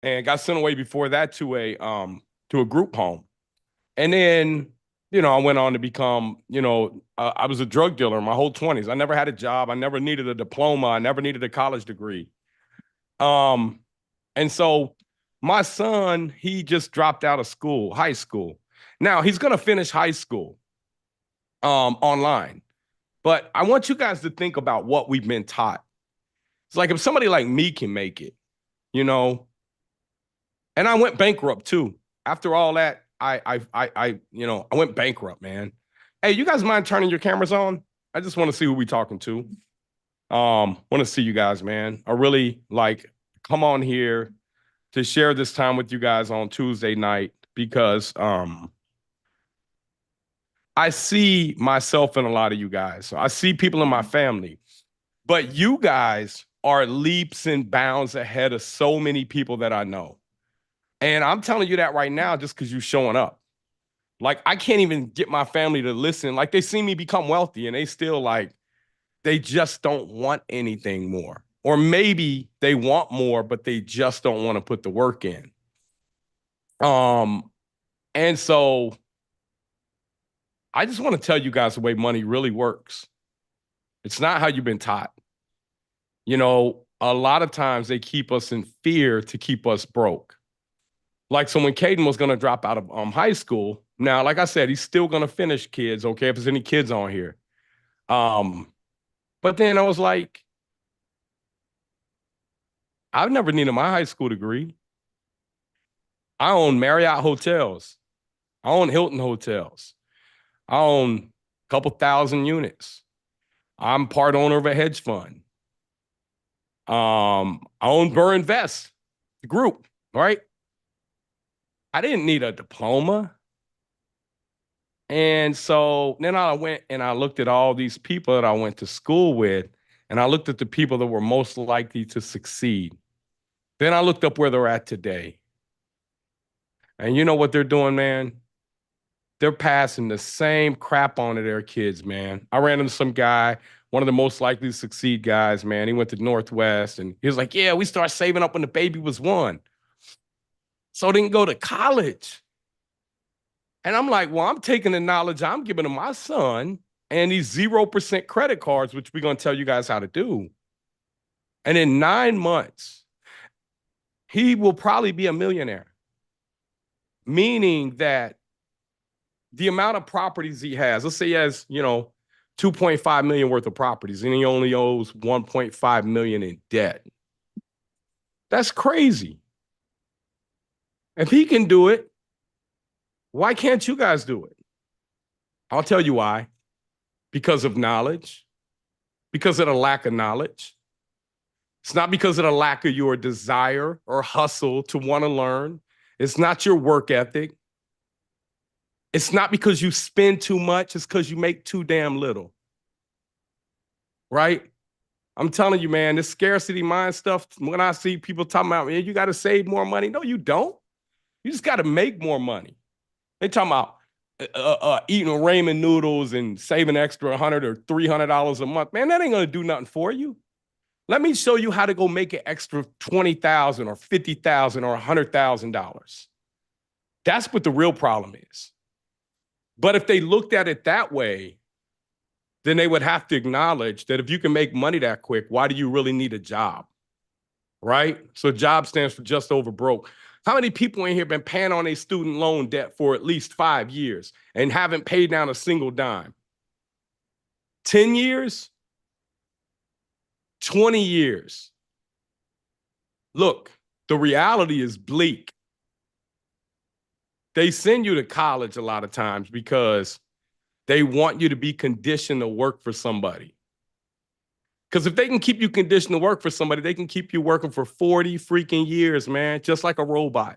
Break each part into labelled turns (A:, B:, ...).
A: and got sent away before that to a group home. And then, I went on to become, I was a drug dealer my whole 20s. I never had a job. I never needed a diploma. I never needed a college degree. Um, and so my son, he just dropped out of school, high school. Now he's gonna finish high school online. But I want you guys to think about what we've been taught. It's like if somebody like me can make it, you know, and I went bankrupt too. After all that, I went bankrupt, man. Hey, you guys mind turning your cameras on? I just want to see who we talking to. Want to see you guys, man. I really like come on here to share this time with you guys on Tuesday night because I see myself in a lot of you guys. So I see people in my family, but you guys are leaps and bounds ahead of so many people that I know. And I'm telling you that right now just because you're showing up. Like, I can't even get my family to listen. Like, they see me become wealthy and they still like, they just don't want anything more. Or maybe they want more, but they just don't want to put the work in. Um, and so I just want to tell you guys the way money really works. It's not how you've been taught. A lot of times they keep us in fear to keep us broke. Like, so when Caden was going to drop out of high school, now, like I said, he's still going to finish, kids, okay, if there's any kids on here. But then I was like, I've never needed my high school degree. I own Marriott hotels. I own Hilton hotels. I own a couple thousand units. I'm part owner of a hedge fund. I own Burr Invest, the group, right? I didn't need a diploma. And so then I went and I looked at all these people that I went to school with, and I looked at the people that were most likely to succeed. Then I looked up where they're at today. And you know what they're doing, man? They're passing the same crap on to their kids, man. I ran into some guy, one of the most likely to succeed guys, man. He went to Northwest and he was like, yeah, we started saving up when the baby was 1. So didn't go to college. And I'm like, well, I'm taking the knowledge I'm giving to my son and these 0% credit cards, which we're going to tell you guys how to do. And in 9 months, he will probably be a millionaire, meaning that the amount of properties he has, let's say he has, 2.5 million worth of properties and he only owes 1.5 million in debt. That's crazy. If he can do it, why can't you guys do it? I'll tell you why. Because of knowledge, because of the lack of knowledge. It's not because of the lack of your desire or hustle to want to learn. It's not your work ethic. It's not because you spend too much. It's because you make too damn little. Right? I'm telling you, man, this scarcity mind stuff, when I see people talking about, man, you got to save more money. No, you don't. You just got to make more money. They talking about eating ramen noodles and saving extra $100 or $300 a month. Man, that ain't going to do nothing for you. Let me show you how to go make an extra $20,000 or $50,000 or $100,000. That's what the real problem is. But if they looked at it that way, then they would have to acknowledge that if you can make money that quick, why do you really need a job? Right? So job stands for just over broke. How many people in here been paying on a student loan debt for at least 5 years and haven't paid down a single dime? 10 years? 20 years? Look, the reality is bleak. They send you to college a lot of times because they want you to be conditioned to work for somebody. Because if they can keep you conditioned to work for somebody, they can keep you working for 40 freaking years, man, just like a robot.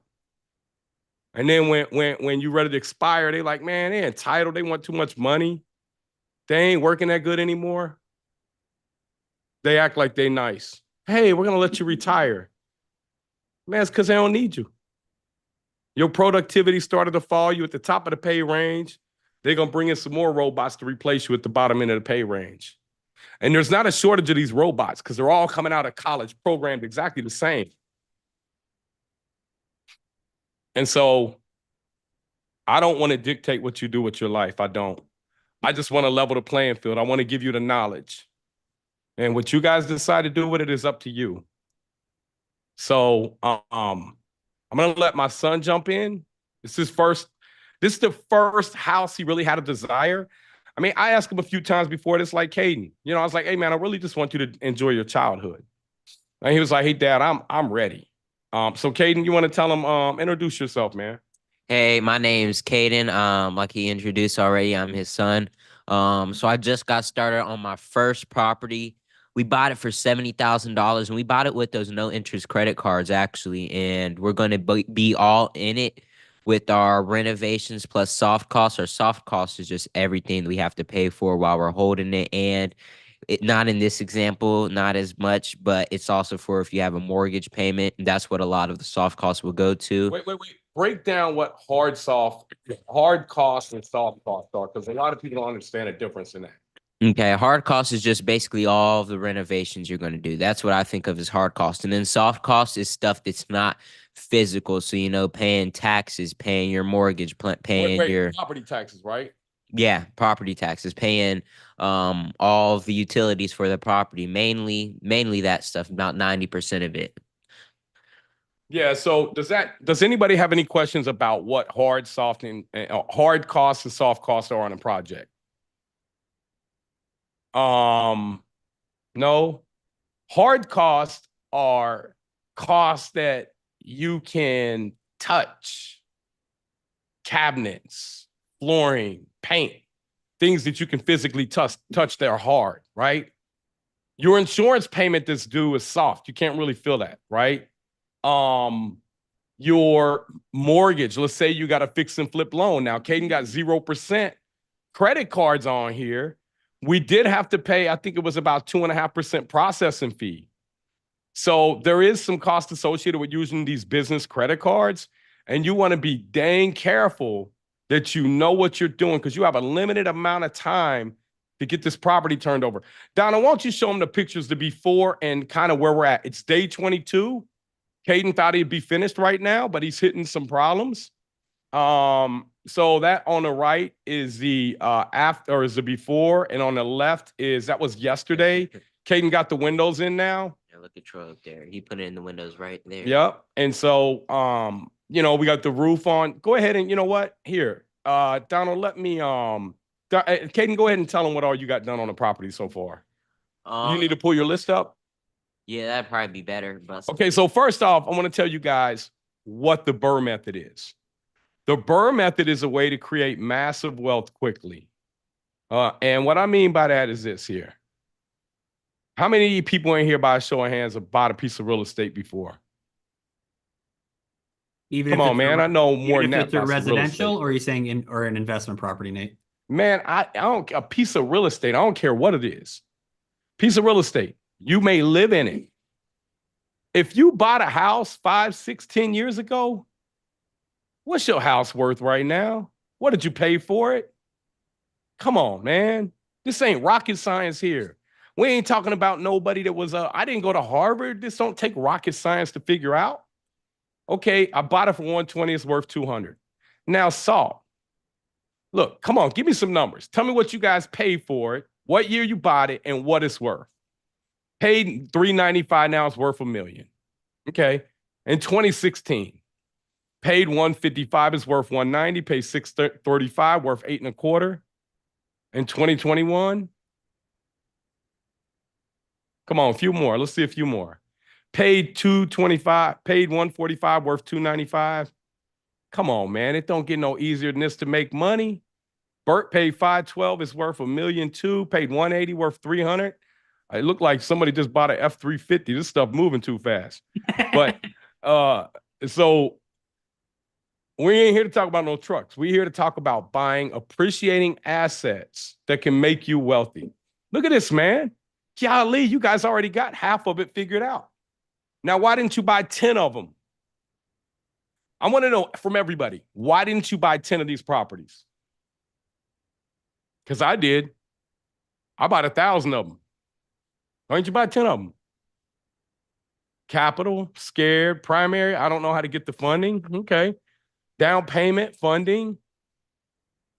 A: And then when you're ready to expire, they like, man, they're entitled. They want too much money. They ain't working that good anymore. They act like they nice. Hey, we're going to let you retire. Man, it's because they don't need you. Your productivity started to fall. You at the top of the pay range. They're going to bring in some more robots to replace you at the bottom end of the pay range. And there's not a shortage of these robots because they're all coming out of college programmed exactly the same. And so I don't want to dictate what you do with your life. I don't. I just want to level the playing field. I want to give you the knowledge. And what you guys decide to do with it is up to you. So I'm gonna let my son jump in. This is first, this is the first house he really had a desire. I mean, I asked him a few times before this, like Caden. You know, I was like, hey man, I really just want you to enjoy your childhood. And he was like, hey dad, I'm ready. So Caden, you want to tell him, introduce yourself, man.
B: Hey, my name's Caden. Like he introduced already, I'm his son. So I just got started on my first property. We bought it for $70,000, and we bought it with those no interest credit cards actually, and we're gonna be all in it with our renovations plus soft costs. Our soft costs is just everything that we have to pay for while we're holding it, and it not in this example, not as much, but it's also for if you have a mortgage payment, and that's what a lot of the soft costs will go to.
A: Wait. Break down what hard costs and soft costs are, because a lot of people don't understand the difference in that.
B: Okay, hard cost is just basically all of the renovations you're going to do. That's what I think of as hard cost. And then soft cost is stuff that's not physical. So, paying taxes, paying your mortgage, paying
A: Wait,
B: your,
A: property taxes, right?
B: yeah, property taxes, paying all of the utilities for the property, mainly that stuff, about 90% of it.
A: Yeah. So does anybody have any questions about what hard costs and soft costs are on a project? Um, no. Hard costs are costs that you can touch, cabinets, flooring, paint, things that you can physically touch that are hard, right? Your insurance payment that's due is soft. You can't really feel that, right? Um, your mortgage, let's say you got a fix and flip loan. Now, Caden got 0% credit cards on here. We did have to pay, I think it was about 2.5% processing fee. So there is some cost associated with using these business credit cards. And you want to be dang careful that you know what you're doing, because you have a limited amount of time to get this property turned over. Donna, why don't you show them the pictures the before and kind of where we're at? It's day 22. Caden thought he'd be finished right now, but he's hitting some problems. So that on the right is the after, or is the before, and on the left is that was yesterday. Caden got the windows in now.
B: Yeah, look at Troy up there. He put it in the windows right there.
A: Yep. And so we got the roof on. Go ahead and you know what? Here, Donald, let me Caden, go ahead and tell him what all you got done on the property so far. You
B: Um,
A: need to pull your list up.
B: yeah, that'd probably be better, but
A: Okay, so first off, I want to tell you guys what the BRRRR method is. The BRRRR method is a way to create massive wealth quickly. And what I mean by that is this here. How many people in here by a show of hands have bought a piece of real estate before?
C: Even
A: Come
C: if
A: on,
C: it's
A: man. I know more than that
C: a
A: about some real
C: residential,
A: estate.
C: or are you saying or an investment property, Nate?
A: Man, I don't, a piece of real estate, I don't care what it is. Piece of real estate. You may live in it. If you bought a house 5, 6, 10 years ago, what's your house worth right now? What did you pay for it? Come on, man. This ain't rocket science here. We ain't talking about nobody that was, I didn't go to Harvard. This don't take rocket science to figure out. Okay, I bought it for 120, it's worth 200. Now, Saul, look, come on, give me some numbers. Tell me what you guys paid for it, what year you bought it, and what it's worth. Paid 395, now it's worth $1 million. Okay. In 2016, paid 155, is worth 190, paid 635, worth 8.25. In 2021, come on, a few more. Let's see a few more. Paid 225, paid 145, worth 295. Come on, man. It don't get no easier than this to make money. Bert paid 512, it's worth $1.2 million. Paid 180, worth 300. It looked like somebody just bought an F-350. This stuff moving too fast. But so we ain't here to talk about no trucks. We're here to talk about buying appreciating assets that can make you wealthy. Look at this, man. Golly, you guys already got half of it figured out. Now, why didn't you buy 10 of them? I want to know from everybody, why didn't you buy 10 of these properties? Because I did. I bought 1,000 of them. Why didn't you buy 10 of them? Capital, scared, primary. I don't know how to get the funding. Okay. down payment, funding,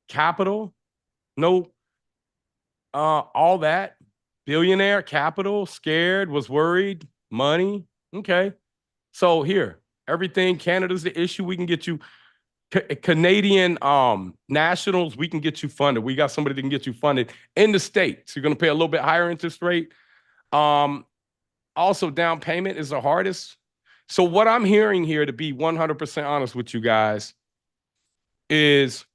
A: capital, no, all that. Billionaire, capital, scared, was worried, money. Okay. So here, everything, Canada's the issue. We can get you Canadian nationals, we can get you funded. We got somebody that can get you funded in the States. You're going to pay a little bit higher interest rate. Also, down payment is the hardest. So what I'm hearing here, to be 100% honest with you guys, is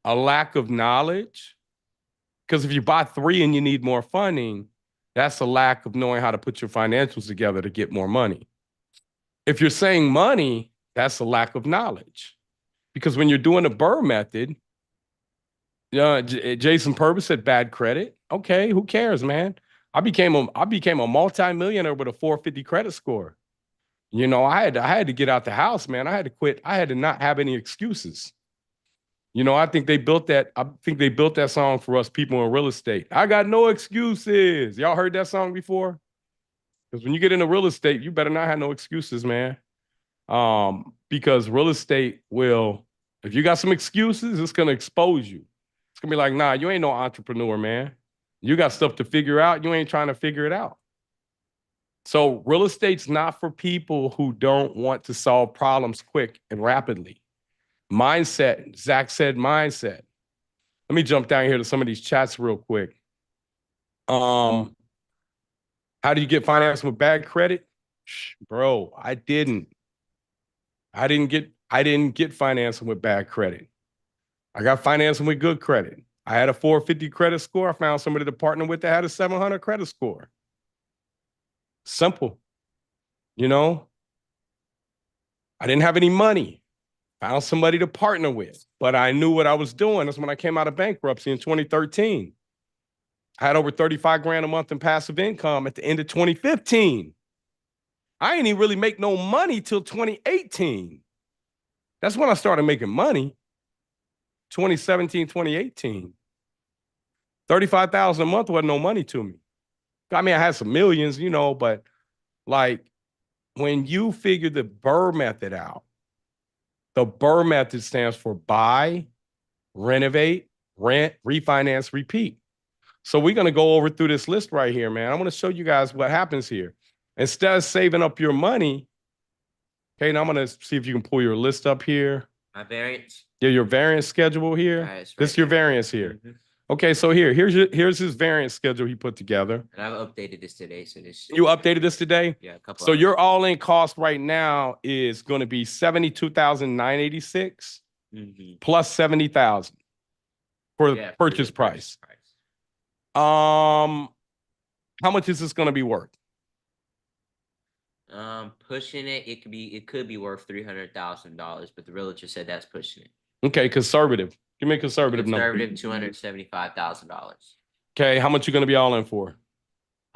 A: a lack of knowledge. Because if you buy 3 and you need more funding, that's a lack of knowing how to put your financials together to get more money. If you're saying money, that's a lack of knowledge. Because when you're doing the BRRRR method, Jason Purvis said bad credit. Okay, who cares, man? I became a multimillionaire with a 450 credit score. You know, I had to get out the house, man. I had to quit. I had to not have any excuses. You know, I think they built that song for us people in real estate. I got no excuses. Y'all heard that song before? Because when you get into real estate, you better not have no excuses, man. Because real estate will, if you got some excuses, it's gonna expose you. It's gonna be like, nah, you ain't no entrepreneur, man. You got stuff to figure out. You ain't trying to figure it out. So real estate's not for people who don't want to solve problems quick and rapidly. Mindset, Zach said mindset. Let me jump down here to some of these chats real quick. How do you get financed with bad credit? Bro, I didn't get financing with bad credit. I got financing with good credit. I had a 450 credit score. I found somebody to partner with that had a 700 credit score. Simple. You know, I didn't have any money. Found somebody to partner with, but I knew what I was doing. That's when I came out of bankruptcy in 2013. I had over 35 grand a month in passive income at the end of 2015. I didn't even really make no money till 2018. That's when I started making money. 2017, 2018. 35,000 a month wasn't no money to me. I mean, I had some millions, you know, but like when you figure the BRRRR method out, the BRRRR method stands for buy, renovate, rent, refinance, repeat. So we're going to go over through this list right here, man. I'm going to show you guys what happens here. Instead of saving up your money, okay, now I'm going to see if you can pull your list up here.
B: My variance?
A: Yeah, your variance schedule here.
B: Right,
A: this is your variance here.
B: Mm-hmm.
A: Okay, so here's his variance schedule he put together.
B: And I've updated this today, so this.
A: You updated this today?
B: Yeah, a couple.
A: So your all-in cost right now is going to be $72,986 plus $70,000 for the purchase price. How much is this going to be worth?
B: Pushing it, it could be worth $300,000, but the realtor said that's pushing it.
A: Okay, conservative. Give me a conservative number.
B: Conservative, $275,000.
A: Okay, how much you going to be all in for?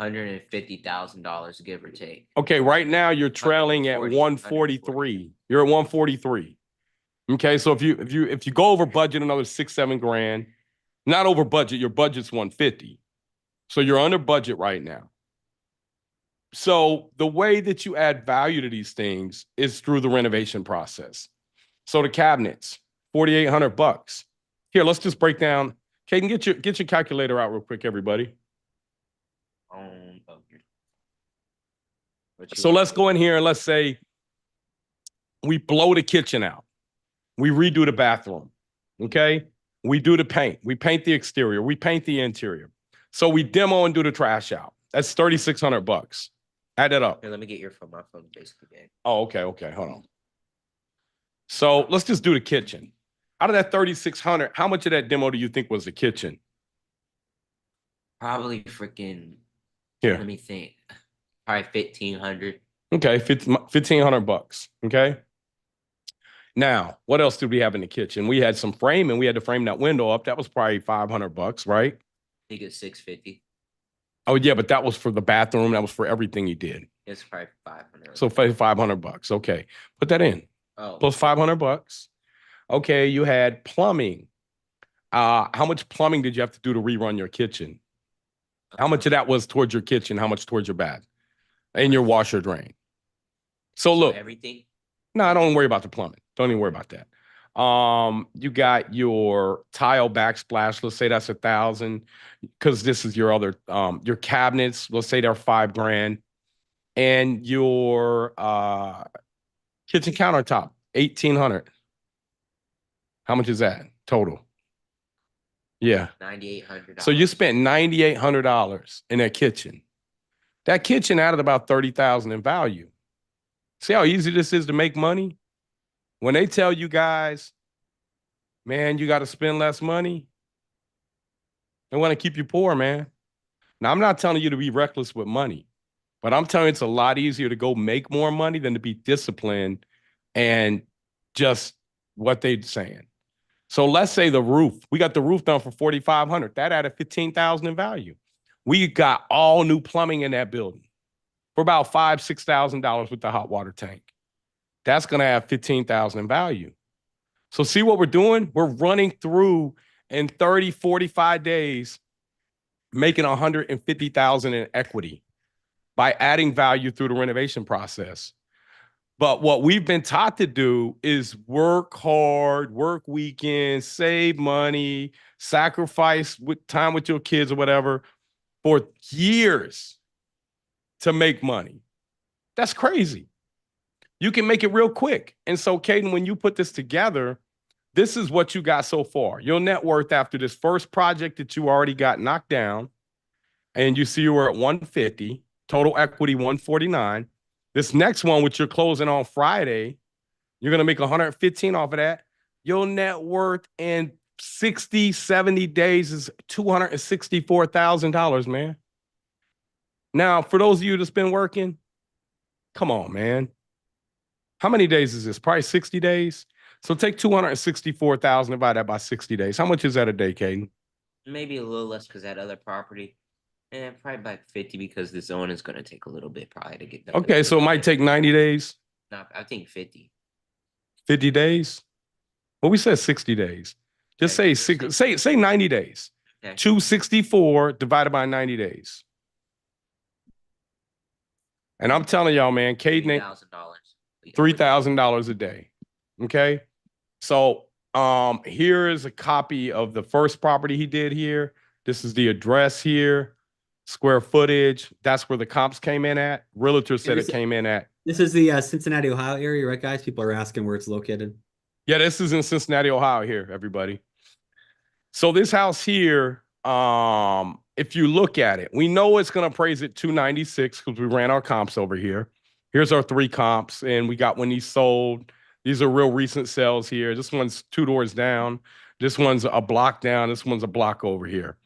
B: $150,000, give or take.
A: Okay, right now you're trailing at 143. You're at 143. Okay, so if you go over budget another 6-7 grand, not over budget, your budget's 150. So you're under budget right now. So the way that you add value to these things is through the renovation process. So the cabinets, $4,800. Here, let's just break down. Caden, get your calculator out real quick, everybody. So let's go in here and let's say we blow the kitchen out. We redo the bathroom. Okay? We do the paint. We paint the exterior. We paint the interior. So we demo and do the trash out. That's $3,600. Add that up.
B: Here, let me get your phone. My phone basically dead.
A: Oh, okay. Hold on. So let's just do the kitchen. Out of that 3,600, how much of that demo do you think was the kitchen?
B: Probably freaking.
A: Here.
B: Let me think. Probably 1,500.
A: Okay, $1,500. Okay. Now, what else did we have in the kitchen? We had some framing. We had to frame that window up. That was probably $500, right?
B: I think it's 650.
A: Oh yeah, but that was for the bathroom. That was for everything he did.
B: It's probably 500.
A: So $500. Okay, put that in.
B: Oh.
A: Plus $500. Okay, you had plumbing. How much plumbing did you have to do to rerun your kitchen? How much of that was towards your kitchen? How much towards your bath and your washer drain? So look,
B: everything.
A: No, don't worry about the plumbing. Don't even worry about that. You got your tile backsplash. Let's say that's 1,000, because this is your other your cabinets. Let's say they're 5 grand, and your kitchen countertop 1,800. How much is that total? Yeah.
B: $9,800.
A: So you spent $9,800 in that kitchen. That kitchen added about 30,000 in value. See how easy this is to make money? When they tell you guys, man, you got to spend less money, they want to keep you poor, man. Now, I'm not telling you to be reckless with money, but I'm telling you it's a lot easier to go make more money than to be disciplined and just what they're saying. So let's say the roof, we got the roof done for 4,500. That added 15,000 in value. We got all new plumbing in that building for about $5,000-6,000 with the hot water tank. That's going to have 15,000 in value. So see what we're doing? We're running through in 30, 45 days, making 150,000 in equity by adding value through the renovation process. But what we've been taught to do is work hard, work weekends, save money, sacrifice with time with your kids or whatever for years to make money. That's crazy. You can make it real quick. And so, Caden, when you put this together, this is what you got so far. Your net worth after this first project that you already got knocked down, and you see you were at 150, total equity 149. This next one, which you're closing on Friday, you're going to make 115 off of that. Your net worth in 60, 70 days is $264,000, man. Now, for those of you that's been working, come on, man. How many days is this? Probably 60 days. So take 264,000, divide that by 60 days. How much is that a day, Caden?
B: Maybe a little less because that other property. And probably like 50 because the zone is going to take a little bit probably to get done.
A: Okay, so it might take 90 days.
B: No, I think 50.
A: 50 days? Well, we said 60 days. Just
B: Okay,
A: say 90 days.
B: Okay.
A: 264 divided by 90 days. And I'm telling y'all, man, Caden ain't
B: $3,000.
A: $3,000 a day. Okay. So here is a copy of the first property he did here. This is the address here, square footage. That's where the comps came in at. Realtor said it came in at.
C: This is the Cincinnati, Ohio area, right, guys? People are asking where it's located.
A: Yeah, this is in Cincinnati, Ohio here, everybody. So this house here, if you look at it, we know it's going to appraise at 296 because we ran our comps over here. Here's our 3 comps, and we got when these sold. These are real recent sales here. This one's 2 doors down. This one's a block down. This one's a block over here.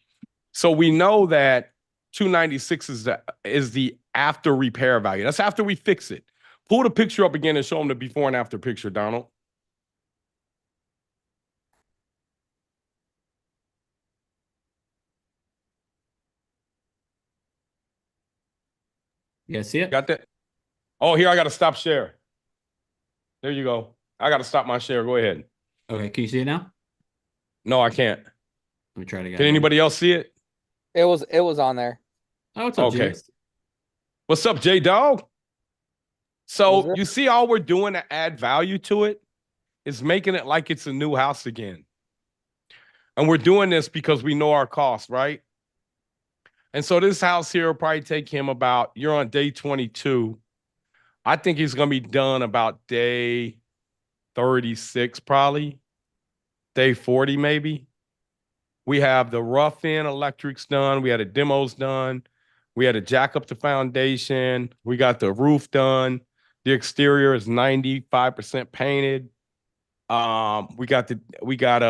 A: So we know that 296 is the after repair value. That's after we fix it. Pull the picture up again and show them the before and after picture, Donald.
C: You guys see it?
A: Got that? Oh, here I got to stop share. There you go. I got to stop my share. Go ahead.
C: Okay, can you see it now?
A: No, I can't.
C: Let me try it again.
A: Can anybody else see it?
D: It was on there.
C: Oh, it's up,
A: Okay.
C: James.
A: What's up, J-Dog?
D: Was
A: So
D: it?
A: you see all we're doing to add value to it is making it like it's a new house again. And we're doing this because we know our costs, right? And so this house here will probably take him about, you're on day 22. I think he's going to be done about day 36 probably, day 40 maybe. We have the rough-in electrics done. We had the demos done. We had to jack up the foundation. We got the roof done. The exterior is 95% painted. We got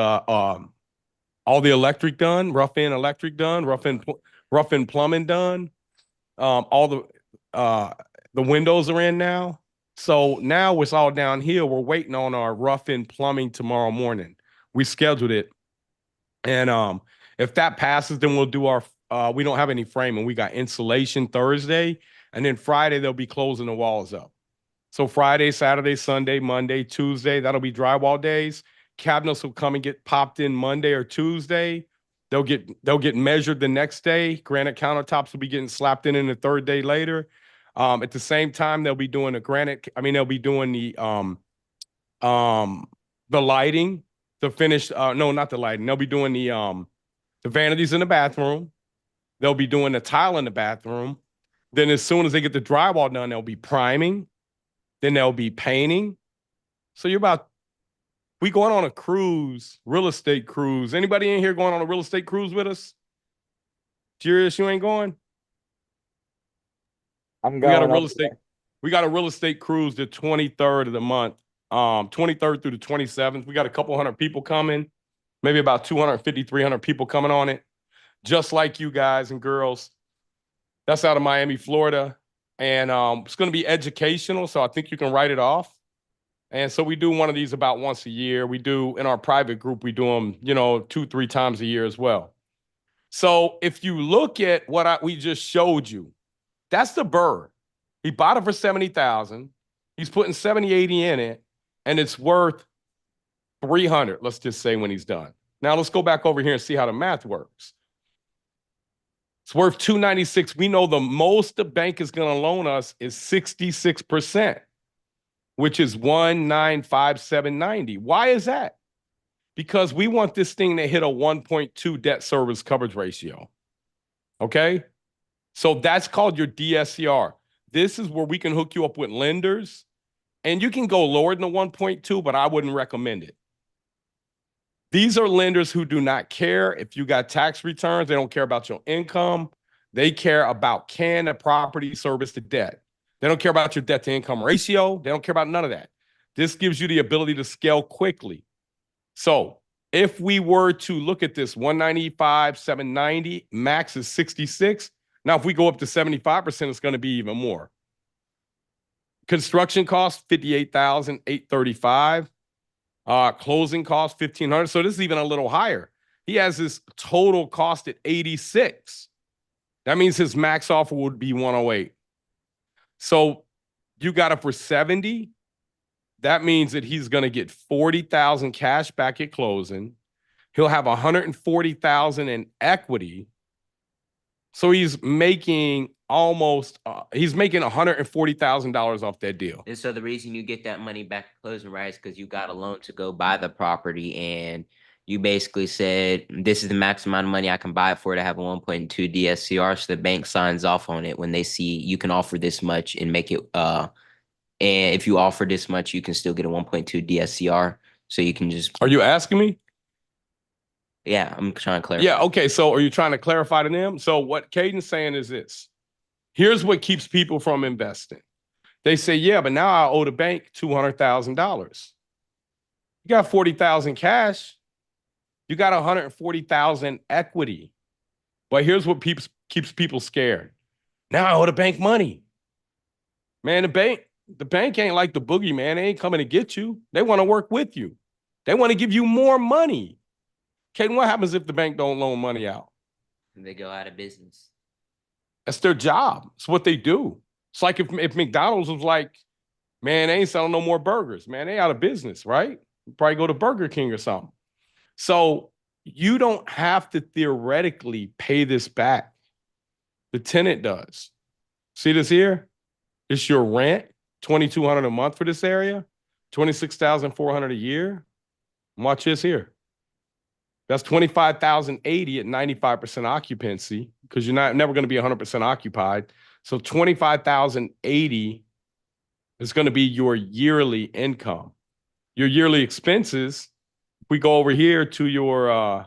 A: all the electric done, rough-in electric done, rough-in plumbing done. All the windows are in now. So now it's all down here. We're waiting on our rough-in plumbing tomorrow morning. We scheduled it. And if that passes, then we'll do our we don't have any framing. We got insulation Thursday, and then Friday they'll be closing the walls up. So Friday, Saturday, Sunday, Monday, Tuesday, that'll be drywall days. Cabinets will come and get popped in Monday or Tuesday. They'll get measured the next day. Granite countertops will be getting slapped in the third day later. At the same time, they'll be doing the the lighting, the finish. No, not the lighting. They'll be doing the vanities in the bathroom. They'll be doing the tile in the bathroom. Then as soon as they get the drywall done, they'll be priming. Then they'll be painting. So we going on a cruise, real estate cruise. Anybody in here going on a real estate cruise with us? Serious, you ain't going?
D: I'm
A: We got a
D: going
A: real
D: over
A: estate.
D: there.
A: We got a real estate cruise the 23rd of the month, 23rd through the 27th. We got a couple hundred people coming, maybe about 250, 300 people coming on it, just like you guys and girls. That's out of Miami, Florida. And it's going to be educational, so I think you can write it off. And so we do one of these about once a year. We do, in our private group, we do them, 2-3 times a year as well. So if you look at what we just showed you, that's the BRRRR. He bought it for 70,000. He's putting 70, 80 in it, and it's worth 300, let's just say, when he's done. Now let's go back over here and see how the math works. It's worth 296. We know the most the bank is going to loan us is 66%, which is 1,957.90. Why is that? Because we want this thing to hit a 1.2 debt service coverage ratio. Okay? So that's called your DSCR. This is where we can hook you up with lenders, and you can go lower than the 1.2, but I wouldn't recommend it. These are lenders who do not care if you got tax returns. They don't care about your income. They care about, can the property service the debt? They don't care about your debt to income ratio. They don't care about none of that. This gives you the ability to scale quickly. So if we were to look at this 195, 790, max is 66. Now, if we go up to 75%, it's going to be even more. Construction costs, 58,835. Closing costs, 1,500. So this is even a little higher. He has his total cost at 86. That means his max offer would be 108. So you got it for 70. That means that he's going to get 40,000 cash back at closing. He'll have 140,000 in equity. So he's making $140,000 off that deal.
B: And so the reason you get that money back at closing, right, is because you got a loan to go buy the property, and you basically said, this is the max amount of money I can buy it for to have a 1.2 DSCR. So the bank signs off on it when they see you can offer this much and make it, and if you offer this much, you can still get a 1.2 DSCR. So you can just.
A: Are you asking me?
B: Yeah, I'm trying to clarify.
A: Yeah, okay. So are you trying to clarify to them? So what Caden's saying is this. Here's what keeps people from investing. They say, yeah, but now I owe the bank $200,000. You got 40,000 cash. You got 140,000 equity. But here's what keeps people scared. Now I owe the bank money. Man, the bank ain't like the boogeyman. They ain't coming to get you. They want to work with you. They want to give you more money. Caden, what happens if the bank don't loan money out?
B: They go out of business.
A: That's their job. It's what they do. It's like if McDonald's was like, man, they ain't selling no more burgers. Man, they out of business, right? Probably go to Burger King or something. So you don't have to theoretically pay this back. The tenant does. See this here? It's your rent, $2,200 a month for this area, $26,400 a year. Watch this here. That's $25,080 at 95% occupancy, because you're never going to be 100% occupied. So $25,080 is going to be your yearly income. Your yearly expenses, if we go over here to your,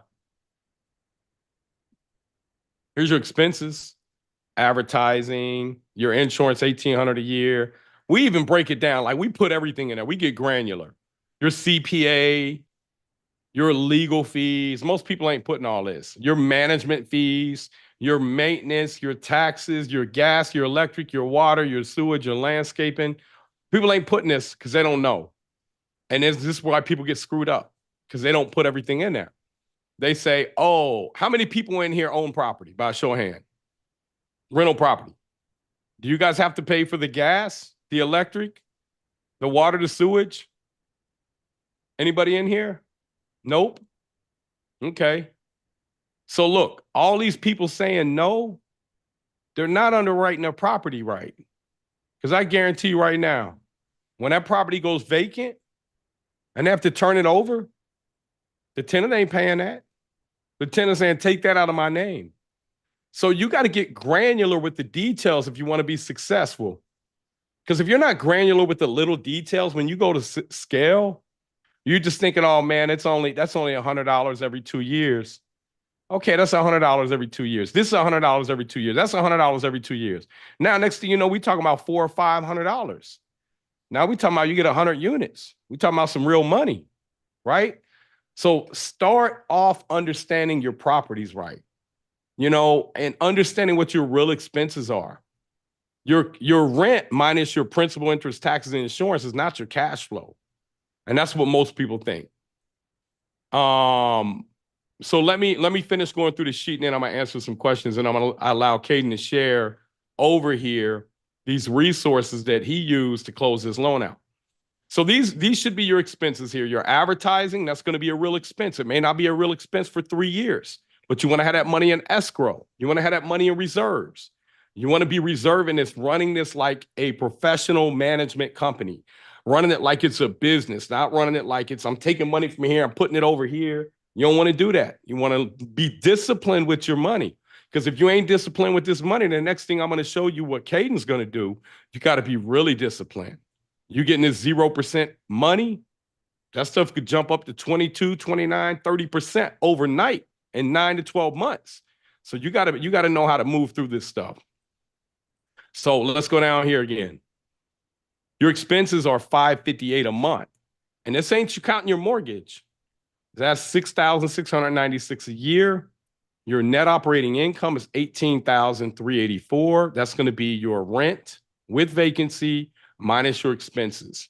A: here's your expenses, advertising, your insurance, $1,800 a year. We even break it down. Like, we put everything in there. We get granular. Your CPA, your legal fees. Most people ain't putting all this. Your management fees, your maintenance, your taxes, your gas, your electric, your water, your sewage, your landscaping. People ain't putting this because they don't know. And this is why people get screwed up, because they don't put everything in there. They say, oh, how many people in here own property? By a show of hand. Rental property. Do you guys have to pay for the gas, the electric, the water, the sewage? Anybody in here? Nope. Okay. So look, all these people saying no, they're not underwriting their property right. Because I guarantee you right now, when that property goes vacant, and they have to turn it over, the tenant ain't paying that. The tenant's saying, take that out of my name. So you got to get granular with the details if you want to be successful. Because if you're not granular with the little details, when you go to scale, you're just thinking, oh man, that's only $100 every 2 years. Okay, that's $100 every 2 years. This is $100 every 2 years. That's $100 every 2 years. Now, next thing you know, we talking about $400 or $500. Now we talking about you get 100 units. We talking about some real money, right? So start off understanding your properties right, and understanding what your real expenses are. Your rent minus your principal, interest, taxes, and insurance is not your cash flow. And that's what most people think. So let me finish going through the sheet, and then I'm gonna answer some questions, and I'm gonna allow Caden to share over here these resources that he used to close his loan out. So these should be your expenses here. Your advertising, that's going to be a real expense. It may not be a real expense for 3 years, but you want to have that money in escrow. You want to have that money in reserves. You want to be reserving this, running this like a professional management company, running it like it's a business, not running it like I'm taking money from here, I'm putting it over here. You don't want to do that. You want to be disciplined with your money. Because if you ain't disciplined with this money, the next thing I'm going to show you what Caden's going to do, you got to be really disciplined. You getting this 0% money, that stuff could jump up to 22, 29, 30% overnight in 9 to 12 months. So you got to know how to move through this stuff. So let's go down here again. Your expenses are $558 a month. And this ain't you counting your mortgage. That's $6,696 a year. Your net operating income is $18,384. That's going to be your rent with vacancy minus your expenses.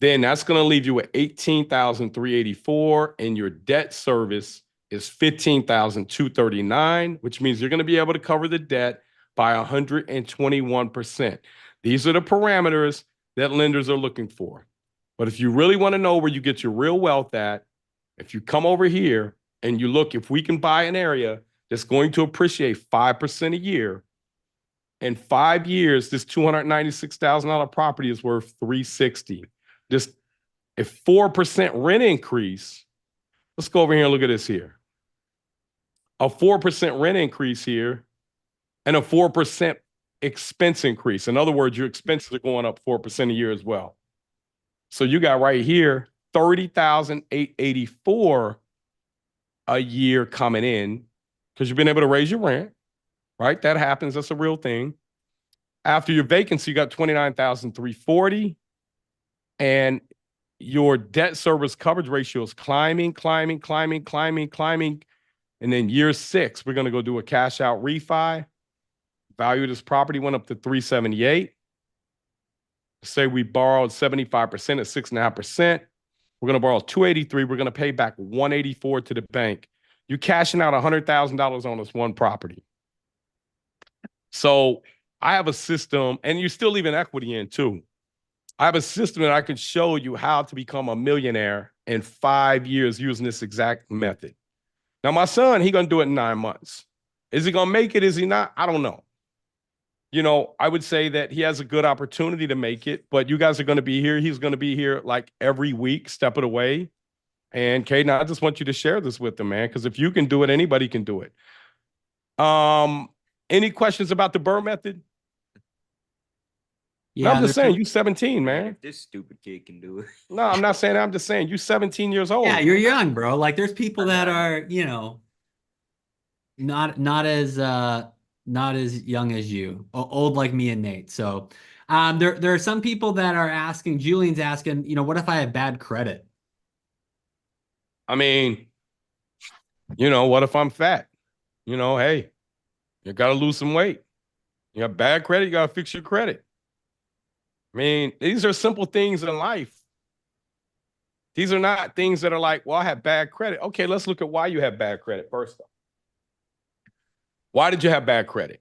A: Then that's going to leave you with $18,384, and your debt service is $15,239, which means you're going to be able to cover the debt by 121%. These are the parameters that lenders are looking for. But if you really want to know where you get your real wealth at, if you come over here and you look, if we can buy an area that's going to appreciate 5% a year, in 5 years, this $296,000 property is worth $360. Just a 4% rent increase. Let's go over here and look at this here. A 4% rent increase here and a 4% expense increase. In other words, your expenses are going up 4% a year as well. So you got right here $30,884 a year coming in because you've been able to raise your rent. Right? That happens. That's a real thing. After your vacancy, you got $29,340. And your debt service coverage ratio is climbing. And then year 6, we're going to go do a cash out refi. Value of this property went up to $378. Say we borrowed 75% at 6.5%. We're going to borrow $283. We're going to pay back $184 to the bank. You're cashing out $100,000 on this one property. So I have a system, and you're still leaving equity in too. I have a system that I can show you how to become a millionaire in 5 years using this exact method. Now, my son, he's going to do it in 9 months. Is he going to make it? Is he not? I don't know. I would say that he has a good opportunity to make it, but you guys are going to be here. He's going to be here like every week, step of the way. And Caden, I just want you to share this with them, man, because if you can do it, anybody can do it. Any questions about the BRRRR method?
C: Yeah,
A: No, I'm just saying, you 17, man.
B: If this stupid kid can do it.
A: No, I'm not saying that. I'm just saying you 17 years old.
C: yeah, you're young, bro. Like there's people that are, not as young as you, old like me and Nate. So there are some people that are asking, Julian's asking, what if I have bad credit?
A: I mean, what if I'm fat? Hey, you got to lose some weight. You have bad credit, you got to fix your credit. I mean, these are simple things in life. These are not things that are like, well, I have bad credit. Okay, let's look at why you have bad credit first. Why did you have bad credit?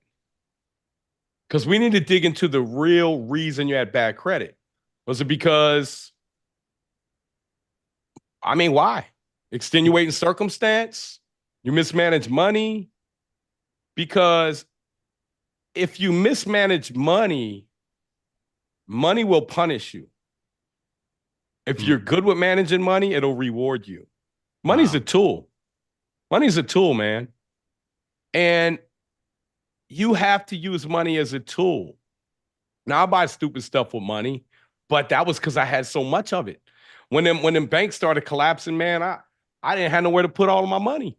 A: Because we need to dig into the real reason you had bad credit. Was it because, why? Extenuating circumstance? You mismanage money? Because if you mismanage money, money will punish you. If you're good with managing money, it'll reward you. Money's a tool. Money's a tool, man. And you have to use money as a tool. Now I buy stupid stuff with money, but that was because I had so much of it. When them banks started collapsing, man, I didn't have nowhere to put all of my money.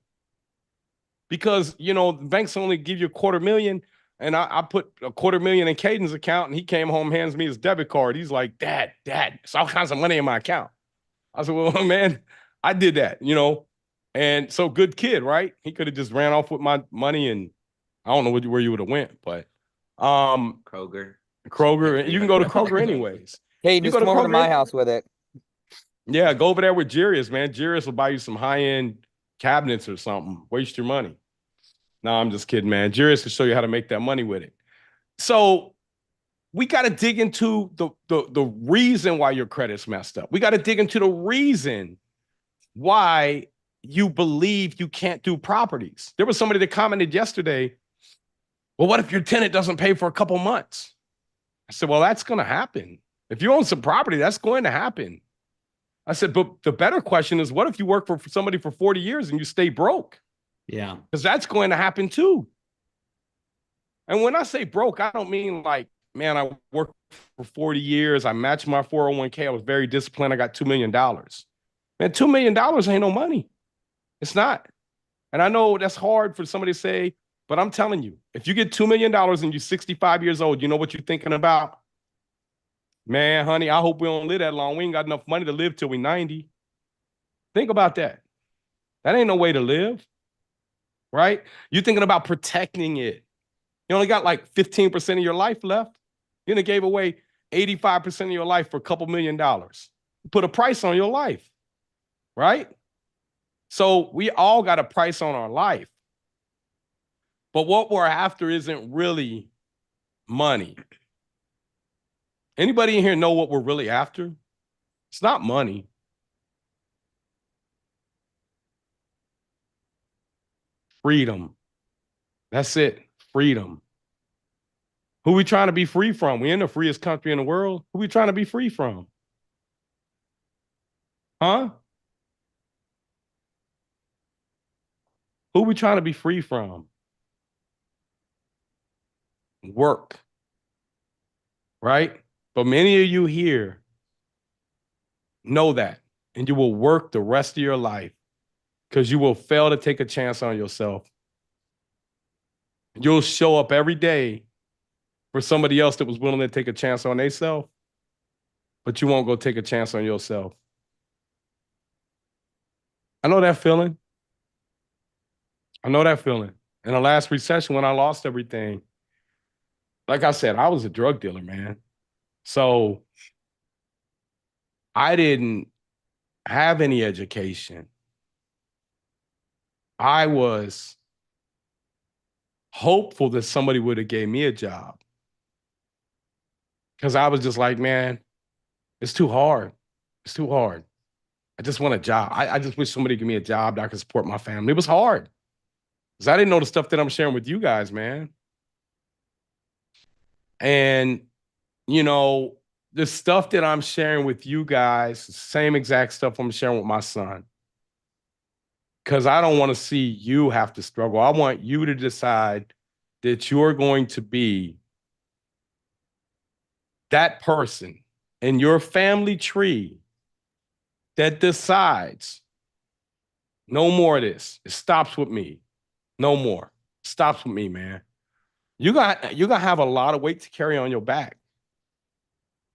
A: Because, you know, banks only give you $250,000. And I put $250,000 in Caden's account, and he came home, hands me his debit card. He's like, Dad, it's all kinds of money in my account. I said, well, man, I did that, you know. And so good kid, right? He could have just ran off with my money, and I don't know where you would have went, but
B: Kroger.
A: You can go to Kroger anyways.
D: Hey,
A: You
D: just
A: go to
D: come over to my
A: Kroger?
D: house with it.
A: Yeah, go over there with Jarius, man. Jarius will buy you some high-end cabinets or something. Waste your money. No, I'm just kidding, man. Jarius will show you how to make that money with it. So we got to dig into the reason why your credit's messed up. We got to dig into the reason why you believe you can't do properties. There was somebody that commented yesterday, well, what if your tenant doesn't pay for a couple months? I said, well, that's going to happen. If you own some property, that's going to happen. I said, but the better question is, what if you work for somebody for 40 years and you stay broke?
C: Yeah.
A: Because that's going to happen too. And when I say broke, I don't mean like, man, I worked for 40 years. I matched my 401k. I was very disciplined. I got $2 million. Man, $2 million ain't no money. It's not. And I know that's hard for somebody to say, but I'm telling you, if you get $2 million and you're 65 years old, you know what you're thinking about? Man, honey, I hope we don't live that long. We ain't got enough money to live till we're 90. Think about that. That ain't no way to live, right? You're thinking about protecting it. You only got like 15% of your life left. You done gave away 85% of your life for a couple $1 million. Put a price on your life, right? So we all got a price on our life. But what we're after isn't really money. Anybody in here know what we're really after? It's not money. Freedom. That's it. Freedom. Who we trying to be free from? We in the freest country in the world. Who we trying to be free from? Huh? Who we trying to be free from? Work. Right? But many of you here know that, and you will work the rest of your life because you will fail to take a chance on yourself. You'll show up every day for somebody else that was willing to take a chance on themselves, but you won't go take a chance on yourself. I know that feeling. I know that feeling. In the last recession, when I lost everything, like I said, I was a drug dealer, man. So I didn't have any education. I was hopeful that somebody would have gave me a job. Because I was just like, man, it's too hard. It's too hard. I just want a job. I just wish somebody give me a job that I could support my family. It was hard. Because I didn't know the stuff that I'm sharing with you guys, man. And, you know, the stuff that I'm sharing with you guys, the same exact stuff I'm sharing with my son. Because I don't want to see you have to struggle. I want you to decide that you're going to be that person in your family tree that decides, no more of this. It stops with me. No more. Stops with me, man. You're gonna have a lot of weight to carry on your back.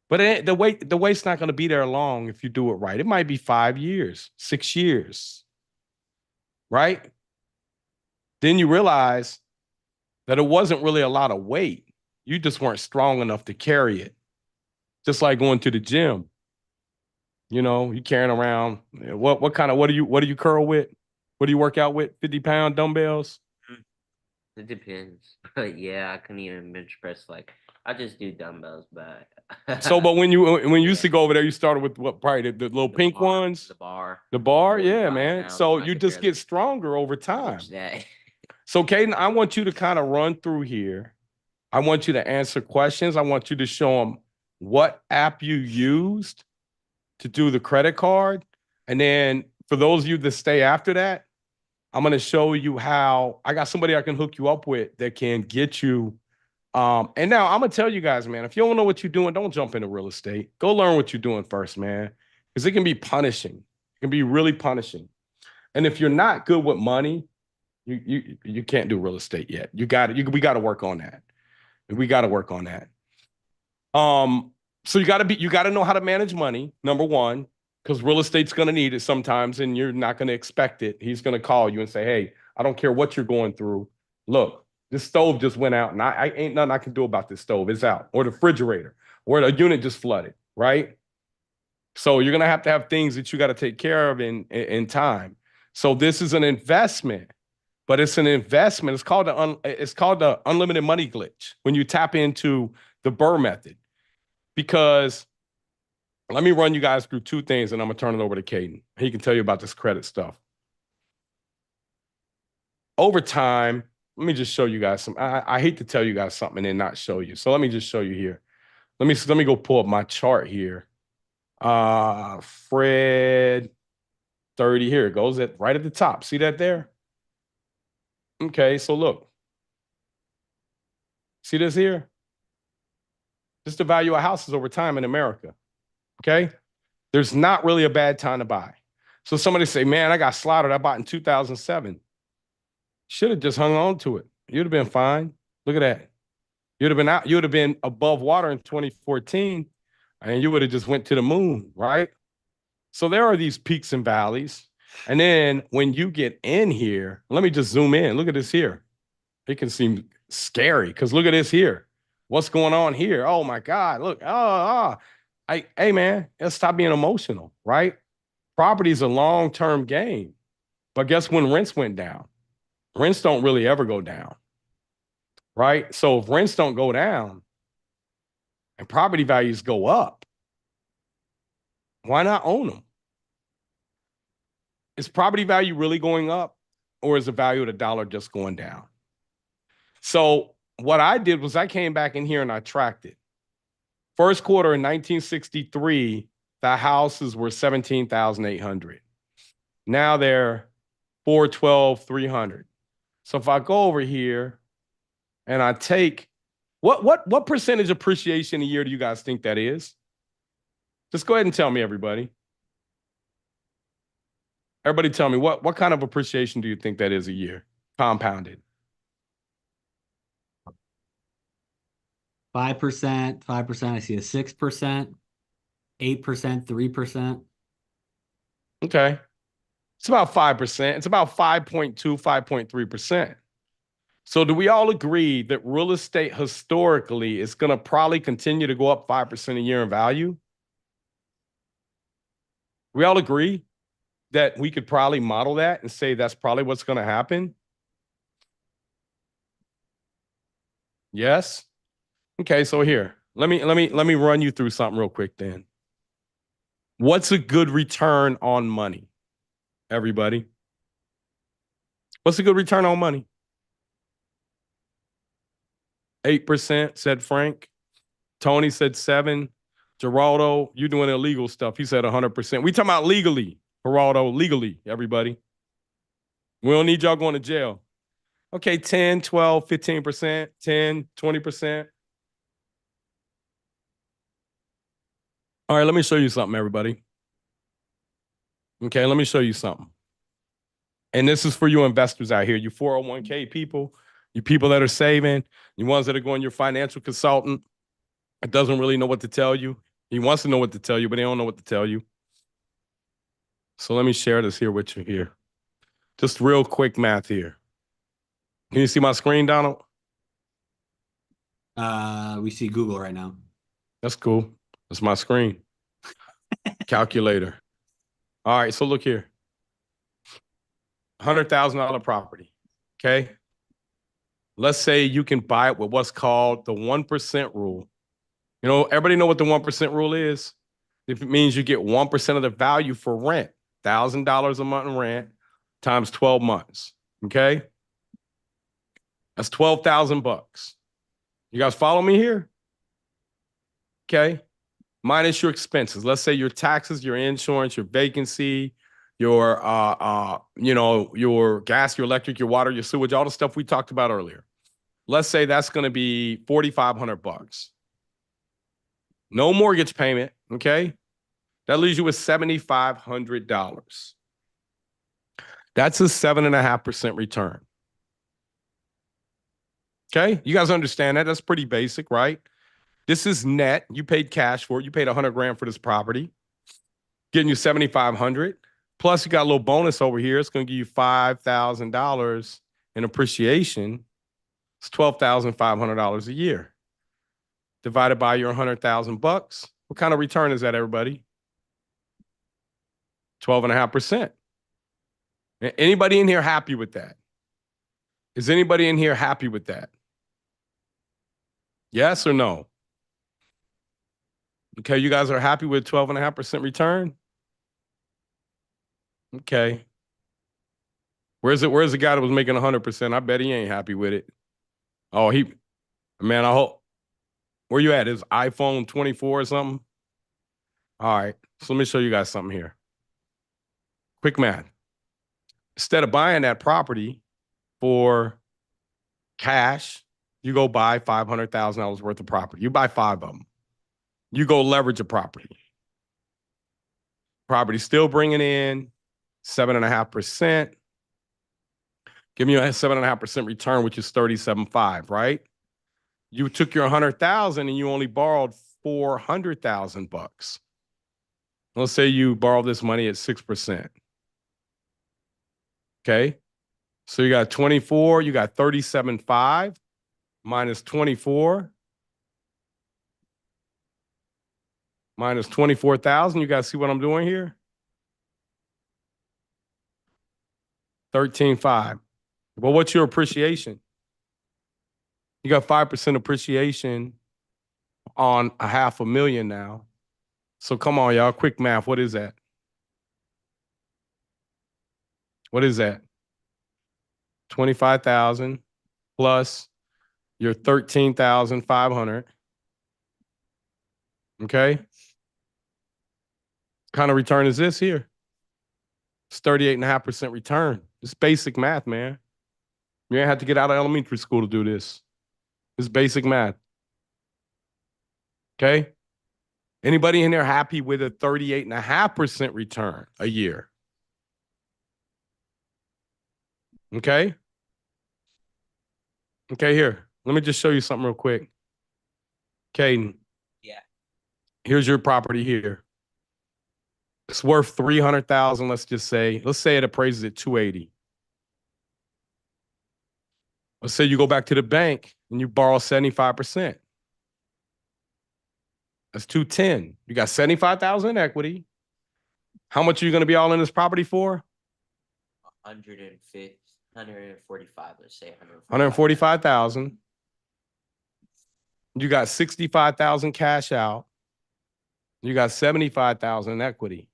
A: But the weight's not gonna be there long if you do it right. It might be 5 years, 6 years, right? Then you realize that it wasn't really a lot of weight. You just weren't strong enough to carry it. Just like going to the gym. You know, you carrying around what do you curl with? What do you work out with? 50-pound dumbbells?
B: It depends. But yeah, I couldn't even bench press. Like, I just do dumbbells, but
A: So, but when you used to go over there, you started with what? Probably the little pink
B: bar,
A: ones.
B: the bar.
A: The bar,
B: 45
A: yeah, man.
B: pounds,
A: So
B: I
A: you
B: could
A: just
B: barely
A: get stronger over time.
B: reach that.
A: So, Caden, I want you to kind of run through here. I want you to answer questions. I want you to show them what app you used to do the credit card. And then for those of you that stay after that, I'm going to show you how I got somebody I can hook you up with that can get you. And now I'm going to tell you guys, man, if you don't know what you're doing, don't jump into real estate. Go learn what you're doing first, man, because it can be punishing. It can be really punishing. And if you're not good with money, you can't do real estate yet. We got to work on that. We got to work on that. So you got to know how to manage money, number one, because real estate's going to need it sometimes, and you're not going to expect it. He's going to call you and say, hey, I don't care what you're going through. Look, this stove just went out, and I ain't nothing I can do about this stove. It's out. Or the refrigerator, or the unit just flooded, right? So you're going to have things that you got to take care of in time. So this is an investment, but it's an investment. It's called the unlimited money glitch when you tap into the BRRRR method. Because let me run you guys through two things, and I'm going to turn it over to Caden. He can tell you about this credit stuff. Over time, let me just show you guys some. I hate to tell you guys something and then not show you. So let me just show you here. Let me go pull up my chart here. Fred 30, here it goes right at the top. See that there? Okay, so look. See this here? This is the value of houses over time in America. Okay? There's not really a bad time to buy. So somebody say, man, I got slaughtered. I bought in 2007. Should have just hung on to it. You'd have been fine. Look at that. You'd have been out. You'd have been above water in 2014, and you would have just went to the moon, right? So there are these peaks and valleys. And then when you get in here, let me just zoom in. Look at this here. It can seem scary because look at this here. What's going on here? Oh my God, look. Hey man, let's stop being emotional, right? Property is a long-term game. But guess when rents went down? Rents don't really ever go down, right? So if rents don't go down and property values go up, why not own them? Is property value really going up, or is the value of the dollar just going down? So what I did was I came back in here and I tracked it. First quarter in 1963, the houses were 17,800. Now they're 412,300. So if I go over here and I take what percentage appreciation a year do you guys think that is? Just go ahead and tell me, everybody. Everybody tell me what kind of appreciation do you think that is a year? Compounded.
C: 5%, 5%. I see a 6%, 8%, 3%.
A: Okay. It's about 5%. It's about 5.2, 5.3%. So do we all agree that real estate historically is going to probably continue to go up 5% a year in value? We all agree that we could probably model that and say that's probably what's going to happen? Yes? Okay, so here, let me run you through something real quick then. What's a good return on money? Everybody. What's a good return on money? 8%, said Frank. Tony said 7. Geraldo, you doing illegal stuff. He said 100%. We talking about legally, Geraldo, legally, everybody. We don't need y'all going to jail. Okay, 10, 12, 15%, 10, 20%. All right, let me show you something, everybody. Okay, let me show you something. And this is for you investors out here, you 401k people, you people that are saving, you ones that are going your financial consultant that doesn't really know what to tell you. He wants to know what to tell you, but they don't know what to tell you. So let me share this here with you here. Just real quick math here. Can you see my screen, Donald?
C: We see Google right now.
A: That's cool. That's my screen. Calculator. All right, so look here. $100,000 property, okay? Let's say you can buy it with what's called the 1% rule. You know, everybody know what the 1% rule is? If it means you get 1% of the value for rent, $1,000 a month in rent times 12 months, okay? That's 12,000 bucks. You guys follow me here? Okay. minus your expenses. Let's say your taxes, your insurance, your vacancy, your your gas, your electric, your water, your sewage, all the stuff we talked about earlier. Let's say that's going to be $4,500. No mortgage payment, okay? That leaves you with $7,500. That's a 7.5% return. Okay, you guys understand that? That's pretty basic, right? This is net. You paid cash for it. You paid 100 grand for this property, getting you 7,500. Plus, you got a little bonus over here. It's going to give you $5,000 in appreciation. It's $12,500 a year. Divided by your 100,000 bucks. What kind of return is that, everybody? 12.5%. Anybody in here happy with that? Is anybody in here happy with that? Yes or no? Okay, you guys are happy with 12.5% return? Okay. Where's the guy that was making 100%? I bet he ain't happy with it. Oh, man, I hope. Where you at? Is iPhone 24 or something? All right. So let me show you guys something here. Quick math. Instead of buying that property for cash, you go buy $500,000 worth of property. You buy 5 of them. You go leverage a property. Property still bringing in 7.5%. Give me a 7.5% return, which is 37.5, right? You took your 100,000 and you only borrowed 400,000 bucks. Let's say you borrow this money at 6%. Okay. So you got 24, you got 37.5 minus 24 minus 24,000. You guys see what I'm doing here? 13.5. Well, what's your appreciation? You got 5% appreciation on $500,000 now. So come on, y'all. Quick math. What is that? What is that? 25,000 plus your 13,500. Okay. What kind of return is this here? It's 38.5% return. It's basic math, man. You ain't have to get out of elementary school to do this. It's basic math. Okay. Anybody in there happy with a 38.5% return a year? Okay. Okay, here. Let me just show you something real quick. Caden.
B: Yeah.
A: Here's your property here. It's worth 300,000, let's just say. Let's say it appraises at 280. Let's say you go back to the bank and you borrow 75%. That's 210. You got 75,000 in equity. How much are you going to be all in this property for?
B: 150, 145, let's say
A: 145,000. You got 65,000 cash out. You got 75,000 in equity.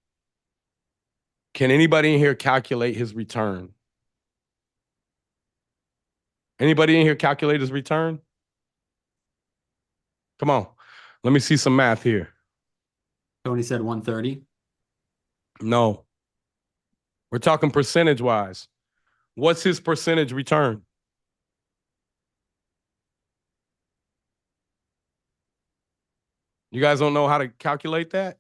A: Can anybody in here calculate his return? Anybody in here calculate his return? Come on. Let me see some math here.
C: Tony said 130.
A: No. We're talking percentage-wise. What's his percentage return? You guys don't know how to calculate that?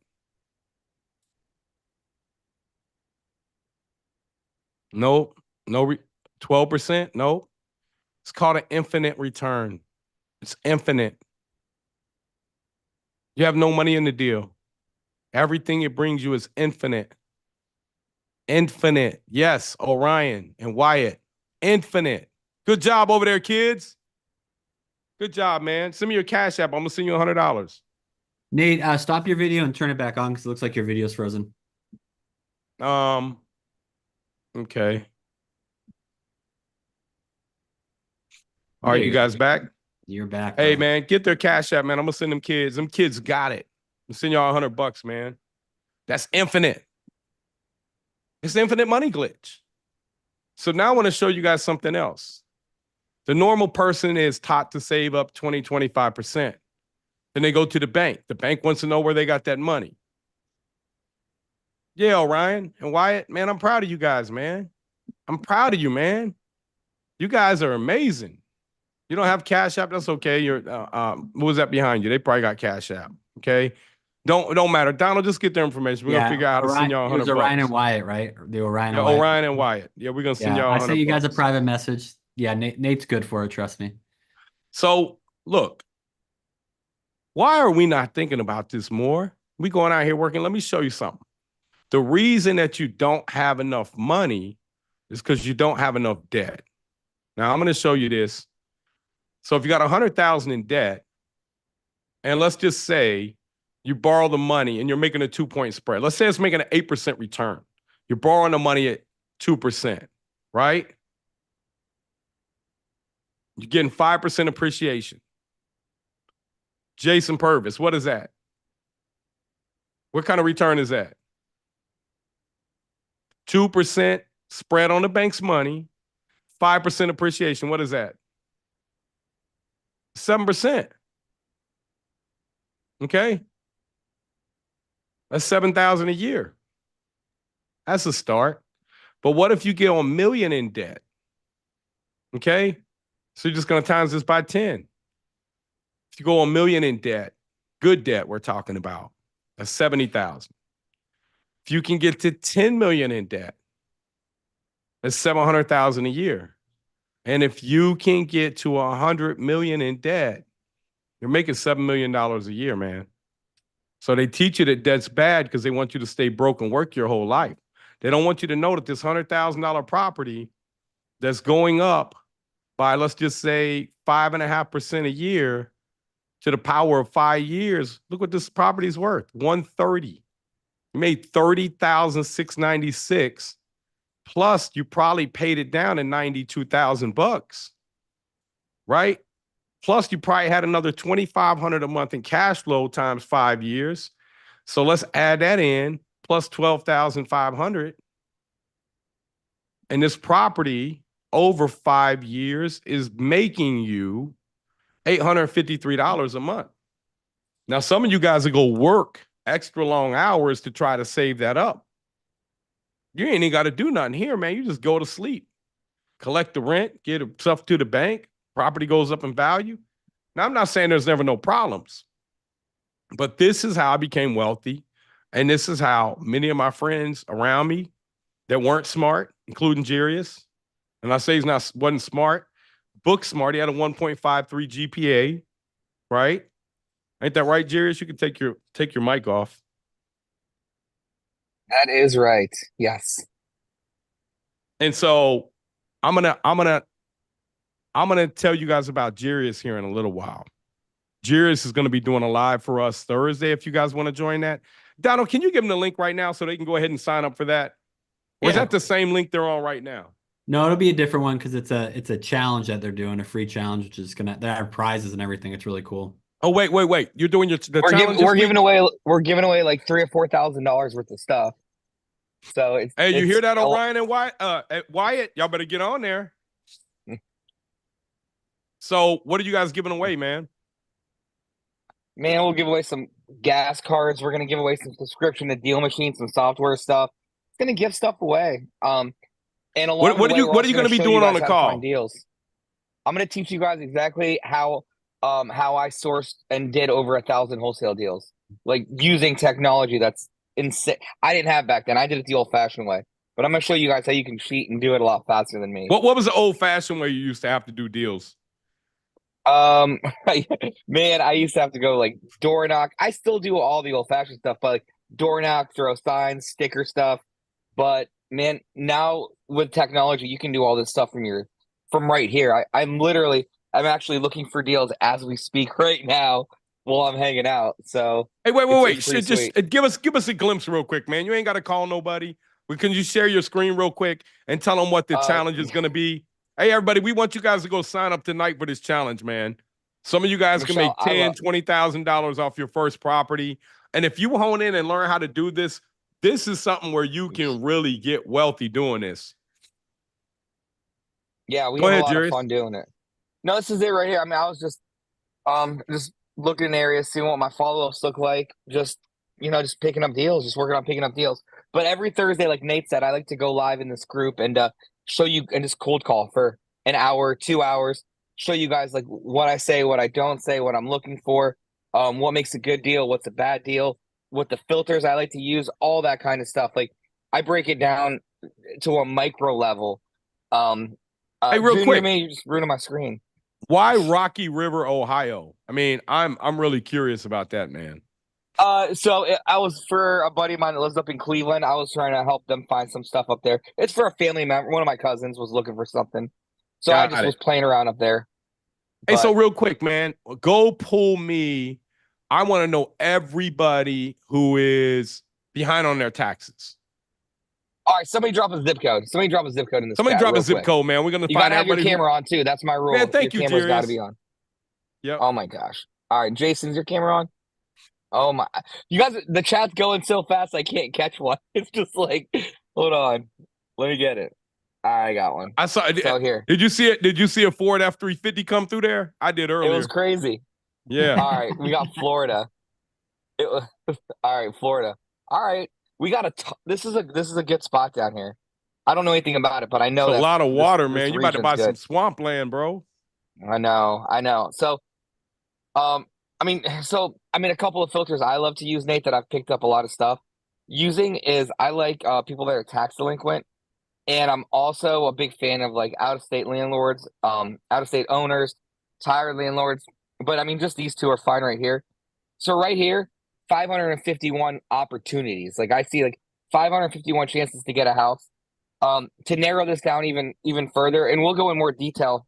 A: Nope. No. 12%? Nope. It's called an infinite return. It's infinite. You have no money in the deal. Everything it brings you is infinite. Infinite. Yes, Orion and Wyatt. Infinite. Good job over there, kids. Good job, man. Send me your Cash App. I'm going to send you $100.
C: Nate, stop your video and turn it back on because it looks like your video's frozen.
A: Okay. All right, you guys back?
C: You're back.
A: Hey,
C: bro.
A: man, get their Cash App, man. I'm going to send them kids. Them kids got it. I'm sending y'all $100, man. That's infinite. It's infinite money glitch. So now I want to show you guys something else. The normal person is taught to save up 20, 25%. Then they go to the bank. The bank wants to know where they got that money. Yeah, Orion and Wyatt, man, I'm proud of you guys, man. I'm proud of you, man. You guys are amazing. You don't have Cash App, that's okay. You're what was that behind you? They probably got Cash App. Okay. Don't matter. Donald, just get their information. We're gonna figure out how to send y'all
C: It was
A: 100
C: Orion and
A: bucks.
C: Wyatt, right? The Orion
A: Yeah,
C: and Wyatt.
A: Orion and Wyatt. Yeah, we're gonna send y'all
C: I
A: 100
C: sent you guys a
A: bucks.
C: private message. Yeah, Nate's good for it, trust me.
A: So look, why are we not thinking about this more? We going out here working. Let me show you something. The reason that you don't have enough money is because you don't have enough debt. Now I'm going to show you this. So if you got 100,000 in debt, and let's just say you borrow the money and you're making a 2-point spread. Let's say it's making an 8% return. You're borrowing the money at 2%, right? You're getting 5% appreciation. Jason Purvis, what is that? What kind of return is that? 2% spread on the bank's money, 5% appreciation. What is that? 7%. Okay. That's 7,000 a year. That's a start. But what if you get $1 million in debt? Okay. So you're just going to times this by 10. If you go $1 million in debt, good debt we're talking about, that's 70,000. If you can get to 10 million in debt, that's 700,000 a year. And if you can get to 100 million in debt, you're making $7 million a year, man. So they teach you that debt's bad because they want you to stay broke and work your whole life. They don't want you to know that this $100,000 property that's going up by, let's just say, 5.5% a year to the power of 5 years. Look what this property is worth, 130. You made 30,696. Plus, you probably paid it down in 92,000 bucks, right? Plus, you probably had another 2,500 a month in cash flow times 5 years. So let's add that in, plus 12,500. And this property over 5 years is making you $853 a month. Now, some of you guys will go work extra long hours to try to save that up. You ain't even got to do nothing here, man. You just go to sleep, collect the rent, get stuff to the bank, property goes up in value. Now, I'm not saying there's never no problems, but this is how I became wealthy. And this is how many of my friends around me that weren't smart, including Jarius, and I say wasn't smart, book smart. He had a 1.53 GPA, right? Ain't that right, Jarius? You can take your mic off.
D: That is right. Yes.
A: And so I'm gonna tell you guys about Jarius here in a little while. Jarius is going to be doing a live for us Thursday if you guys want to join that. Donald, can you give them the link right now so they can go ahead and sign up for that? Or is that the same link they're on right now?
C: No, it'll be a different one because it's a challenge that they're doing, a free challenge, which is they have prizes and everything. It's really cool.
A: Oh, wait. You're doing the challenge.
D: We're giving away like $3,000 or $4,000 worth of stuff. So it's
A: Hey, you hear that, Orion and Wyatt? Y'all better get on there. So what are you guys giving away, man?
D: Man, we'll give away some gas cards. We're gonna give away some subscription to Deal Machine, some software stuff. It's gonna give stuff away. And along
A: What
D: the
A: are
D: way,
A: you going to be
D: show you
A: doing on
D: guys
A: the
D: how to
A: call?
D: find deals. I'm gonna teach you guys exactly how I sourced and did over 1,000 wholesale deals, like using technology that's insane. I didn't have back then. I did it the old-fashioned way. But I'm gonna show you guys how you can cheat and do it a lot faster than me.
A: What was the old-fashioned way you used to have to do deals?
D: Man, I used to have to go like door knock. I still do all the old-fashioned stuff, but like door knock, throw signs, sticker stuff. But man, now with technology, you can do all this stuff from right here. I'm actually looking for deals as we speak right now while I'm hanging out. So
A: hey, wait.
D: it's pretty
A: Just
D: sweet.
A: give us a glimpse real quick, man. You ain't got to call nobody. Can you share your screen real quick and tell them what the challenge is going to be? Hey, everybody, we want you guys to go sign up tonight for this challenge, man. Some of you guys can make $10,000-$20,000 off your first property. And if you hone in and learn how to do this, this is something where you can really get wealthy doing this.
D: Yeah, we have a lot of fun doing it. No, this is it right here. I mean, I was just looking in areas, seeing what my follow-ups look like. Just just picking up deals, just working on picking up deals. But every Thursday, like Nate said, I like to go live in this group and show you and just cold call for an hour, 2 hours, show you guys like what I say, what I don't say, what I'm looking for, what makes a good deal, what's a bad deal, what the filters I like to use, all that kind of stuff. Like I break it down to a micro level.
A: Hey, real
D: Junior,
A: quick,
D: man, you're just ruining my screen.
A: why Rocky River, Ohio? I mean, I'm really curious about that, man.
D: I was for a buddy of mine that lives up in Cleveland. I was trying to help them find some stuff up there. It's for a family member. One of my cousins was looking for something, so I
A: Got
D: just
A: it.
D: was playing around up there.
A: Hey, so
D: But
A: real quick, man, go pull me. I want to know everybody who is behind on their taxes.
D: all right, somebody drop a zip code. Somebody drop a zip code in this
A: Somebody
D: chat
A: drop a
D: real
A: zip
D: quick.
A: code, man. We're gonna
D: You
A: find
D: gotta have your
A: everybody.
D: camera on too. That's my rule.
A: Man, thank
D: your
A: you,
D: camera's got to
A: Jarius.
D: be on.
A: Yep.
D: Oh my gosh. All right, Jason, is your camera on? Oh my! You guys, the chat's going so fast I can't catch one. It's just like, hold on, let me get it. I got one.
A: I saw.
D: So here,
A: Did you see it? Did you see a Ford F-350 come through there? I did
D: it
A: earlier.
D: was crazy.
A: Yeah.
D: All right, we got Florida. It was all right, Florida. All right, we got this is a good spot down here. I don't know anything about it, but I
A: It's
D: know
A: a
D: that
A: lot of water,
D: this
A: man. You about to buy
D: region's
A: some
D: good.
A: swampland, bro.
D: I know. So, a couple of filters I love to use, Nate, that I've picked up a lot of stuff using is I like people that are tax delinquent, and I'm also a big fan of like out-of-state landlords, out-of-state owners, tired landlords. But I mean, just these two are fine right here. So right here, 551 opportunities. Like I see like 551 chances to get a house. To narrow this down even further, and we'll go in more detail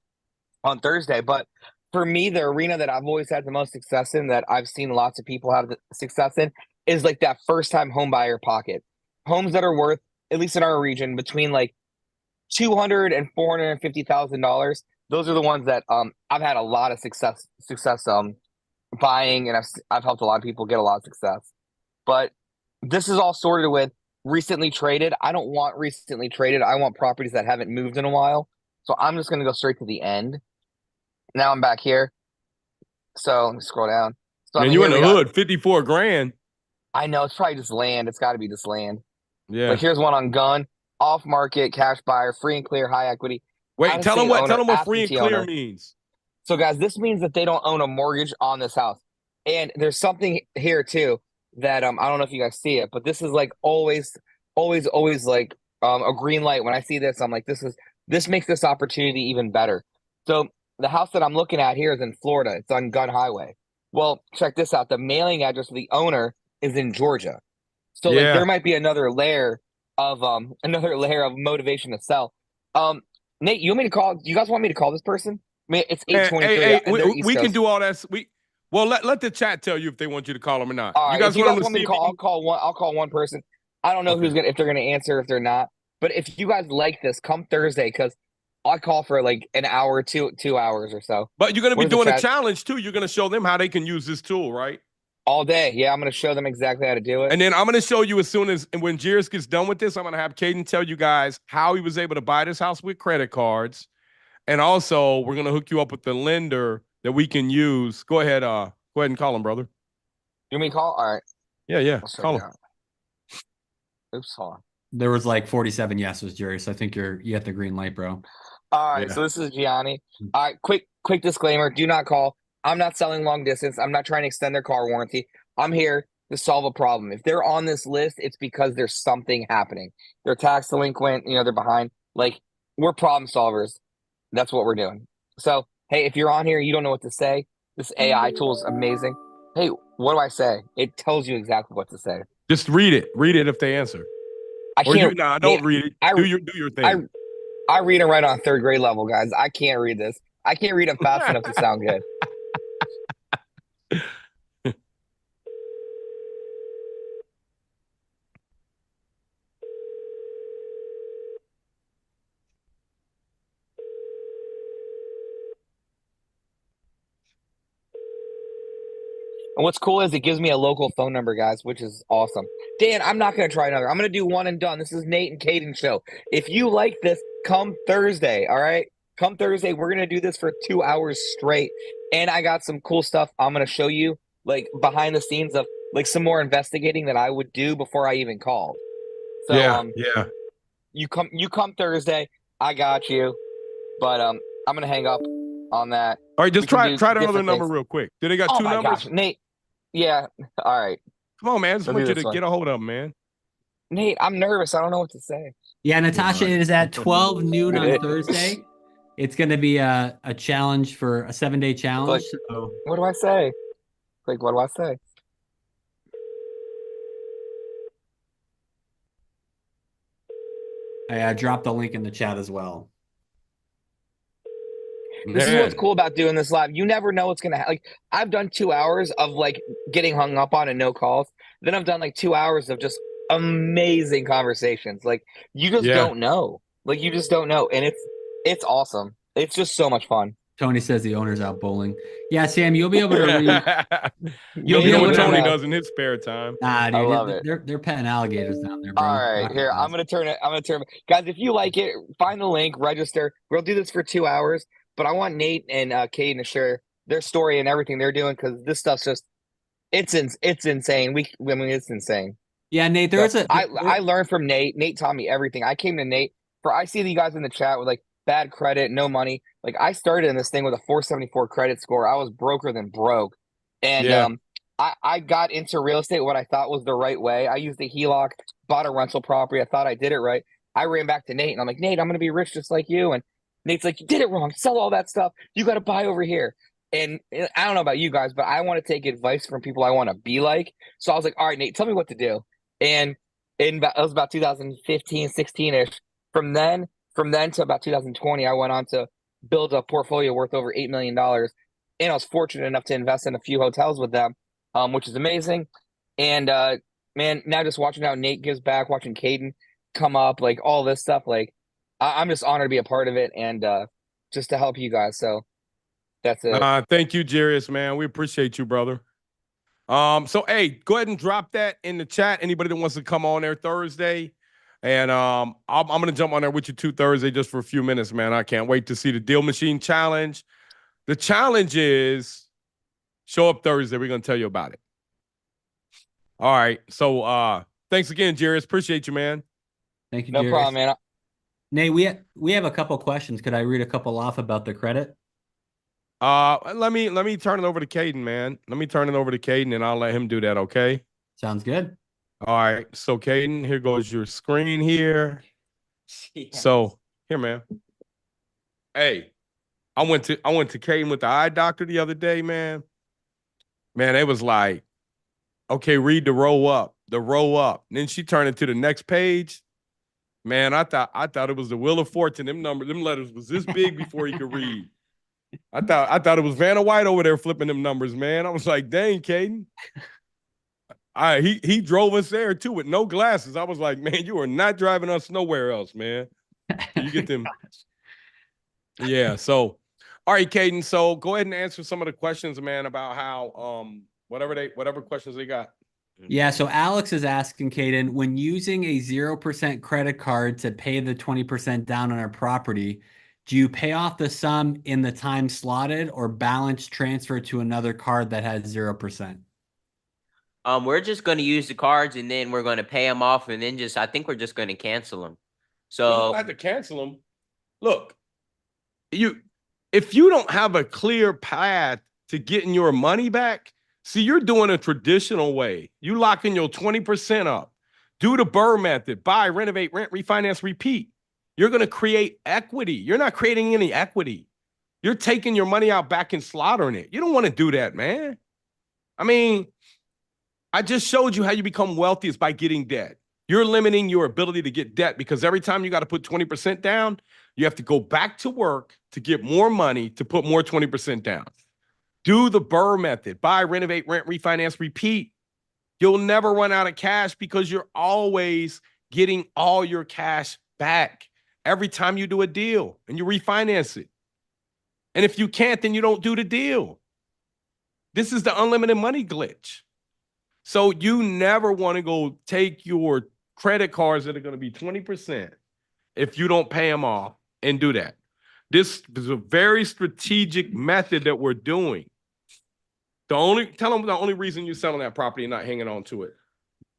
D: on Thursday. But for me, the arena that I've always had the most success in, that I've seen lots of people have the success in, is like that first time home buyer pocket. Homes that are worth, at least in our region, between like $200,000 and $450,000. Those are the ones that I've had a lot of success buying, and I've helped a lot of people get a lot of success. But this is all sorted with recently traded. I don't want recently traded. I want properties that haven't moved in a while. So I'm just going to go straight to the end. Now I'm back here. So let me scroll down. So
A: Man, you in the hood, 54 grand.
D: I know it's probably just land. It's got to be just land.
A: Yeah.
D: Like here's one on gun, off market, cash buyer, free and clear, high equity.
A: Wait, tell them what free and clear
D: owner.
A: means.
D: So guys, this means that they don't own a mortgage on this house. And there's something here too that I don't know if you guys see it, but this is like always like a green light. When I see this, I'm like, this makes this opportunity even better. So the house that I'm looking at here is in Florida. It's on Gun Highway. Well, check this out. The mailing address of the owner is in Georgia. So like there might be another layer of motivation to sell. Nate, you want me to call? You guys want me to call this person? I mean, it's 8:23.
A: We can do all that. Let the chat tell you if they want you to call them or not.
D: All right,
A: you guys want
D: me to call? I'll call one person. I don't know if they're gonna answer, if they're not. But if you guys like this, come Thursday, because I'll call for like an hour, 2 hours or so.
A: But you're gonna be doing a challenge too. You're gonna show them how they can use this tool, right?
D: All day. Yeah, I'm gonna show them exactly how to do it.
A: And then I'm gonna show you when Jairus gets done with this, I'm gonna have Caden tell you guys how he was able to buy this house with credit cards. And also, we're gonna hook you up with the lender that we can use. Go ahead and call him, brother.
D: You want me to call? All right.
A: Yeah. Call him.
D: Oops, hold on.
C: There was like 47 yeses, Jerry. So I think you have the green light, bro.
D: All right. Yeah. So this is Gianni. All right. Quick disclaimer. Do not call. I'm not selling long distance. I'm not trying to extend their car warranty. I'm here to solve a problem. If they're on this list, it's because there's something happening. They're tax delinquent. They're behind. Like, we're problem solvers. That's what we're doing. So, hey, if you're on here, you don't know what to say, this AI tool is amazing. Hey, what do I say? It tells you exactly what to say.
A: Just read it. Read it if they answer.
D: I can't.
A: Don't read it. Do your thing.
D: I read it right on third grade level, guys. I can't read this. I can't read it fast enough to sound good. And what's cool is it gives me a local phone number, guys, which is awesome. Dan, I'm not going to try another. I'm going to do one and done. This is Nate and Caden show. If you like this, come Thursday, all right? Come Thursday. We're going to do this for 2 hours straight. And I got some cool stuff I'm gonna show you, like behind the scenes of like some more investigating that I would do before I even called. So
A: Yeah, yeah.
D: you come Thursday, I got you. But I'm gonna hang up on that.
A: All right,
D: We
A: just
D: can
A: try
D: do
A: the other
D: different
A: number
D: things.
A: real quick. Did they got
D: Oh
A: two
D: my gosh,
A: numbers?
D: Nate. Yeah. All right.
A: Come on, man. I just
D: Let's do
A: want you
D: this
A: to
D: one.
A: get a hold of them, man.
D: Nate, I'm nervous. I don't know what to say.
C: Yeah, Natasha, it is at
A: Good
C: 12 noon on
D: It-
C: Thursday. It's going to be a challenge for a 7-day challenge.
D: Like,
C: So
D: what do I say? Like, what do I say?
C: I dropped the link in the chat as well.
D: This is what's
A: Man.
D: cool about doing this live. You never know what's gonna happen. Like, I've done 2 hours of like getting hung up on and no calls. Then I've done like 2 hours of just amazing conversations. Like, you just
A: Yeah.
D: don't know. Like, you just don't know, and it's awesome. It's just so much fun.
C: Tony says the owner's out bowling. Yeah, Sam, you'll be able to read. You'll
A: You
C: be
A: know
C: able
A: what
C: to
A: Tony
C: read.
A: does in his spare time.
C: Nah,
D: I love
C: dude,
D: it.
C: they're petting alligators down there, bro.
D: All right, here, I'm gonna turn it. I'm gonna turn it. Guys, if you like it, find the link, register. We'll do this for 2 hours, but I want Nate and Caden to share their story and everything they're doing because this stuff's just it's insane. I mean, it's insane.
C: Yeah, Nate,
D: So
C: there's a
D: I learned from Nate. Nate taught me everything. I came to Nate for I see you guys in the chat with like bad credit, no money. Like I started in this thing with a 474 credit score. I was broker than broke, and
A: Yeah.
D: I got into real estate what I thought was the right way. I used the HELOC, bought a rental property. I thought I did it right. I ran back to Nate and I'm like, Nate, I'm gonna be rich just like you. And Nate's like, you did it wrong. Sell all that stuff. You got to buy over here. And I don't know about you guys, but I want to take advice from people I want to be like. So I was like, all right, Nate, tell me what to do. And it was about 2015, 16-ish. From then to about 2020, I went on to build a portfolio worth over $8 million. And I was fortunate enough to invest in a few hotels with them, which is amazing. And man, now just watching how Nate gives back, watching Caden come up, like all this stuff, like I'm just honored to be a part of it and just to help you guys. So that's it.
A: Thank you, Jarius, man. We appreciate you, brother. So hey, go ahead and drop that in the chat. Anybody that wants to come on there Thursday. And I'm gonna jump on there with you too Thursday just for a few minutes, man. I can't wait to see the Deal Machine Challenge. The challenge is show up Thursday. We're gonna tell you about it. All right. So thanks again, Jarius. Appreciate you, man.
C: Thank you,
D: No
C: Jarius.
D: problem, man.
C: Nate, we have a couple questions. Could I read a couple off about the credit?
A: Let me turn it over to Caden, man. Let me turn it over to Caden and I'll let him do that, okay?
C: Sounds good.
A: All right. So Caden, here goes your screen here. So here, man. Hey, I went to Caden with the eye doctor the other day, man. Man, it was like, okay, read the row up. And then she turned it to the next page. Man, I thought it was the Wheel of Fortune. Them letters was this big before he could read. I thought it was Vanna White over there flipping them numbers, man. I was like, dang, Caden. He drove us there too with no glasses. I was like, man, you are not driving us nowhere else, man. You get them. Yeah. So, all right, Caden. So go ahead and answer some of the questions, man, about how whatever questions they got.
C: Yeah, so Alex is asking, Caden, when using a 0% credit card to pay the 20% down on our property, do you pay off the sum in the time slotted or balance transfer to another card that has 0%?
B: We're just going to use the cards and then we're going to pay them off and then I think we're just going to cancel them.
A: You don't have to cancel them. Look, if you don't have a clear path to getting your money back, see, you're doing a traditional way. You locking your 20% up. Do the BRRRR method. Buy, renovate, rent, refinance, repeat. You're going to create equity. You're not creating any equity. You're taking your money out back and slaughtering it. You don't want to do that, man. I mean, I just showed you how you become wealthy is by getting debt. You're limiting your ability to get debt because every time you got to put 20% down, you have to go back to work to get more money to put more 20% down. Do the BRRRR method. Buy, renovate, rent, refinance, repeat. You'll never run out of cash because you're always getting all your cash back every time you do a deal and you refinance it. And if you can't, then you don't do the deal. This is the unlimited money glitch. So you never want to go take your credit cards that are going to be 20% if you don't pay them off and do that. This is a very strategic method that we're doing. Tell them the only reason you're selling that property and not hanging on to it.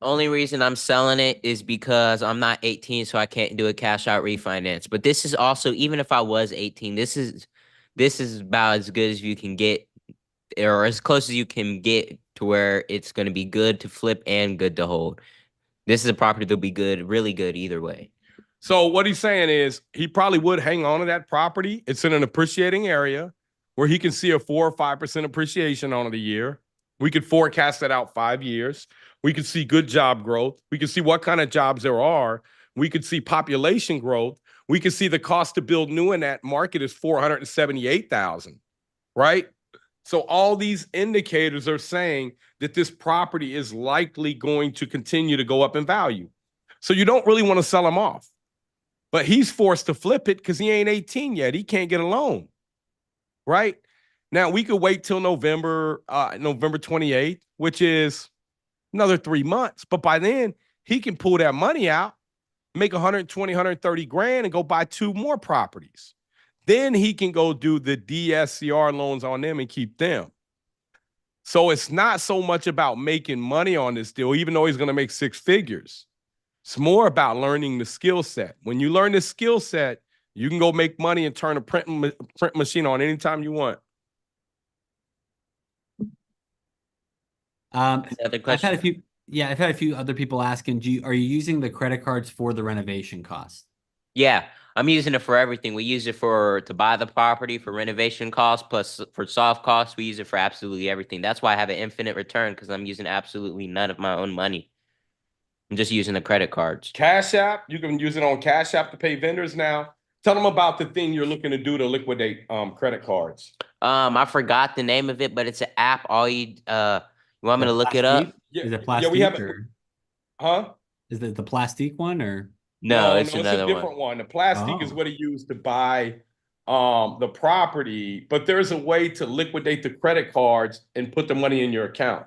B: Only reason I'm selling it is because I'm not 18, so I can't do a cash out refinance. But this is also, even if I was 18, this is about as good as you can get, or as close as you can get to where it's going to be good to flip and good to hold. This is a property that'll be good, really good either way.
A: So what he's saying is he probably would hang on to that property. It's in an appreciating area where he can see a 4 or 5% appreciation on it a year. We could forecast that out 5 years. We could see good job growth. We could see what kind of jobs there are. We could see population growth. We could see the cost to build new in that market is $478,000, right? So all these indicators are saying that this property is likely going to continue to go up in value. So you don't really want to sell them off. But he's forced to flip it because he ain't 18 yet. He can't get a loan, right? Now, we could wait till November 28th, which is another 3 months. But by then, he can pull that money out, make 120, 130 grand and go buy 2 more properties. Then he can go do the DSCR loans on them and keep them. So it's not so much about making money on this deal, even though he's going to make 6 figures. It's more about learning the skill set. When you learn the skill set, you can go make money and turn a print machine on anytime you want.
B: Other
C: I've had a
B: question?
C: few other people asking, are you using the credit cards for the renovation cost?
B: Yeah, I'm using it for everything. We use it to buy the property, for renovation costs, plus for soft costs. We use it for absolutely everything. That's why I have an infinite return, because I'm using absolutely none of my own money. I'm just using the credit cards.
A: Cash App, you can use it on Cash App to pay vendors now. Tell them about the thing you're looking to do to liquidate credit cards.
B: I forgot the name of it, but it's an app. You want me to look it up?
C: Is it plastic?
A: Yeah, we have it. Huh?
C: Is it the plastic one or?
B: No, it's
A: it's
B: another
A: a different one. The plastic is
C: Oh.
A: what he used to buy the property, but there's a way to liquidate the credit cards and put the money in your account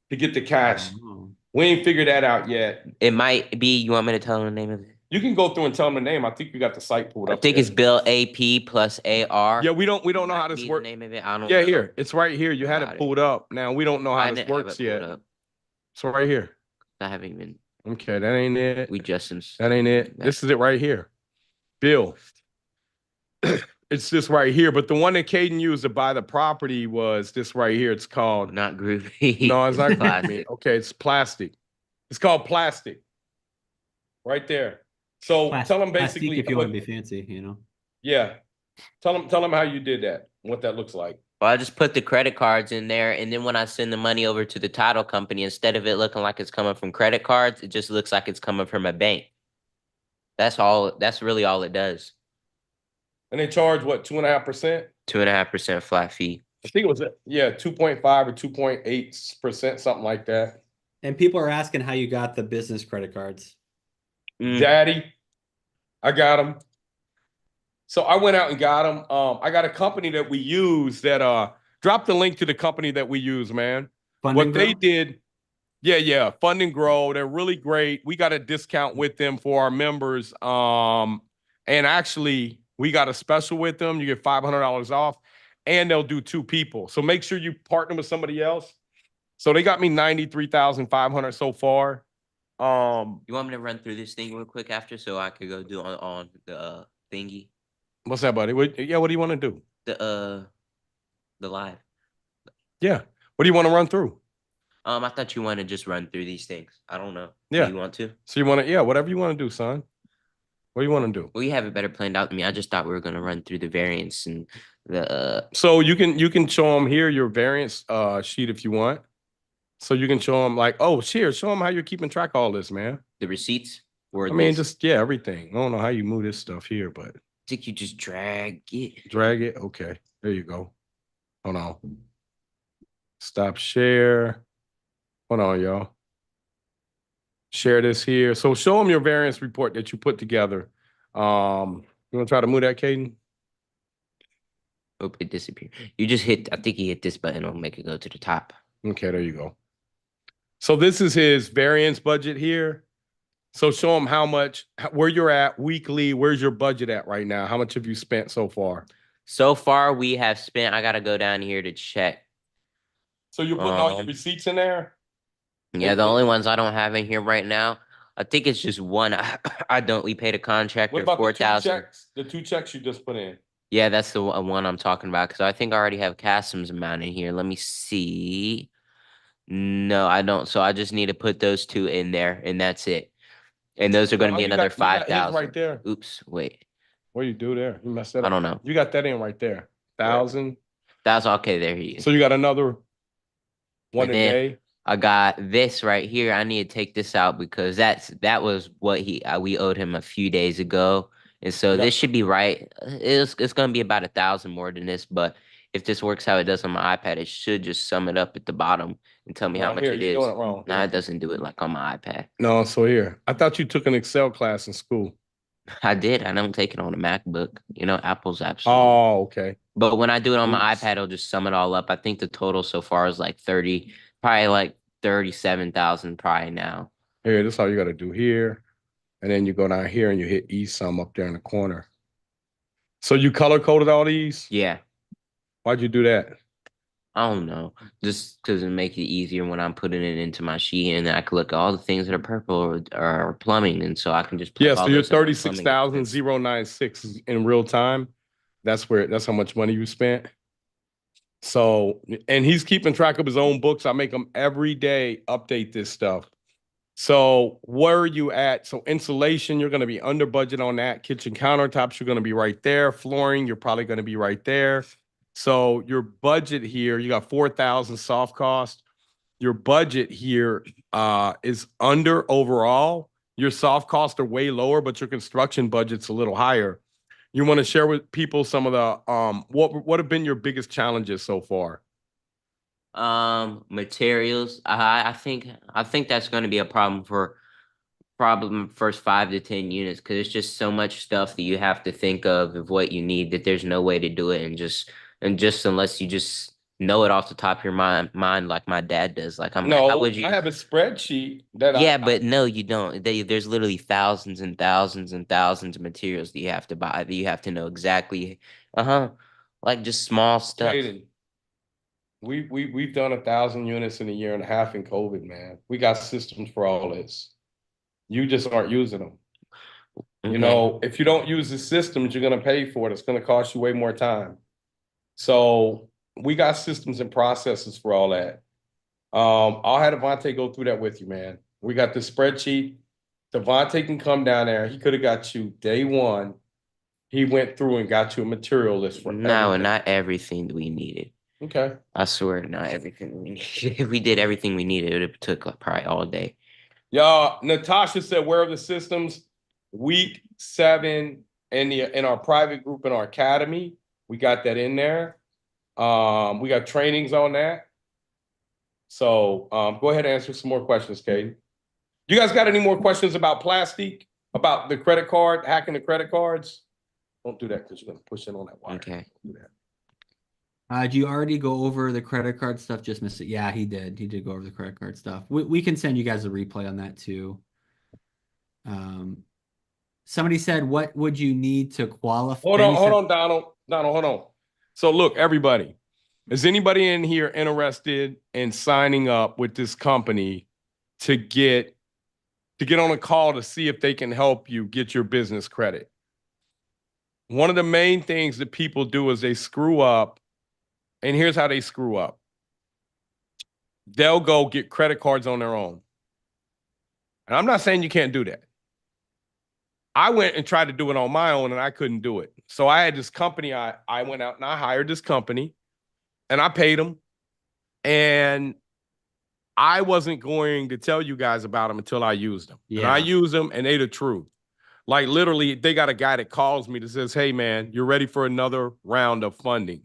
A: to get the cash.
C: Oh.
A: We ain't figured that out yet.
B: It might be. You want me to tell them the name of it?
A: You can go through and tell them the name. I think you got the site pulled
B: I
A: up.
B: think
A: there.
B: it's Bill AP plus AR.
A: Yeah, we don't know how this works.
B: The name of it. I don't.
A: Yeah, here. It's right here. You had
B: Got
A: it
B: it.
A: pulled up. Now we don't know how
B: I
A: this
B: didn't have
A: works
B: it pulled
A: yet.
B: up.
A: So right here.
B: I haven't even.
A: Okay, that ain't it.
B: We just.
A: That ain't it. This is it right here. Bill. It's this right here. But the one that Caden used to buy the property was this right here. It's called.
B: Not groovy.
A: No, it's not
B: Plastic.
A: groovy. Okay, it's plastic. It's called plastic. Right there. So tell them
C: Plastic
A: basically.
C: if you want to be fancy, you know.
A: Yeah. Tell them how you did that. What that looks like.
B: Well, I just put the credit cards in there, and then when I send the money over to the title company, instead of it looking like it's coming from credit cards, it just looks like it's coming from a bank. That's all. That's really all it does.
A: And they charge what, 2.5%?
B: 2.5% flat fee.
A: I think it was 2.5 or 2.8%, something like that.
C: And people are asking how you got the business credit cards.
A: Daddy, I got them. So I went out and got them. I got a company that we use that drop the link to the company that we use, man. They did, Fund and Grow. They're really great. We got a discount with them for our members. And actually, we got a special with them. You get $500 off, and they'll do 2 people. So make sure you partner with somebody else. So they got me $93,500 so far.
B: You want me to run through this thing real quick after, so I could go do on the thingy?
A: What's that, buddy? What do you want to do?
B: The live.
A: Yeah. What do you want to run through?
B: I thought you wanted to just run through these things. I don't know.
A: Yeah.
B: Do you want to?
A: So you want to, whatever you want to do, son. What do you want to do?
B: Well, you have it better planned out than me. I just thought we were gonna run through the variance and the.
A: So you can show them here your variance sheet if you want. So you can show them like, oh, show them how you're keeping track of all this, man.
B: The receipts. Or
A: just everything. I don't know how you move this stuff here, but
B: I think you just drag it.
A: Drag it. Okay, there you go. Hold on. Stop share. Hold on, y'all. Share this here. So show them your variance report that you put together. You want to try to move that, Caden?
B: Oh, it disappeared. You just hit. I think you hit this button. It'll make it go to the top.
A: Okay, there you go. So this is his variance budget here. So show them how much, where you're at weekly. Where's your budget at right now? How much have you spent so far?
B: So far, we have spent. I gotta go down here to check.
A: So you're putting all your receipts in there?
B: Yeah, the only ones I don't have in here right now, I think it's just one. I don't. We paid a
A: What
B: contractor
A: about the
B: 4,000.
A: checks? The 2 checks you just put in?
B: Yeah, that's the one I'm talking about because I think I already have customs amount in here. Let me see. No, I don't. So I just need to put those two in there, and that's it. And those are going to
A: No,
B: be another
A: you got his
B: 5,000.
A: right there.
B: Oops, wait.
A: What do you do there? You messed that up.
B: I don't know.
A: You got that in right there. 1,000.
B: That's okay. There he is.
A: So you got another one
B: And
A: a
B: then
A: day.
B: I got this right here. I need to take this out because that was what we owed him a few days ago, and so
A: Yep.
B: this should be right. It's gonna be about 1,000 more than this, but if this works how it does on my iPad, it should just sum it up at the bottom and tell me how much
A: Here,
B: it
A: you're
B: is.
A: doing it wrong.
B: Nah, it doesn't do it like on my iPad.
A: No, so here. I thought you took an Excel class in school.
B: I did. I don't take it on a MacBook. You know, Apple's absolutely.
A: Oh, okay.
B: But when I do it on my
A: Oops.
B: iPad, it'll just sum it all up. I think the total so far is like 30, probably like 37,000 probably now.
A: Here, this is all you got to do here. And then you go down here and you hit eSum up there in the corner. So you color coded all these?
B: Yeah.
A: Why'd you do that?
B: I don't know. Just because it makes it easier when I'm putting it into my sheet and then I can look at all the things that are purple or plumbing. And so I can just
A: Yeah,
B: all
A: so you're
B: those in my plumbing
A: 36,096 in real time. That's how much money you spent. So, and he's keeping track of his own books. I make him every day update this stuff. So where are you at? So insulation, you're going to be under budget on that. Kitchen countertops, you're going to be right there. Flooring, you're probably going to be right there. So your budget here, you got 4,000 soft cost. Your budget here is under overall. Your soft costs are way lower, but your construction budget's a little higher. You want to share with people some of the what have been your biggest challenges so far?
B: Materials. I think that's going to be a problem for first 5 to 10 units because it's just so much stuff that you have to think of what you need that there's no way to do it and just unless you just know it off the top of your mind like my dad does. Like I'm like, how would you?
A: I have a spreadsheet that
B: Yeah, but no, you don't. There's literally thousands and thousands and thousands of materials that you have to buy that you have to know exactly. Like just small stuff.
A: Hayden, we've done 1,000 units in a year and a half in COVID, man. We got systems for all this. You just aren't using them.
B: Okay.
A: You know, if you don't use the systems, you're gonna pay for it. It's gonna cost you way more time. So we got systems and processes for all that. I'll have Devontae go through that with you, man. We got the spreadsheet. Devontae can come down there. He could have got you day one. He went through and got you a material list for
B: No,
A: everything.
B: not everything that we needed.
A: Okay.
B: I swear, not everything we needed. If we did everything we needed, it took like probably all day.
A: Y'all, Natasha said, where are the systems? Week 7 in our private group in our academy. We got that in there. We got trainings on that. So go ahead and answer some more questions, Katie. You guys got any more questions about plastic, about the credit card, hacking the credit cards? Don't do that because you're gonna push it on that wire.
B: Okay.
A: Don't do that.
C: Do you already go over the credit card stuff? Just missed it. Yeah, he did. He did go over the credit card stuff. We can send you guys a replay on that too. Somebody said, what would you need to qualify?
A: Hold on, Donald. Donald, hold on. So look, everybody, is anybody in here interested in signing up with this company to get on a call to see if they can help you get your business credit? One of the main things that people do is they screw up, and here's how they screw up. They'll go get credit cards on their own. And I'm not saying you can't do that. I went and tried to do it on my own, and I couldn't do it. So I had this company. I went out and I hired this company, and I paid them. And I wasn't going to tell you guys about them until I used them.
C: Yeah.
A: And I used them, and they the truth. Like literally, they got a guy that calls me that says, "Hey, man, you're ready for another round of funding."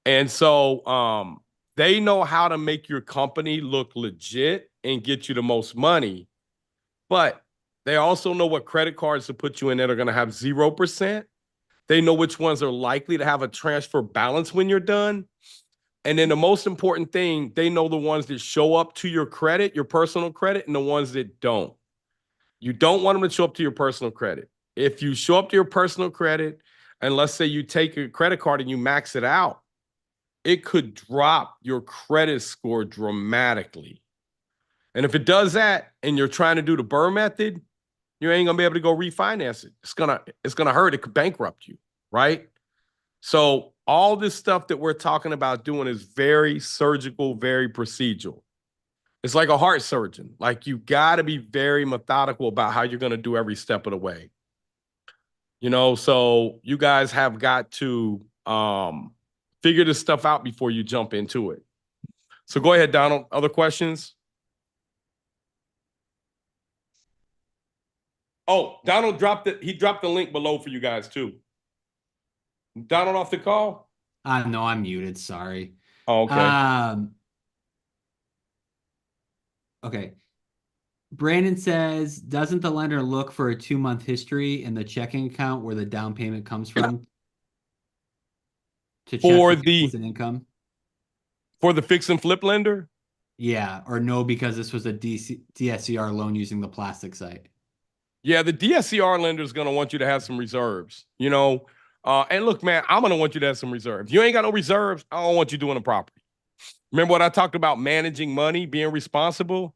A: And so they know how to make your company look legit and get you the most money. But they also know what credit cards to put you in that are going to have 0%. They know which ones are likely to have a transfer balance when you're done. And then the most important thing, they know the ones that show up to your credit, your personal credit, and the ones that don't. You don't want them to show up to your personal credit. If you show up to your personal credit, and let's say you take a credit card and you max it out, it could drop your credit score dramatically. And if it does that and you're trying to do the BRRRR method, you ain't gonna be able to go refinance it. It's gonna hurt. It could bankrupt you, right? So all this stuff that we're talking about doing is very surgical, very procedural. It's like a heart surgeon. Like you got to be very methodical about how you're going to do every step of the way. So you guys have got to figure this stuff out before you jump into it. So go ahead, Donald. Other questions? Oh, Donald dropped the link below for you guys too. Donald off the call?
C: No, I'm muted. Sorry.
A: Oh, okay.
C: Okay. Brandon says, doesn't the lender look for a 2-month history in the checking account where the down payment comes from to check
A: For
C: the
A: the
C: consistent income?
A: For the fix and flip lender?
C: Yeah, or no, because this was a DSCR loan using the plastic site.
A: Yeah, the DSCR lender is going to want you to have some reserves, and look, man, I'm going to want you to have some reserves. You ain't got no reserves, I don't want you doing a property. Remember what I talked about managing money, being responsible?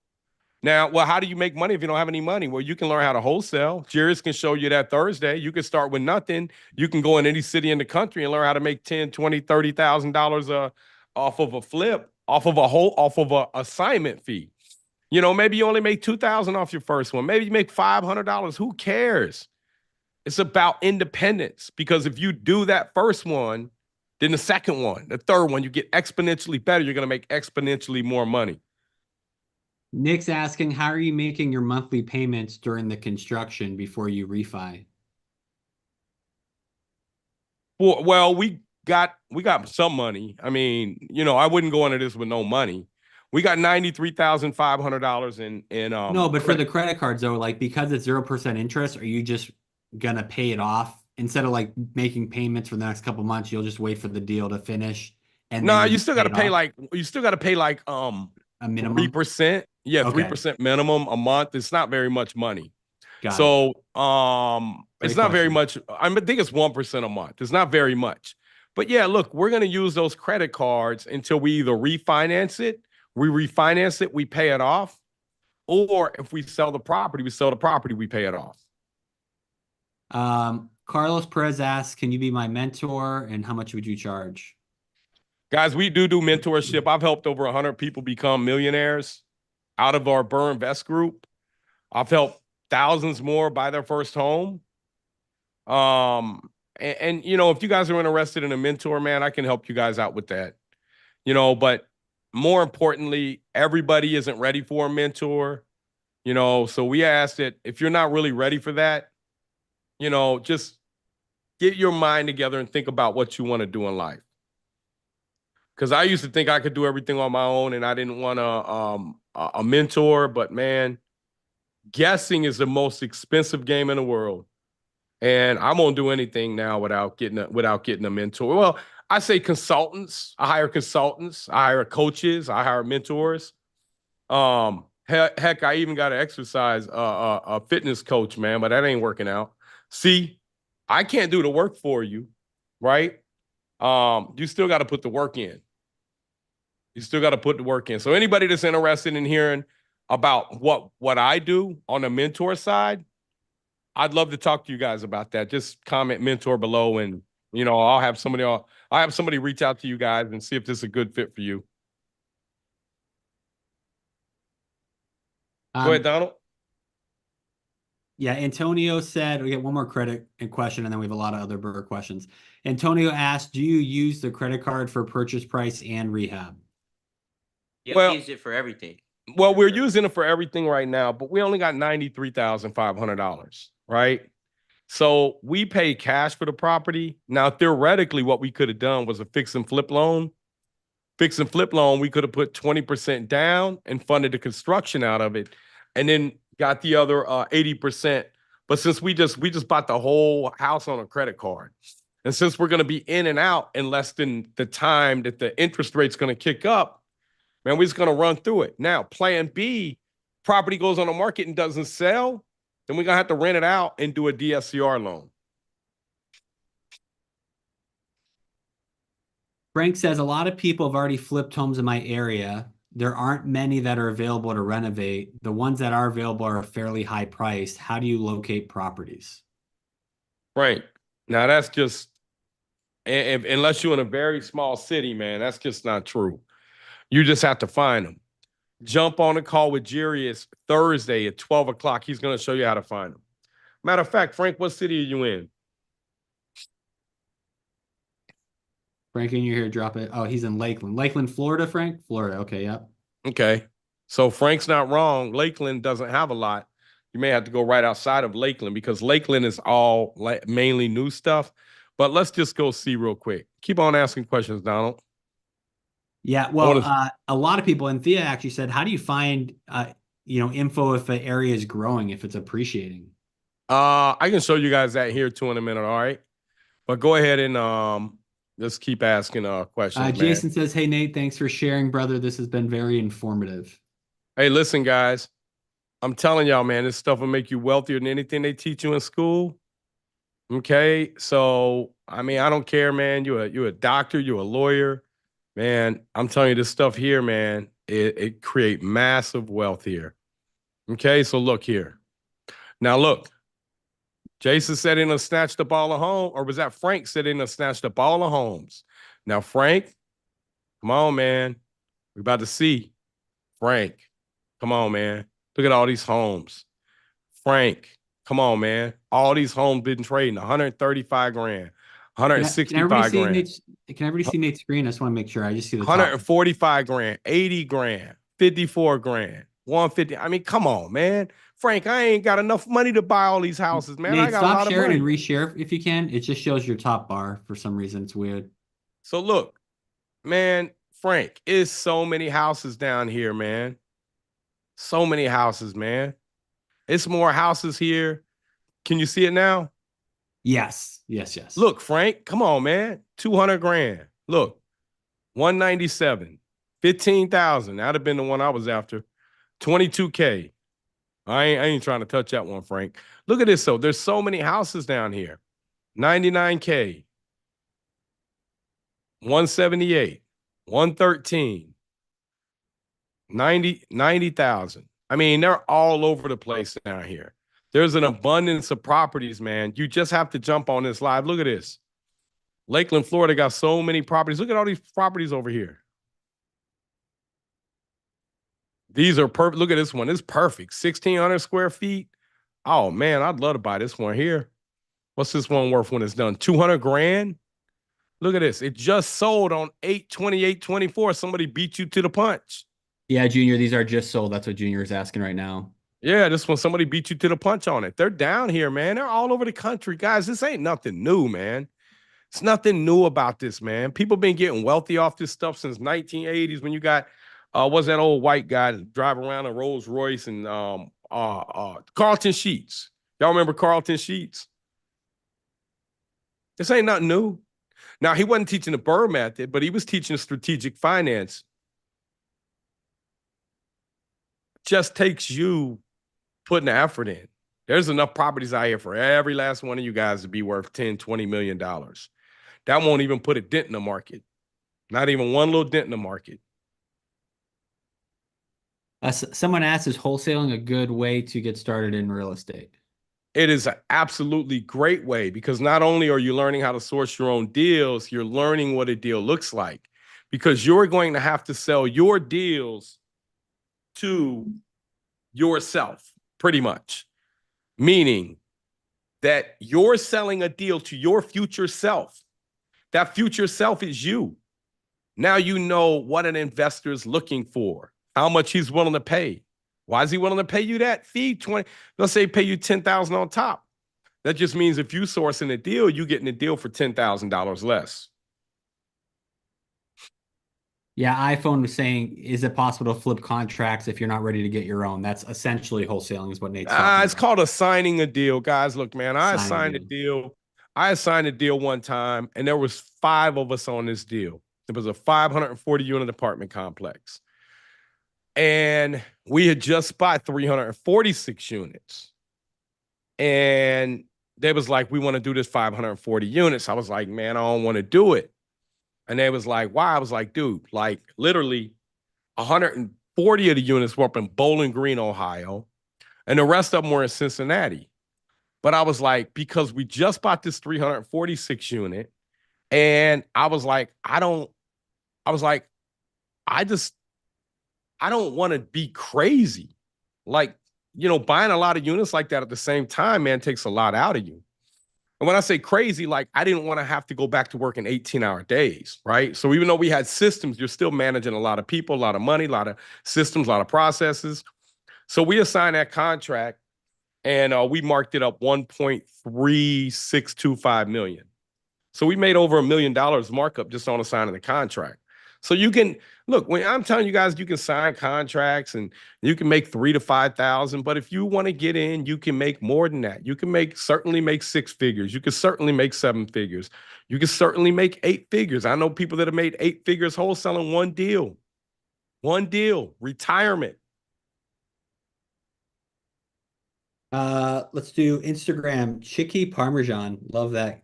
A: Now, well, how do you make money if you don't have any money? Well, you can learn how to wholesale. Jairus can show you that Thursday. You can start with nothing. You can go in any city in the country and learn how to make $10, $20, $30,000 off of a flip, off of a assignment fee. Maybe you only make $2,000 off your first one. Maybe you make $500. Who cares? It's about independence, because if you do that first one, then the second one, the third one, you get exponentially better. You're going to make exponentially more money.
C: Nick's asking, how are you making your monthly payments during the construction before you refi?
A: Well, we got some money. I mean, I wouldn't go into this with no money. We got $93,500 in
C: No, but for the credit cards though, like because it's 0% interest, are you just gonna pay it off instead of like making payments for the next couple months? You'll just wait for the deal to finish, and
A: no,
C: then
A: you still got to pay
C: a minimum
A: 3%. Yeah,
C: Okay.
A: 3% minimum a month. It's not very much money.
C: Got it.
A: So
C: Great
A: it's not very
C: question.
A: much. I think it's 1% a month. It's not very much. But yeah, look, we're gonna use those credit cards until we either refinance it, we pay it off, or if we sell the property, we pay it off.
C: Carlos Perez asks, can you be my mentor and how much would you charge?
A: Guys, we do mentorship. I've helped over 100 people become millionaires out of our BRRRR Invest group. I've helped thousands more buy their first home. And if you guys are interested in a mentor, man, I can help you guys out with that. But more importantly, everybody isn't ready for a mentor. So we ask that if you're not really ready for that, just get your mind together and think about what you want to do in life. Because I used to think I could do everything on my own and I didn't want a mentor. But man, guessing is the most expensive game in the world. And I won't do anything now without getting a mentor. Well, I say consultants. I hire consultants. I hire coaches. I hire mentors. Heck, I even got an exercise a fitness coach, man, but that ain't working out. See, I can't do the work for you, right? You still got to put the work in. So anybody that's interested in hearing about what I do on the mentor side, I'd love to talk to you guys about that. Just comment mentor below, and I'll have somebody reach out to you guys and see if this is a good fit for you. Go ahead, Donald.
C: Yeah, Antonio said, we get one more credit and question, and then we have a lot of other BRRRR questions. Antonio asked, do you use the credit card for purchase price and rehab?
B: Yeah,
A: Well,
B: we use it for everything.
A: Well, we're using it for everything right now, but we only got $93,500, right? So we pay cash for the property. Now, theoretically, what we could have done was a fix and flip loan. Fix and flip loan, we could have put 20% down and funded the construction out of it, and then got the other 80%. But since we just bought the whole house on a credit card, and since we're going to be in and out in less than the time that the interest rate's going to kick up, man, we're just going to run through it. Now, plan B, property goes on the market and doesn't sell. Then we're gonna have to rent it out and do a DSCR loan.
C: Frank says a lot of people have already flipped homes in my area. There aren't many that are available to renovate. The ones that are available are fairly high priced. How do you locate properties?
A: Right. Now that's just unless you're in a very small city, man, that's just not true. You just have to find them. Jump on a call with Jarius Thursday at 12 o'clock. He's going to show you how to find them. Matter of fact, Frank, what city are you in?
C: Frank, can you hear drop it? Oh, he's in Lakeland. Lakeland, Florida, Frank? Florida. Okay, yep.
A: Okay. So Frank's not wrong. Lakeland doesn't have a lot. You may have to go right outside of Lakeland because Lakeland is all mainly new stuff. But let's just go see real quick. Keep on asking questions, Donald.
C: Yeah, well, a lot of people, and Thea actually said, how do you find info if an area is growing, if it's appreciating?
A: I can show you guys that here too in a minute, all right? But go ahead and just keep asking questions,
C: Jason
A: man.
C: says, hey, Nate, thanks for sharing, brother. This has been very informative.
A: Hey, listen, guys. I'm telling y'all, man, this stuff will make you wealthier than anything they teach you in school. Okay, so I mean, I don't care, man. You're a doctor, you're a lawyer, man. I'm telling you, this stuff here, man, it create massive wealth here. Okay, so look here. Now look, Jason said in a snatched up all the home, or was that Frank said in a snatched up all the homes? Now, Frank, come on, man. We're about to see. Frank, come on, man. Look at all these homes. Frank, come on, man. All these homes been trading 135 grand,
C: Can everybody
A: 165
C: see
A: grand,
C: Nate's screen? I just want to make sure. I just see the top.
A: 145 grand, 80 grand, 54 grand, 150. I mean, come on, man. Frank, I ain't got enough money to buy all these houses, man.
C: Nate,
A: I got a
C: stop
A: lot of
C: sharing
A: money.
C: and reshare if you can. It just shows your top bar for some reason. It's weird.
A: So look, man, Frank, it's so many houses down here, man. So many houses, man. It's more houses here. Can you see it now?
C: Yes, yes, yes.
A: Look, Frank, come on, man. 200 grand. Look, 197, 15,000. That'd have been the one I was after. 22K. I ain't trying to touch that one, Frank. Look at this, though. There's so many houses down here. 99K, 178, 113, 90,000. I mean, they're all over the place down here. There's an abundance of properties, man. You just have to jump on this live. Look at this. Lakeland, Florida got so many properties. Look at all these properties over here. These are perfect. Look at this one. It's perfect. 1,600 square feet. Oh, man, I'd love to buy this one here. What's this one worth when it's done? 200 grand? Look at this. It just sold on 8/28/24. Somebody beat you to the punch.
C: Yeah, Junior, these are just sold. That's what Junior is asking right now.
A: Yeah, this one, somebody beat you to the punch on it. They're down here, man. They're all over the country. Guys, this ain't nothing new, man. It's nothing new about this, man. People been getting wealthy off this stuff since 1980s when you got, what's that old white guy that drive around a Rolls Royce and Carlton Sheets. Y'all remember Carlton Sheets? This ain't nothing new. Now, he wasn't teaching the BRRRR method, but he was teaching strategic finance. Just takes you putting the effort in. There's enough properties out here for every last one of you guys to be worth $10, $20 million. That won't even put a dent in the market. Not even one little dent in the market.
C: Someone asked, is wholesaling a good way to get started in real estate?
A: It is an absolutely great way because not only are you learning how to source your own deals, you're learning what a deal looks like because you're going to have to sell your deals to yourself, pretty much. Meaning that you're selling a deal to your future self. That future self is you. Now you know what an investor is looking for, how much he's willing to pay. Why is he willing to pay you that fee? 20, let's say pay you 10,000 on top. That just means if you sourcing a deal, you getting a deal for $10,000 less.
C: Yeah, iPhone was saying, is it possible to flip contracts if you're not ready to get your own? That's essentially wholesaling is what Nate's talking
A: It's
C: about.
A: called assigning a deal. Guys, look, man, I
C: Signing
A: assigned a deal. I assigned a deal one time, and there was 5 of us on this deal. It was a 540 unit apartment complex. And we had just bought 346 units. And they was like, we want to do this 540 units. I was like, man, I don't want to do it. And they was like, why? I was like, dude, like literally 140 of the units were up in Bowling Green, Ohio, and the rest of them were in Cincinnati. But I was like, because we just bought this 346 unit, and I was like, I was like, I just, I don't want to be crazy. Like, buying a lot of units like that at the same time, man, takes a lot out of you. And when I say crazy, like I didn't want to have to go back to work in 18-hour days, right? So even though we had systems, you're still managing a lot of people, a lot of money, a lot of systems, a lot of processes. So we assigned that contract and we marked it up 1.3625 million. So we made over $1 million markup just on the signing the contract. So you can look, when I'm telling you guys, you can sign contracts and you can make 3 to 5,000. But if you want to get in, you can make more than that. You can certainly make 6 figures. You can certainly make 7 figures. You can certainly make 8 figures. I know people that have made 8 figures wholesaling one deal, retirement.
C: Let's do Instagram. Chicky Parmesan. Love that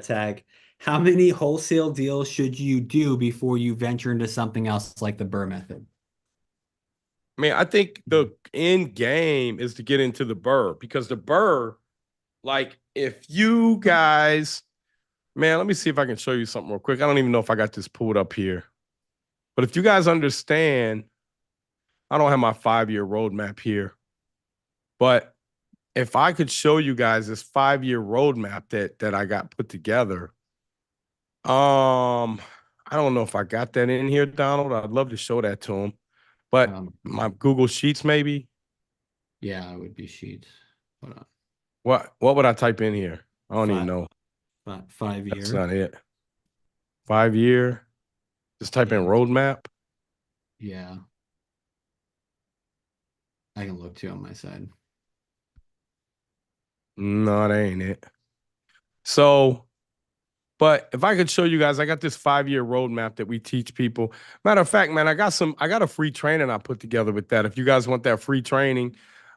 C: tag. How many wholesale deals should you do before you venture into something else like the BRRRR method?
A: I mean, I think the end game is to get into the BRRRR because the BRRRR, like, if you guys, man, let me see if I can show you something real quick. I don't even know if I got this pulled up here. But if you guys understand, I don't have my 5-year roadmap here. But if I could show you guys this 5-year roadmap that I got put together, I don't know if I got that in here, Donald. I'd love to show that to him. But my Google Sheets, maybe.
C: Yeah, it would be Sheets. Hold on.
A: What would I type in here? I don't even know.
C: 5 year.
A: That's not it. 5-year. Just type in roadmap.
C: Yeah. I can look too on my side.
A: No, that ain't it. So, but if I could show you guys, I got this 5-year roadmap that we teach people. Matter of fact, man, I got a free training I put together with that. If you guys want that free training,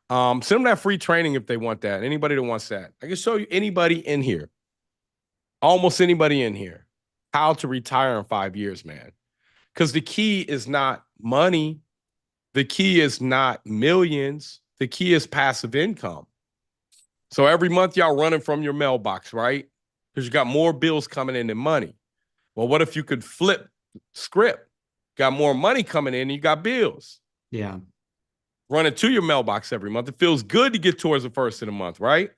A: send them that free training if they want that. Anybody that wants that. I can show you anybody in here, almost anybody in here, how to retire in 5 years, man. Because the key is not money. The key is not millions. The key is passive income. So every month y'all running from your mailbox, right? Because you got more bills coming in than money. Well, what if you could flip script? Got more money coming in and you got bills.
C: Yeah.
A: Running to your mailbox every month. It feels good to get towards the first of the month, right?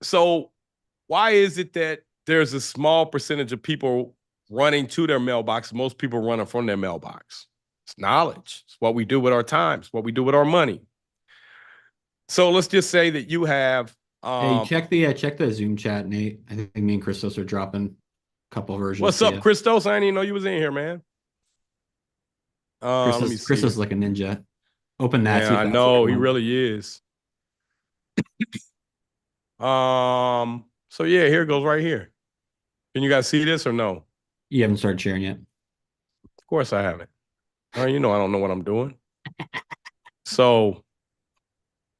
A: So why is it that there's a small percentage of people running to their mailbox, most people running from their mailbox? It's knowledge. It's what we do with our time. It's what we do with our money. So let's just say that you have.
C: Hey, check the Zoom chat, Nate. I think me and Christos are dropping a couple versions.
A: What's up, Christos? I didn't even know you was in here, man. Let me see.
C: Christos is like a ninja. Open that.
A: Yeah, I know he really is. So yeah, here it goes right here. Can you guys see this or no?
C: You haven't started sharing yet.
A: Of course I haven't. Oh, I don't know what I'm doing. So,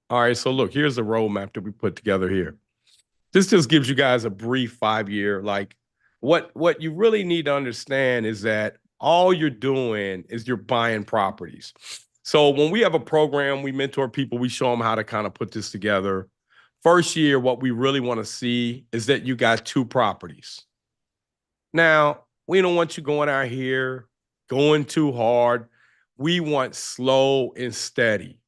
A: all right. So look, here's the roadmap that we put together here. This just gives you guys a brief 5-year. Like, what you really need to understand is that all you're doing is you're buying properties. So when we have a program, we mentor people, we show them how to kind of put this together. First year, what we really want to see is that you got 2 properties. Now, we don't want you going out here, going too hard. We want slow and steady.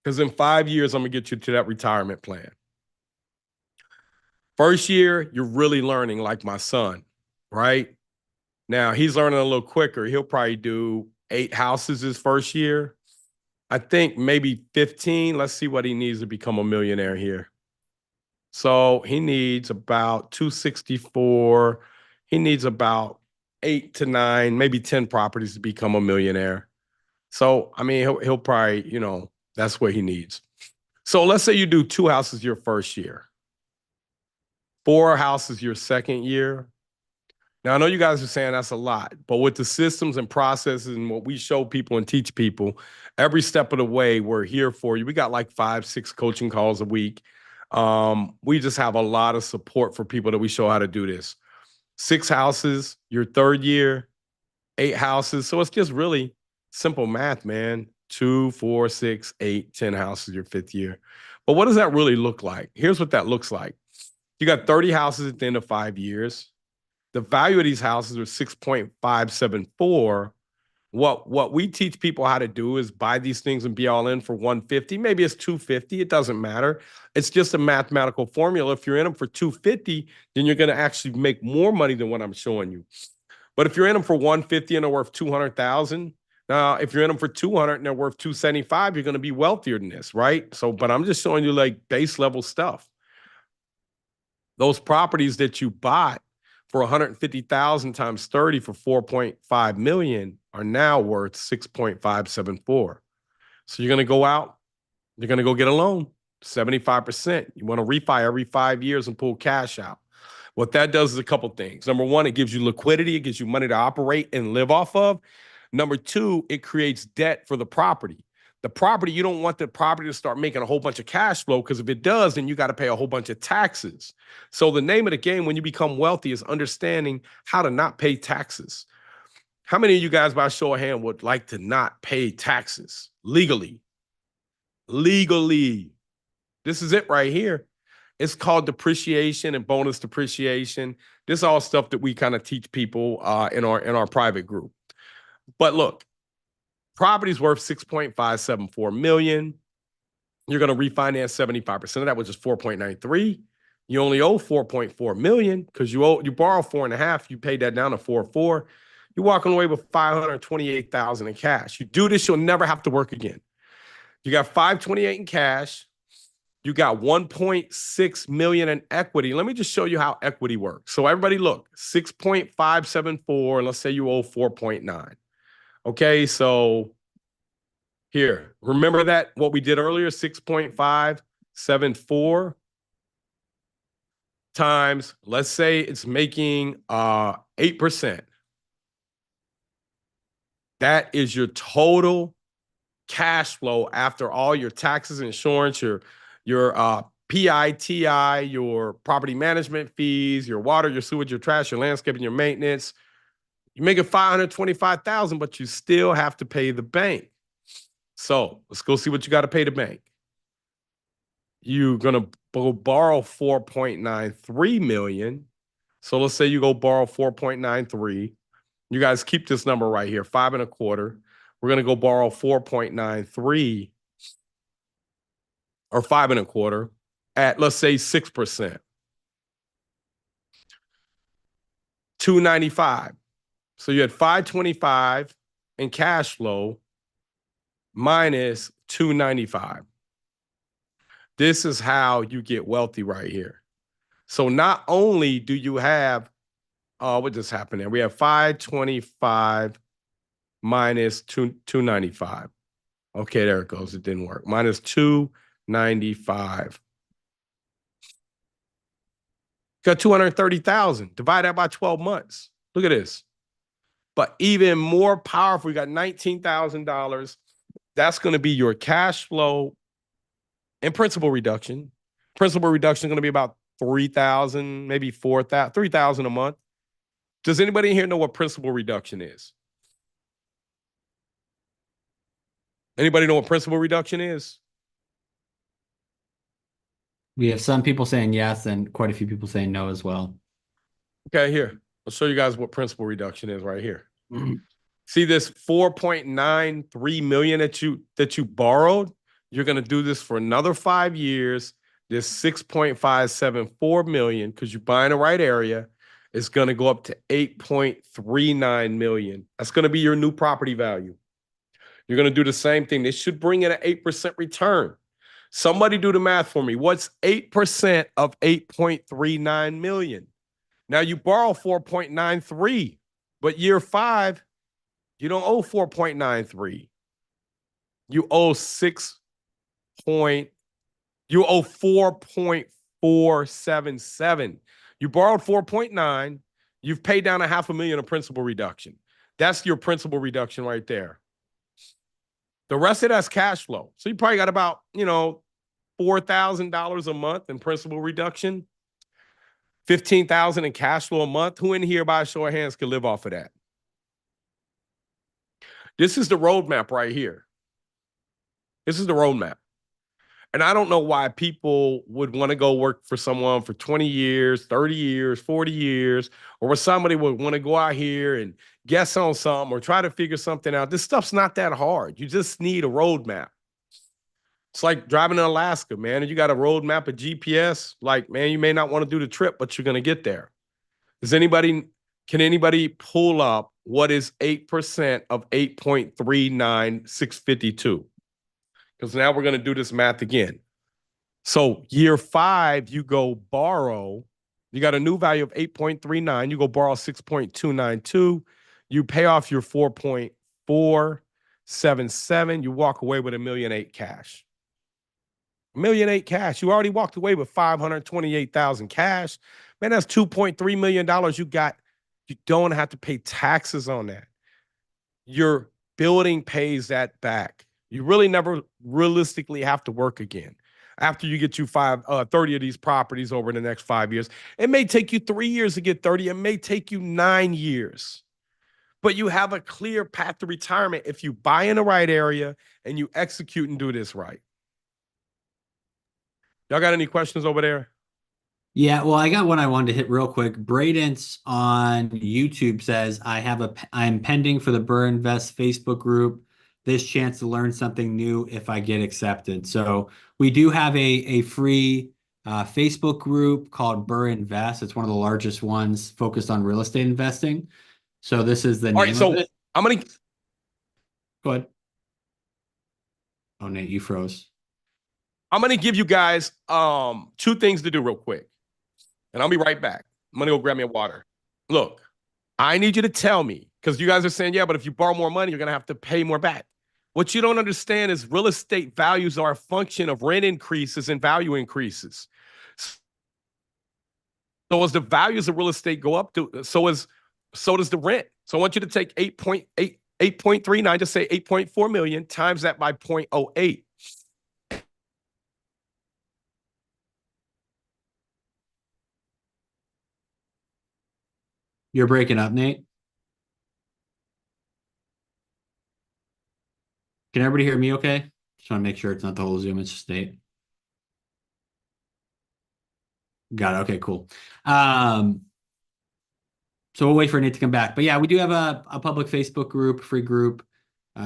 A: Because in 5 years, I'm going to get you to that retirement plan. First year, you're really learning like my son, right? Now, he's learning a little quicker. He'll probably do 8 houses his first year. I think maybe 15. Let's see what he needs to become a millionaire here. So he needs about 264. He needs about 8 to 9, maybe 10 properties to become a millionaire. So, I mean, he'll probably, that's what he needs. So let's say you do 2 houses your first year, 4 houses your second year, Now, I know you guys are saying that's a lot, but with the systems and processes and what we show people and teach people, every step of the way, we're here for you. We got like 5, 6 coaching calls a week. We just have a lot of support for people that we show how to do this. 6 houses, your 3rd year, 8 houses. So it's just really simple math, man. 2, 4, 6, 8, 10 houses your 5th year. But what does that really look like? Here's what that looks like. You got 30 houses at the end of 5 years. The value of these houses are 6.574. What we teach people how to do is buy these things and be all in for 150. Maybe it's 250. It doesn't matter. It's just a mathematical formula. If you're in them for 250, then you're going to actually make more money than what I'm showing you. But if you're in them for 150 and they're worth 200,000, now if you're in them for 200 and they're worth 275, you're going to be wealthier than this, right? So, but I'm just showing you like base level stuff. Those properties that you bought for 150,000 times 30 for 4.5 million are now worth 6.574. So you're going to go out, you're going to go get a loan, 75%. You want to refi every 5 years and pull cash out. What that does is a couple things. Number one, it gives you liquidity. It gives you money to operate and live off of. Number two, it creates debt for the property. The property, you don't want the property to start making a whole bunch of cash flow, because if it does, then you got to pay a whole bunch of taxes. So the name of the game when you become wealthy is understanding how to not pay taxes. How many of you guys, by show of hand, would like to not pay taxes legally? Legally. This is it right here. It's called depreciation and bonus depreciation. This is all stuff that we kind of teach people in our private group. But look, property's worth 6.574 million. You're going to refinance 75% of that, which is 4.93. You only owe 4.4 million because you borrow 4.5. You paid that down to 4.4. You're walking away with 528,000 in cash. You do this, you'll never have to work again. You got 528 in cash. You got 1.6 million in equity. Let me just show you how equity works. So everybody look, 6.574, and let's say you owe 4.9. Okay, so here, remember that what we did earlier, 6.574 times, let's say it's making 8%. That is your total cash flow after all your taxes, insurance, your PITI, your property management fees, your water, your sewage, your trash, your landscaping, your maintenance. You make it 525,000, but you still have to pay the bank. So let's go see what you got to pay the bank. You're gonna go borrow 4.93 million. So let's say you go borrow 4.93. You guys keep this number right here, 5.25. We're gonna go borrow 4.93 or 5.25 at, let's say, 6%. 295. So you had 525 in cash flow minus 295. This is how you get wealthy right here. So not only do you have, what just happened there? We have 525 minus 295. Okay, there it goes. It didn't work. Minus 295. Got 230,000. Divide that by 12 months. Look at this. But even more powerful, you got $19,000. That's going to be your cash flow and principal reduction. Principal reduction is going to be about 3,000, maybe 4,000, 3,000 a month. Does anybody here know what principal reduction is? Anybody know what principal reduction is?
C: We have some people saying yes and quite a few people saying no as well.
A: Okay, here. I'll show you guys what principal reduction is right here. See this 4.93 million that you borrowed? You're going to do this for another 5 years. This 6.574 million, because you buy in the right area, is going to go up to 8.39 million. That's going to be your new property value. You're going to do the same thing. This should bring in an 8% return. Somebody do the math for me. What's 8% of 8.39 million? Now you borrow 4.93, but year 5, you don't owe 4.93. You owe 4.477. You borrowed 4.9, You've paid down $500,000 of principal reduction. That's your principal reduction right there. The rest of that's cash flow. So you probably got about, $4,000 a month in principal reduction, $15,000 in cash flow a month. Who in here by a show of hands could live off of that? This is the roadmap right here. This is the roadmap. And I don't know why people would want to go work for someone for 20 years, 30 years, 40 years, or where somebody would want to go out here and guess on something or try to figure something out. This stuff's not that hard. You just need a roadmap. It's like driving in Alaska, man, and you got a roadmap, a GPS. Like, man, you may not want to do the trip, but you're going to get there. Can anybody pull up what is 8% of 8.39652? Because now we're going to do this math again. So year 5, you go borrow. You got a new value of 8.39. You go borrow 6.292. You pay off your 4.477. You walk away with $1.8 million cash. $1.8 million cash. You already walked away with $528,000 cash. Man, that's $2.3 million you got. You don't have to pay taxes on that. Your building pays that back. You really never realistically have to work again. After you get you 30 of these properties over the next 5 years, it may take you 3 years to get 30. It may take you 9 years. But you have a clear path to retirement if you buy in the right area and you execute and do this right. Y'all got any questions over there?
C: Yeah, well, I got one I wanted to hit real quick. Braden's on YouTube says, I'm pending for the BRRRR Invest Facebook group. This chance to learn something new if I get accepted. So we do have a free Facebook group called BRRRR Invest. It's one of the largest ones focused on real estate investing. So this is the name of it.
A: I'm going to
C: go ahead. Oh, Nate, you froze.
A: I'm going to give you guys 2 things to do real quick. And I'll be right back. I'm going to go grab me a water. Look, I need you to tell me, because you guys are saying, yeah, but if you borrow more money, you're going to have to pay more back. What you don't understand is real estate values are a function of rent increases and value increases. So as the values of real estate go up, so does the rent. So I want you to take 8.39, just say 8.4 million, times that by 0.08.
C: You're breaking up, Nate. Can everybody hear me okay? Just want to make sure it's not the whole Zoom, it's just Nate. Got it. Okay, cool. So we'll wait for Nate to come back. But yeah, we do have a public Facebook group, free group,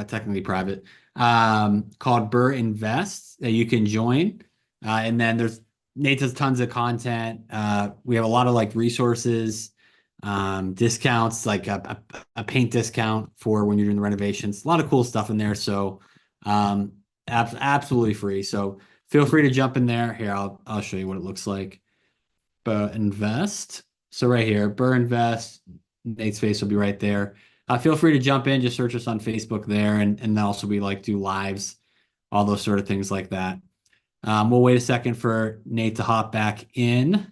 C: technically private, called BRRRR Invest that you can join. And then Nate does tons of content. We have a lot of like resources, discounts, like a paint discount for when you're doing the renovations. A lot of cool stuff in there. So absolutely free. So feel free to jump in there. Here, I'll show you what it looks like. BRRRR Invest. So right here, BRRRR Invest. Nate's face will be right there. Feel free to jump in. Just search us on Facebook there, and also we like do lives, all those sort of things like that. We'll wait a second for Nate to hop back in.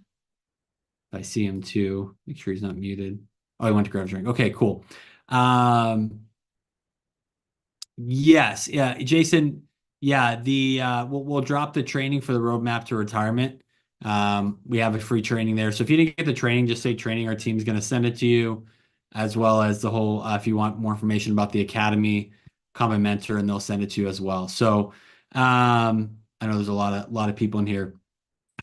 C: If I see him too, make sure he's not muted. Oh, he went to grab a drink. Okay, cool. Yes, yeah, Jason. Yeah, we'll drop the training for the roadmap to retirement. We have a free training there. So if you didn't get the training, just say training. Our team's going to send it to you, as well as the whole. If you want more information about the academy, come and mentor, and they'll send it to you as well. So I know there's a lot of people in here.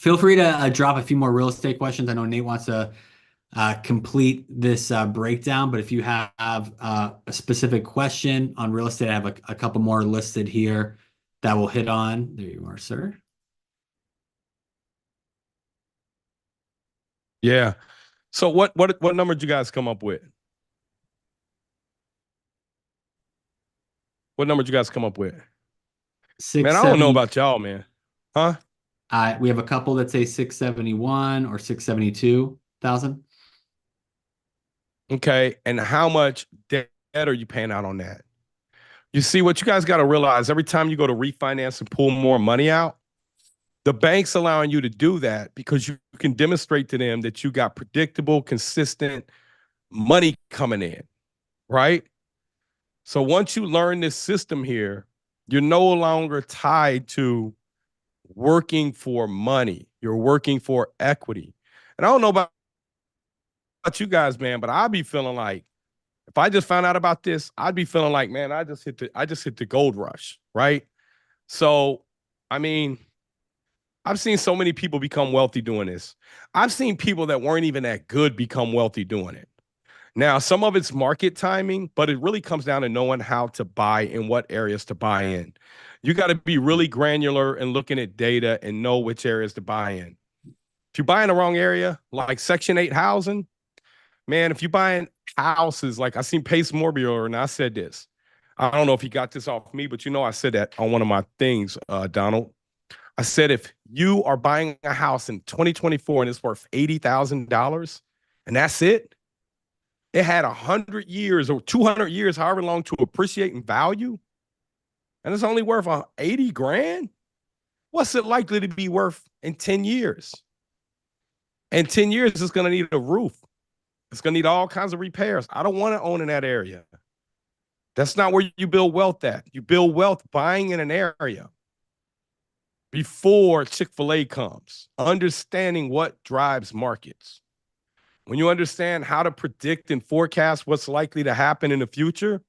C: Feel free to drop a few more real estate questions. I know Nate wants to complete this breakdown, but if you have a specific question on real estate, I have a couple more listed here that we'll hit on. There you are, sir.
A: Yeah. So what number did you guys come up with? What number did you guys come up with? Man, I don't know about y'all, man. Huh?
C: We have a couple that say 671 or 672,000.
A: Okay. And how much debt are you paying out on that? You see, what you guys got to realize, every time you go to refinance and pull more money out, the bank's allowing you to do that because you can demonstrate to them that you got predictable, consistent money coming in, right? So once you learn this system here, you're no longer tied to working for money. You're working for equity. And I don't know about you guys, man, but I'd be feeling like if I just found out about this, I'd be feeling like, man, I just hit the gold rush, right? So, I mean, I've seen so many people become wealthy doing this. I've seen people that weren't even that good become wealthy doing it. Now, some of it's market timing, but it really comes down to knowing how to buy and what areas to buy in. You got to be really granular and looking at data and know which areas to buy in. If you buy in the wrong area, like Section 8 housing, man, if you're buying houses, like I seen Pace Morbier, and I said this. I don't know if he got this off me, but I said that on one of my things, Donald. I said, if you are buying a house in 2024 and it's worth $80,000 and that's it, it had 100 years or 200 years, however long, to appreciate in value, and it's only worth 80 grand. What's it likely to be worth in 10 years? In 10 years, it's going to need a roof. It's going to need all kinds of repairs. I don't want to own in that area. That's not where you build wealth at. You build wealth buying in an area before Chick-fil-A comes, understanding what drives markets. When you understand how to predict and forecast what's likely to happen in the future,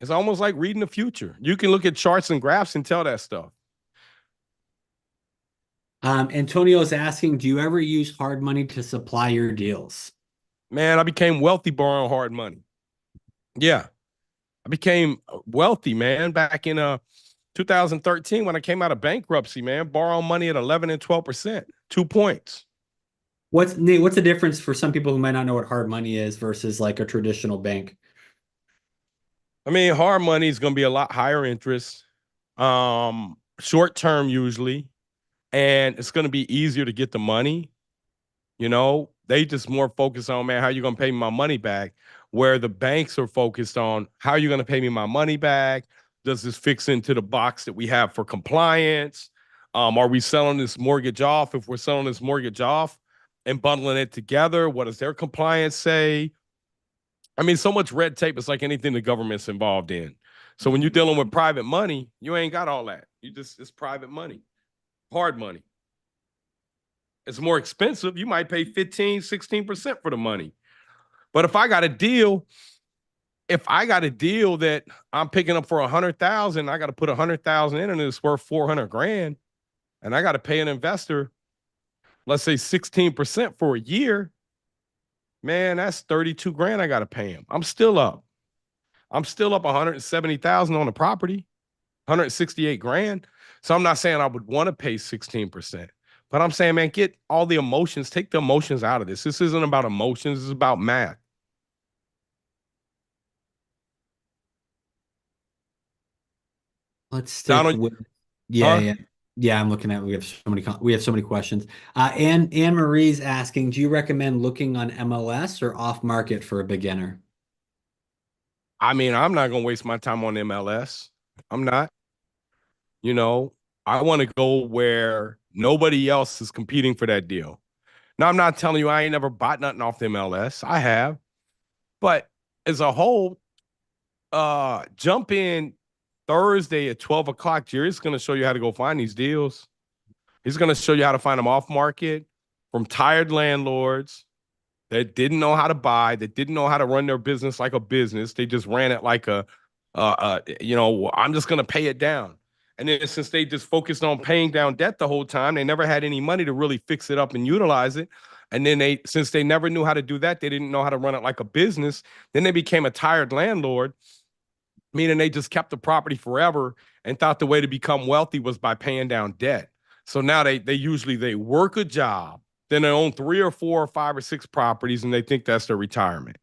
A: it's almost like reading the future. You can look at charts and graphs and tell that stuff.
C: Antonio's asking, do you ever use hard money to supply your deals?
A: Man, I became wealthy borrowing hard money. Yeah. I became wealthy, man, back in 2013 when I came out of bankruptcy, man, borrowing money at 11 and 12%, 2 points.
C: Nate, what's the difference for some people who might not know what hard money is versus like a traditional bank?
A: I mean, hard money is going to be a lot higher interest, short term usually, and it's going to be easier to get the money. They just more focused on, man, how you going to pay me my money back, where the banks are focused on how are you going to pay me my money back? Does this fix into the box that we have for compliance? Are we selling this mortgage off? If we're selling this mortgage off and bundling it together, what does their compliance say? I mean, so much red tape. It's like anything the government's involved in. So when you're dealing with private money, you ain't got all that. It's private money, hard money. It's more expensive. You might pay 15, 16% for the money. But if I got a deal that I'm picking up for 100,000, I got to put 100,000 in and it's worth 400 grand. And I got to pay an investor, let's say 16% for a year. Man, that's 32 grand I got to pay him. I'm still up 170,000 on the property, 168 grand. So I'm not saying I would want to pay 16%, but I'm saying, man, get all the emotions, take the emotions out of this. This isn't about emotions, it's about math.
C: Let's stick
A: Donald,
C: with yeah. I'm looking at we have so many questions. Anne Marie's asking, do you recommend looking on MLS or off market for a beginner?
A: I mean, I'm not going to waste my time on MLS. I'm not. I want to go where nobody else is competing for that deal. Now, I'm not telling you I ain't never bought nothing off the MLS. I have. But as a whole, jump in Thursday at 12 o'clock. Jerry's going to show you how to go find these deals. He's going to show you how to find them off market from tired landlords that didn't know how to buy, that didn't know how to run their business like a business. They just ran it like I'm just going to pay it down. And then since they just focused on paying down debt the whole time, they never had any money to really fix it up and utilize it. And then since they never knew how to do that, they didn't know how to run it like a business. Then they became a tired landlord, meaning they just kept the property forever and thought the way to become wealthy was by paying down debt. So now they usually work a job, then they own 3 or 4 or 5 or 6 properties, and they think that's their retirement.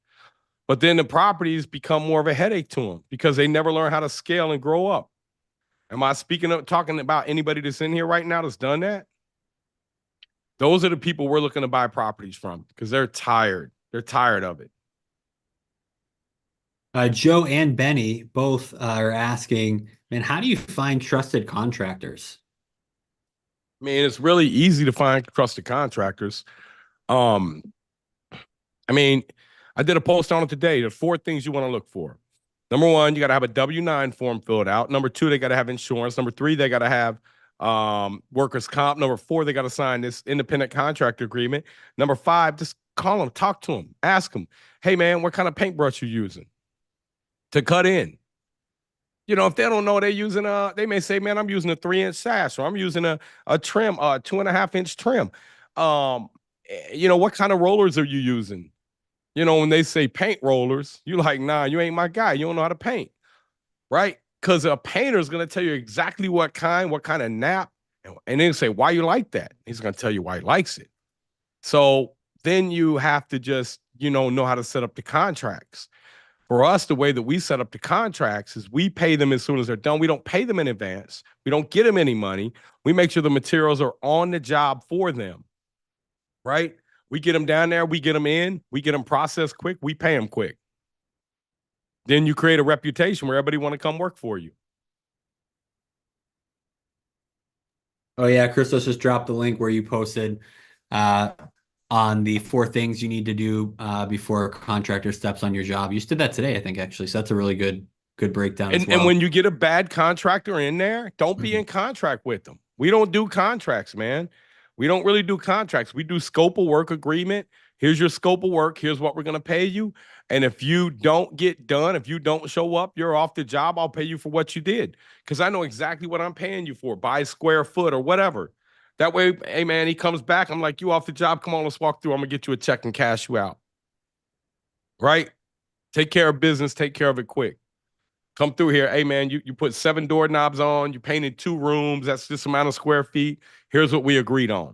A: But then the properties become more of a headache to them because they never learn how to scale and grow up. Am I talking about anybody that's in here right now that's done that? Those are the people we're looking to buy properties from because they're tired. They're tired of it.
C: Joe and Benny both are asking, man, how do you find trusted contractors?
A: I mean, it's really easy to find trusted contractors. I mean, I did a post on it today. There's 4 things you want to look for. Number 1, you got to have a W-9 form filled out. Number 2, they got to have insurance. Number 3, they got to have workers' comp. Number 4, they got to sign this independent contractor agreement. Number 5, just call them, talk to them, ask them, hey, man, what kind of paintbrush you using to cut in? You know, if they don't know they're using they may say, man, I'm using a 3-inch sash, or I'm using a trim, 2.5-inch trim. You know, what kind of rollers are you using? You know, when they say paint rollers, you like, nah, you ain't my guy. You don't know how to paint, right? Because a painter is going to tell you exactly what kind of nap, and then say why you like that. He's going to tell you why he likes it. So then you have to just, know how to set up the contracts. For us, the way that we set up the contracts is we pay them as soon as they're done. We don't pay them in advance. We don't get them any money. We make sure the materials are on the job for them, right? We get them down there. We get them in. We get them processed quick. We pay them quick. Then you create a reputation where everybody want to come work for you.
C: Oh yeah, Christos just dropped the link where you posted on the 4 things you need to do before a contractor steps on your job. You just did that today, I think, actually. So that's a really good breakdown as well.
A: And when you get a bad contractor in there, don't be in contract with them. We don't do contracts, man. We don't really do contracts. We do scope of work agreement. Here's your scope of work. Here's what we're going to pay you. And if you don't get done, if you don't show up, you're off the job. I'll pay you for what you did, because I know exactly what I'm paying you for by square foot or whatever. That way, hey, man, he comes back. I'm like, you off the job. Come on, let's walk through. I'm going to get you a check and cash you out. Right? Take care of business. Take care of it quick. Come through here. Hey, man, you put 7 doorknobs on. You painted 2 rooms. That's this amount of square feet. Here's what we agreed on.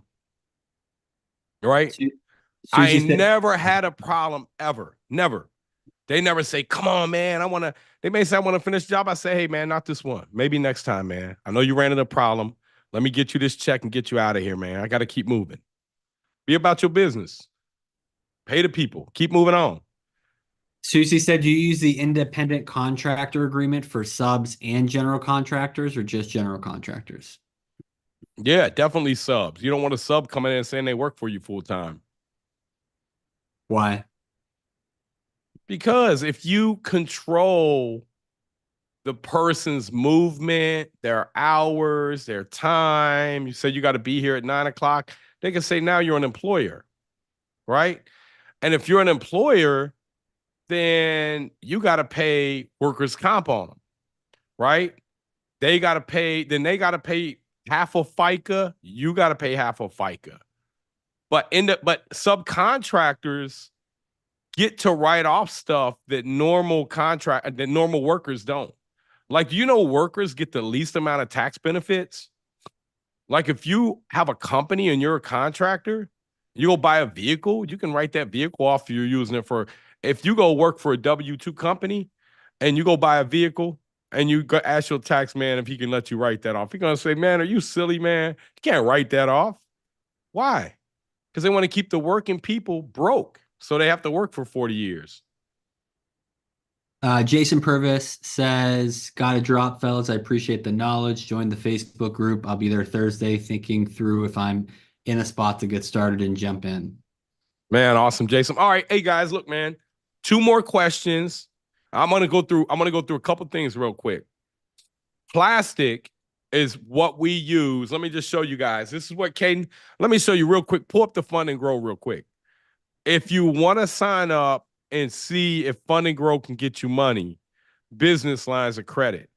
A: Right? I ain't never had a problem ever. Never. They never say, come on, man. They may say, I want to finish the job. I say, hey, man, not this one. Maybe next time, man. I know you ran into a problem. Let me get you this check and get you out of here, man. I got to keep moving. Be about your business. Pay the people. Keep moving on.
C: Susie said you use the independent contractor agreement for subs and general contractors, or just general contractors?
A: Yeah, definitely subs. You don't want a sub coming in and saying they work for you full time.
C: Why?
A: Because if you control the person's movement, their hours, their time, you said you got to be here at 9 o'clock, they can say now you're an employer, right? And if you're an employer, then you got to pay workers' comp on them, right? They got to pay half of FICA. You got to pay half of FICA. But subcontractors get to write off stuff that normal workers don't. Like, workers get the least amount of tax benefits? Like, if you have a company and you're a contractor, you go buy a vehicle, you can write that vehicle off. You're using it for, if you go work for a W-2 company and you go buy a vehicle and you go ask your tax man if he can let you write that off, he's going to say, man, are you silly, man? You can't write that off. Why? Because they want to keep the working people broke. So they have to work for 40 years.
C: Jason Purvis says, got to drop, fellas. I appreciate the knowledge. Join the Facebook group. I'll be there Thursday thinking through if I'm in a spot to get started and jump in.
A: Man, awesome, Jason. All right. Hey, guys, look, man, 2 more questions. I'm going to go through a couple things real quick. Plastic is what we use. Let me just show you guys. This is what Caden, let me show you real quick. Pull up the Fund and Grow real quick. If you want to sign up and see if Fund and Grow can get you money, business lines of credit.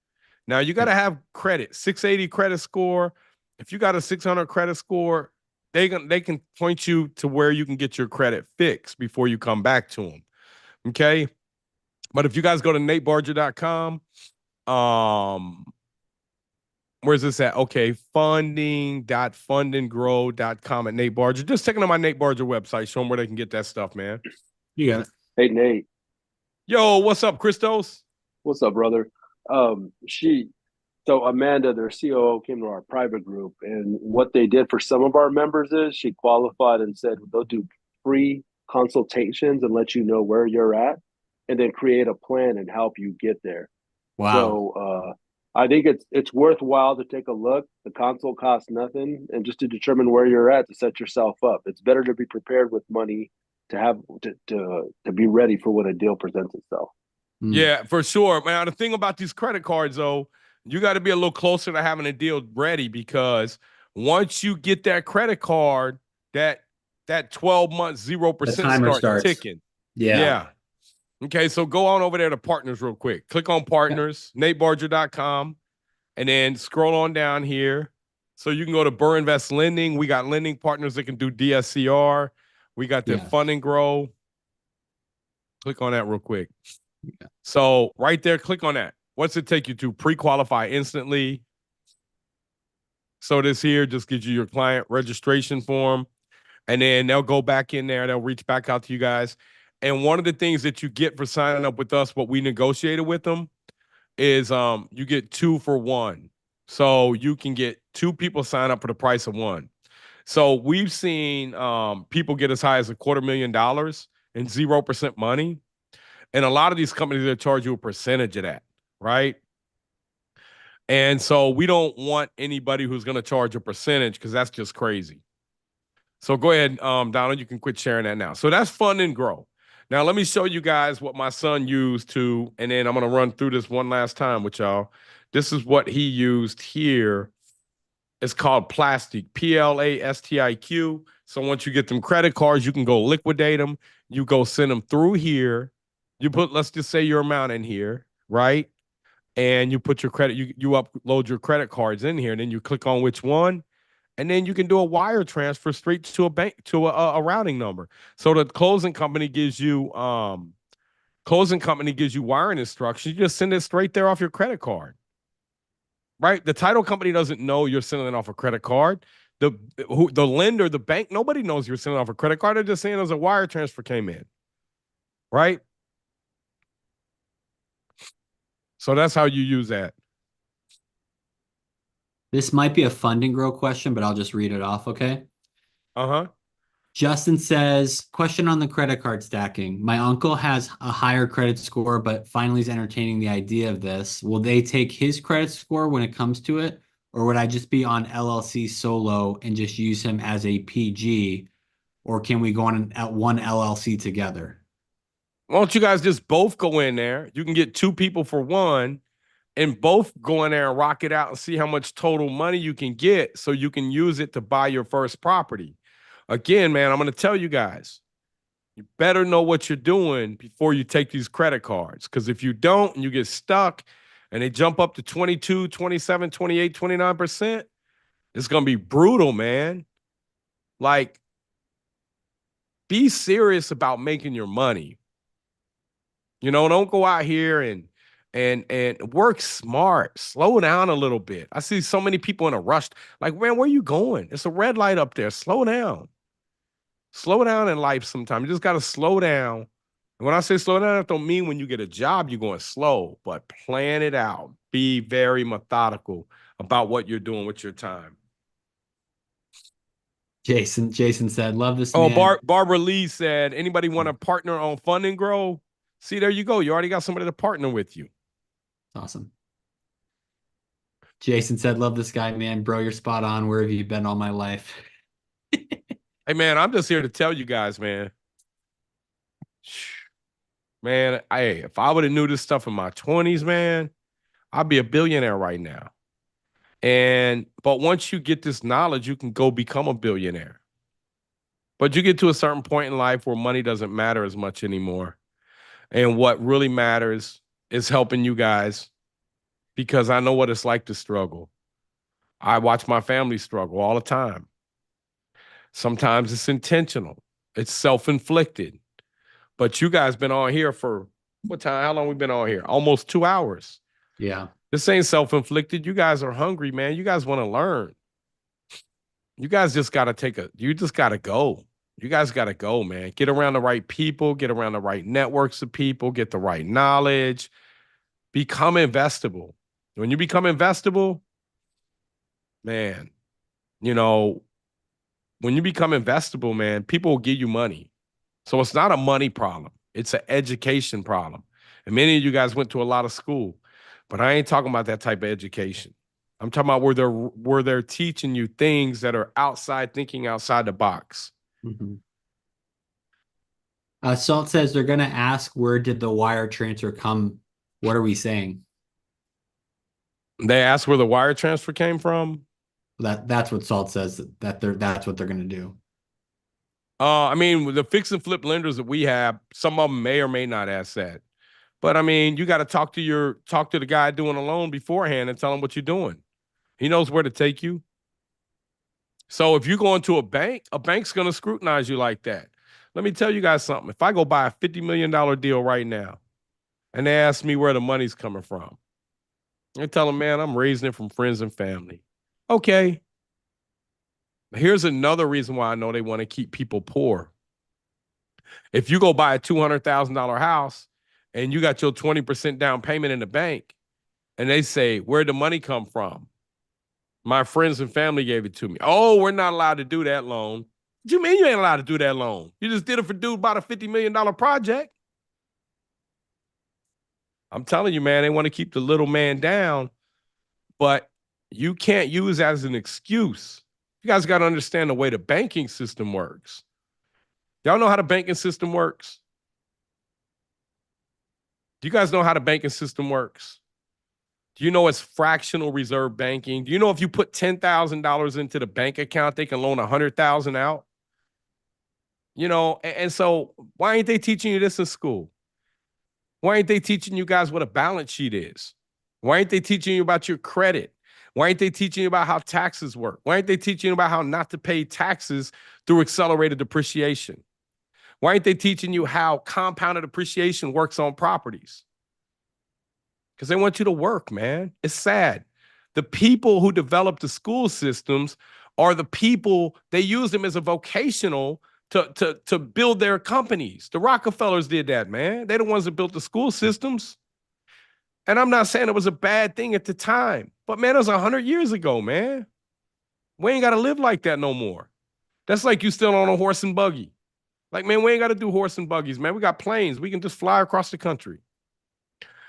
A: Now, you got to have credit, 680 credit score. If you got a 600 credit score, they can point you to where you can get your credit fixed before you come back to them. Okay? But if you guys go to natebarger.com, where's this at? Okay, funding.fundandgrow.com at Nate Barger. Just take them to my Nate Barger website. Show them where they can get that stuff, man.
C: You got it.
E: Hey, Nate.
A: Yo, what's up, Christos?
E: What's up, brother? So Amanda, their COO, came to our private group, and what they did for some of our members is she qualified and said they'll do free consultations and let you know where you're at, and then create a plan and help you get there.
C: Wow.
E: So I think it's worthwhile to take a look. The consult costs nothing, and just to determine where you're at to set yourself up. It's better to be prepared with money to have to be ready for when a deal presents itself.
A: Yeah, for sure. Now, the thing about these credit cards, though, you got to be a little closer to having a deal ready, because once you get that credit card, that 12-month 0%
C: timer
A: starts
C: starts.
A: ticking.
C: Yeah.
A: Yeah. Okay, so go on over there to partners real quick. Click on partners, natebarger.com, and then scroll on down here. So you can go to BRRRR Invest Lending. We got lending partners that can do DSCR. We got the Fund and Grow. Click on that real quick.
C: Yeah.
A: So right there, click on that. What's it take you to? Pre-qualify instantly. So this here just gives you your client registration form, and then they'll go back in there. They'll reach back out to you guys. And one of the things that you get for signing up with us, what we negotiated with them, is you get 2 for 1. So you can get 2 people sign up for the price of 1. So we've seen people get as high as $250,000 in 0% money. And a lot of these companies, they charge you a percentage of that, right? And so we don't want anybody who's going to charge a percentage, because that's just crazy. So go ahead, Donald, you can quit sharing that now. So that's Fund and Grow. Now, let me show you guys what my son used to, and then I'm going to run through this one last time with y'all. This is what he used here. It's called Plastic, Plastiq. So once you get them credit cards, you can go liquidate them. You go send them through here. You put, let's just say, your amount in here, right? And you put your credit, you upload your credit cards in here, and then you click on which one, and then you can do a wire transfer straight to a bank, to a routing number. So the closing company gives you wiring instructions. You just send it straight there off your credit card. Right? The title company doesn't know you're sending it off a credit card. The lender, the bank, nobody knows you're sending off a credit card. They're just saying there's a wire transfer came in. Right? So that's how you use that.
C: This might be a Fund and Grow question, but I'll just read it off, okay?
A: Uh-huh.
C: Justin says, question on the credit card stacking. My uncle has a higher credit score, but finally is entertaining the idea of this. Will they take his credit score when it comes to it? Or would I just be on LLC solo and just use him as a PG? Or can we go on at one LLC together?
A: Why don't you guys just both go in there? You can get 2 people for 1, and both go in there and rock it out and see how much total money you can get, so you can use it to buy your first property. Again, man, I'm going to tell you guys, you better know what you're doing before you take these credit cards. Because if you don't and you get stuck and they jump up to 22, 27, 28, 29%, it's going to be brutal, man. Like, be serious about making your money. You know, don't go out here and work smart. Slow down a little bit. I see so many people in a rush. Like, man, where are you going? It's a red light up there. Slow down. Slow down in life sometimes. You just got to slow down. And when I say slow down, I don't mean when you get a job, you're going slow, but plan it out. Be very methodical about what you're doing with your time.
C: Jason said, love this
A: Oh,
C: man.
A: Barbara Lee said, anybody want to partner on Fund and Grow? See, there you go. You already got somebody to partner with you.
C: Awesome. Jason said, love this guy, man. Bro, you're spot on. Where have you been all my life?
A: Hey, man, I'm just here to tell you guys, man. Man, if I would have knew this stuff in my 20s, man, I'd be a billionaire right now. But once you get this knowledge, you can go become a billionaire. But you get to a certain point in life where money doesn't matter as much anymore. And what really matters is helping you guys, because I know what it's like to struggle. I watch my family struggle all the time. Sometimes it's intentional. It's self-inflicted. But you guys been on here for what time? How long we been on here? Almost 2 hours.
C: Yeah.
A: This ain't self-inflicted. You guys are hungry, man. You guys want to learn. You guys just got to you just got to go. You guys got to go, man. Get around the right people, get around the right networks of people, get the right knowledge, become investable. When you become investable, man, you know, when you become investable, man, people will give you money. So it's not a money problem. It's an education problem. And many of you guys went to a lot of school, but I ain't talking about that type of education. I'm talking about where they're teaching you things that are outside, thinking outside the box.
C: Mm-hmm. Salt says they're going to ask, where did the wire transfer come? What are we saying?
A: They asked where the wire transfer came from.
C: That's what Salt says, that's what they're going to do.
A: I mean, the fix and flip lenders that we have, some of them may or may not ask that. But I mean, you got to talk to the guy doing a loan beforehand and tell him what you're doing. He knows where to take you. So if you go into a bank's going to scrutinize you like that. Let me tell you guys something. If I go buy a $50 million deal right now and they ask me where the money's coming from, I tell them, man, I'm raising it from friends and family. Okay. Here's another reason why I know they want to keep people poor. If you go buy a $200,000 house and you got your 20% down payment in the bank and they say, where'd the money come from? My friends and family gave it to me. Oh, we're not allowed to do that loan. What you mean you ain't allowed to do that loan? You just did it for dude bought a $50 million project. I'm telling you, man, they want to keep the little man down, but you can't use that as an excuse. You guys got to understand the way the banking system works. Y'all know how the banking system works? Do you guys know how the banking system works? Do you know it's fractional reserve banking? Do you know if you put $10,000 into the bank account, they can loan 100,000 out? You know, and so why ain't they teaching you this in school? Why ain't they teaching you guys what a balance sheet is? Why ain't they teaching you about your credit? Why ain't they teaching you about how taxes work? Why ain't they teaching you about how not to pay taxes through accelerated depreciation? Why ain't they teaching you how compounded appreciation works on properties? Because they want you to work, man. It's sad. The people who develop the school systems are the people, they use them as a vocational to build their companies. The Rockefellers did that, man. They're the ones that built the school systems. And I'm not saying it was a bad thing at the time, but man, it was 100 years ago, man. We ain't got to live like that no more. That's like you still on a horse and buggy. Like, man, we ain't got to do horse and buggies, man. We got planes. We can just fly across the country.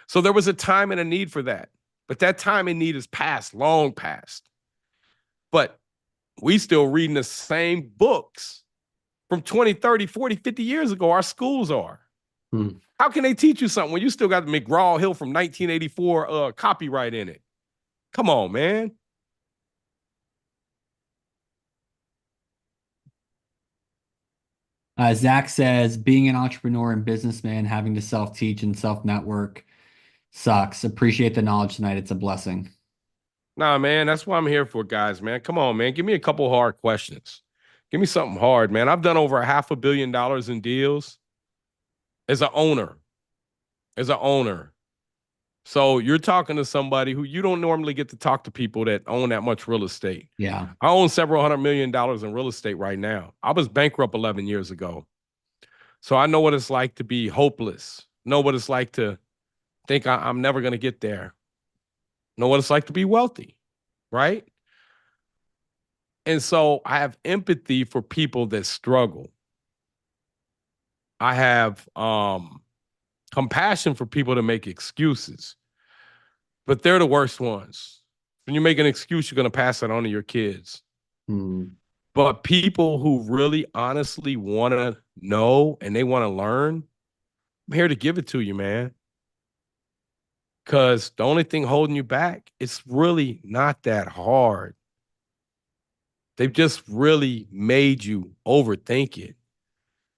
A: So there was a time and a need for that. But that time and need is past, long past. But we still reading the same books from 20, 30, 40, 50 years ago. Our schools are. How can they teach you something when you still got the McGraw-Hill from 1984 copyright in it? Come on, man.
C: Zach says, being an entrepreneur and businessman, having to self-teach and self-network sucks. Appreciate the knowledge tonight. It's a blessing.
A: Nah, man, that's what I'm here for, guys, man. Come on, man. Give me a couple hard questions. Give me something hard, man. I've done over $500 million in deals as an owner. So you're talking to somebody who you don't normally get to talk to people that own that much real estate.
C: Yeah.
A: I own several $100 million in real estate right now. I was bankrupt 11 years ago. So I know what it's like to be hopeless. Know what it's like to think I'm never going to get there. Know what it's like to be wealthy, right? And so I have empathy for people that struggle. I have compassion for people that make excuses. But they're the worst ones. When you make an excuse, you're going to pass that on to your kids. But people who really honestly want to know and they want to learn, I'm here to give it to you, man. Because the only thing holding you back, it's really not that hard. They've just really made you overthink it.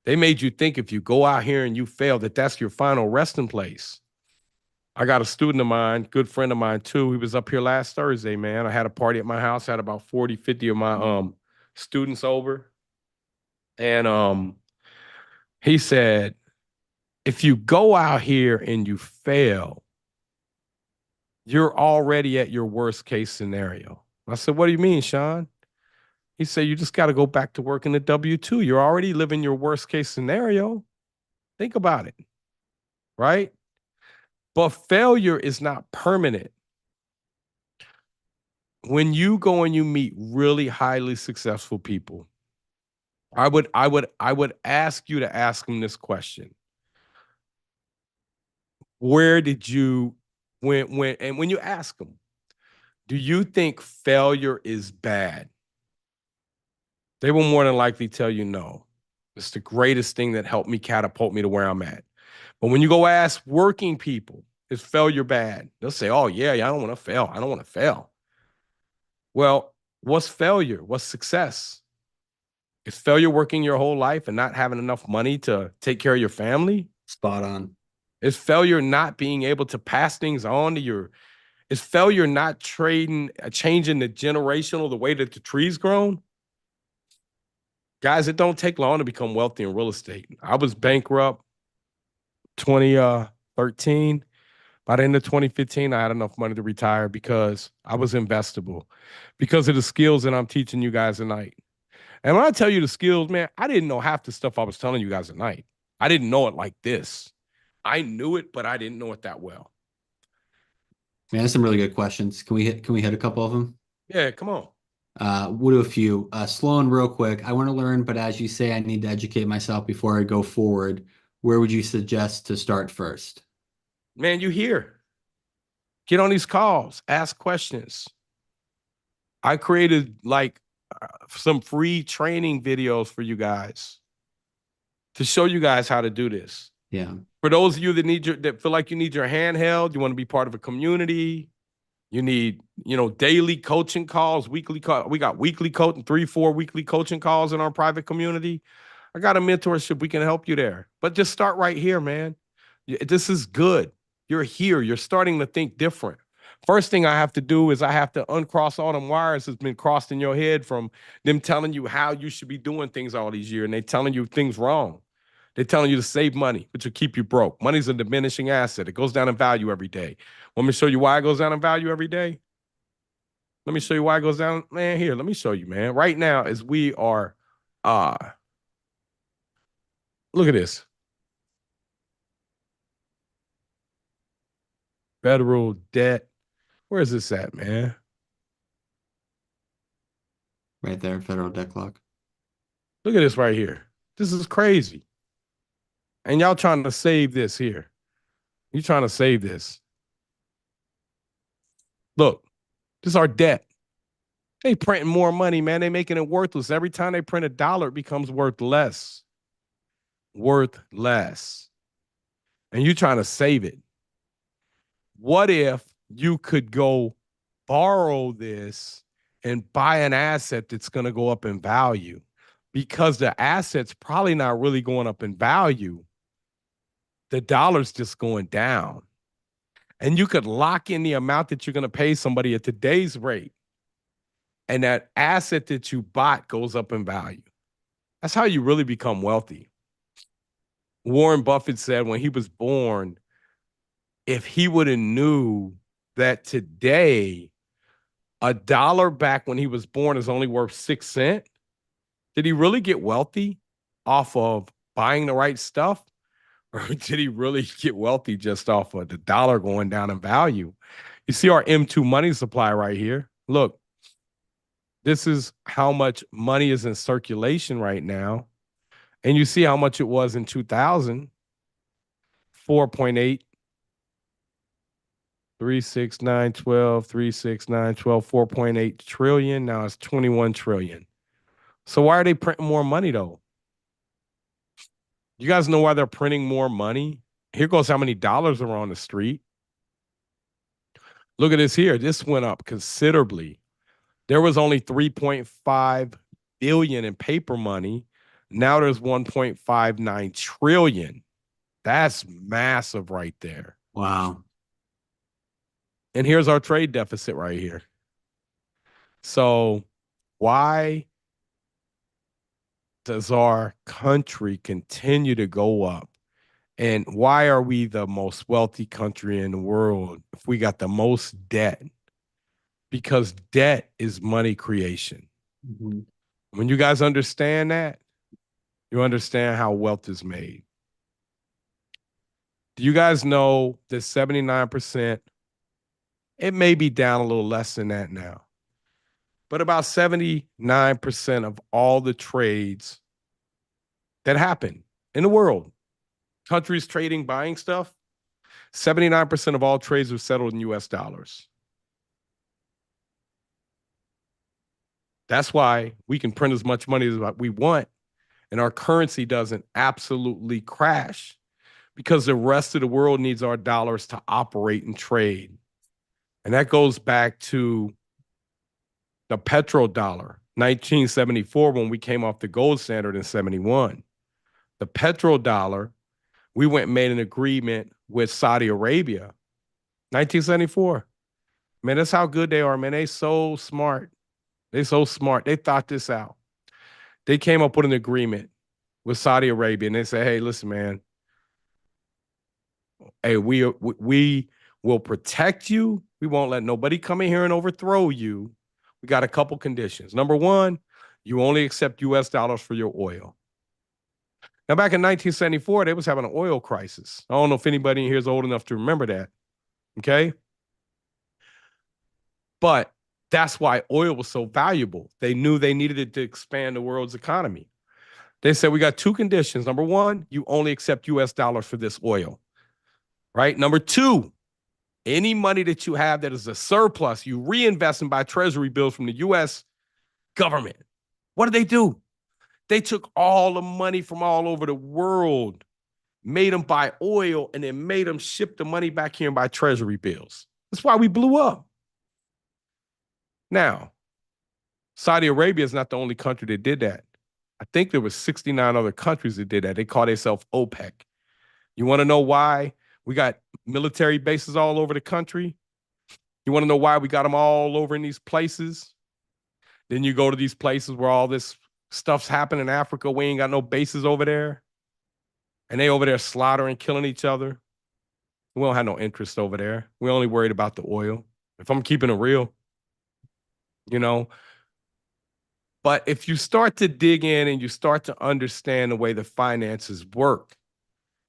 A: They made you think if you go out here and you fail, that that's your final resting place. I got a student of mine, good friend of mine too. He was up here last Thursday, man. I had a party at my house, had about 40, 50 of my students over. And he said, if you go out here and you fail, you're already at your worst case scenario. I said, what do you mean, Sean? He said, you just got to go back to work in the W-2. You're already living your worst case scenario. Think about it, right? But failure is not permanent. When you go and you meet really highly successful people, I would ask you to ask them this question. Where did you, when you ask them, do you think failure is bad? They will more than likely tell you no. It's the greatest thing that helped me catapult me to where I'm at. But when you go ask working people, is failure bad? They'll say, oh, yeah, I don't want to fail. I don't want to fail. Well, what's failure? What's success? Is failure working your whole life and not having enough money to take care of your family?
C: Spot on.
A: Is failure not being able to pass things on to your, is failure not changing the generational, the way that the tree's grown? Guys, it don't take long to become wealthy in real estate. I was bankrupt 2013. By the end of 2015, I had enough money to retire because I was investable, because of the skills that I'm teaching you guys tonight. And when I tell you the skills, man, I didn't know half the stuff I was telling you guys tonight. I didn't know it like this. I knew it, but I didn't know it that well.
C: Man, that's some really good questions. Can we hit a couple of them?
A: Yeah, come on.
C: We'll do a few. Sloan, real quick. I want to learn, but as you say, I need to educate myself before I go forward. Where would you suggest to start first?
A: Man, you here. Get on these calls, ask questions. I created like some free training videos for you guys to show you guys how to do this.
C: Yeah.
A: For those of you that feel like you need your hand held, you want to be part of a community, you need, daily coaching calls, weekly call. We got weekly coaching, 3-4 weekly coaching calls in our private community. I got a mentorship. We can help you there. But just start right here, man. This is good. You're here. You're starting to think different. First thing I have to do is I have to uncross all them wires that's been crossed in your head from them telling you how you should be doing things all these years, and they telling you things wrong. They're telling you to save money, which will keep you broke. Money's a diminishing asset. It goes down in value every day. Want me to show you why it goes down in value every day? Let me show you why it goes down. Man, here, let me show you, man. Right now, as we are, look at this. Federal debt. Where is this at, man?
C: Right there, federal debt clock.
A: Look at this right here. This is crazy. And y'all trying to save this here. You trying to save this. Look, this is our debt. They printing more money, man. They making it worthless. Every time they print $1, it becomes worth less. Worth less. And you trying to save it. What if you could go borrow this and buy an asset that's going to go up in value? Because the asset's probably not really going up in value. The dollar's just going down. And you could lock in the amount that you're going to pay somebody at today's rate. And that asset that you bought goes up in value. That's how you really become wealthy. Warren Buffett said when he was born, if he would have knew that today $1 back when he was born is only worth 6 cents, did he really get wealthy off of buying the right stuff? Or did he really get wealthy just off of the dollar going down in value? You see our M2 money supply right here. Look, this is how much money is in circulation right now. And you see how much it was in 2000, 4.8, 3, 6, 9, 12, 3, 6, 9, 12, 4.8 trillion. Now it's 21 trillion. So why are they printing more money though? You guys know why they're printing more money? Here goes how many dollars are on the street. Look at this here. This went up considerably. There was only 3.5 billion in paper money. Now there's 1.59 trillion. That's massive right there.
C: Wow.
A: And here's our trade deficit right here. So why does our country continue to go up? And why are we the most wealthy country in the world if we got the most debt? Because debt is money creation.
C: Mm-hmm.
A: When you guys understand that, you understand how wealth is made. Do you guys know that 79%, it may be down a little less than that now, but about 79% of all the trades that happen in the world, countries trading, buying stuff, 79% of all trades are settled in US dollars. That's why we can print as much money as we want, and our currency doesn't absolutely crash because the rest of the world needs our dollars to operate and trade. And that goes back to the petrodollar, 1974, when we came off the gold standard in 71. The petrodollar, we went and made an agreement with Saudi Arabia, 1974. Man, that's how good they are, man. They so smart. They so smart. They thought this out. They came up with an agreement with Saudi Arabia, and they said, hey, listen, man, hey, we will protect you. We won't let nobody come in here and overthrow you. We got a couple conditions. Number one, you only accept US dollars for your oil. Now, back in 1974, they was having an oil crisis. I don't know if anybody in here is old enough to remember that. Okay. But that's why oil was so valuable. They knew they needed it to expand the world's economy. They said, we got two conditions. Number one, you only accept US dollars for this oil, right? Number two, any money that you have that is a surplus, you reinvest and buy treasury bills from the US government. What did they do? They took all the money from all over the world, made them buy oil, and then made them ship the money back here and buy treasury bills. That's why we blew up. Now, Saudi Arabia is not the only country that did that. I think there was 69 other countries that did that. They call themselves OPEC. You want to know why we got military bases all over the country? You want to know why we got them all over in these places? Then you go to these places where all this stuff's happening in Africa. We ain't got no bases over there. And they over there slaughtering, killing each other. We don't have no interest over there. We're only worried about the oil. If I'm keeping it real, you know. But if you start to dig in and you start to understand the way the finances work,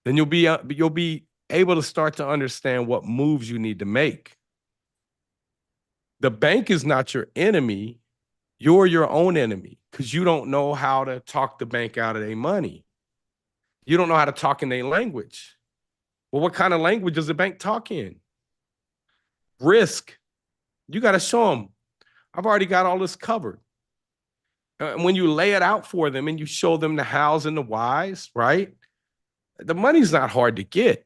A: then you'll be able to start to understand what moves you need to make. The bank is not your enemy. You're your own enemy because you don't know how to talk the bank out of their money. You don't know how to talk in their language. Well, what kind of language does the bank talk in? Risk. You got to show them, I've already got all this covered. And when you lay it out for them and you show them the hows and the whys, right? The money's not hard to get.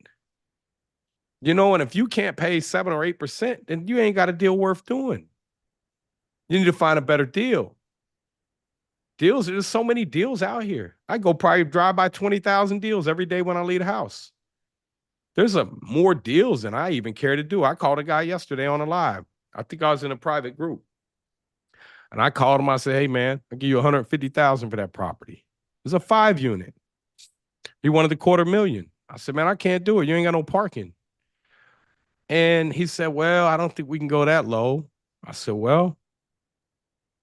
A: You know, and if you can't pay 7 or 8%, then you ain't got a deal worth doing. You need to find a better deal. Deals, there's so many deals out here. I go probably drive by 20,000 deals every day when I leave the house. There's more deals than I even care to do. I called a guy yesterday on a live. I think I was in a private group. And I called him. I said, hey, man, I'll give you $150,000 for that property. It's a 5-unit. He wanted $250,000. I said, man, I can't do it. You ain't got no parking. And he said, well, I don't think we can go that low. I said, well,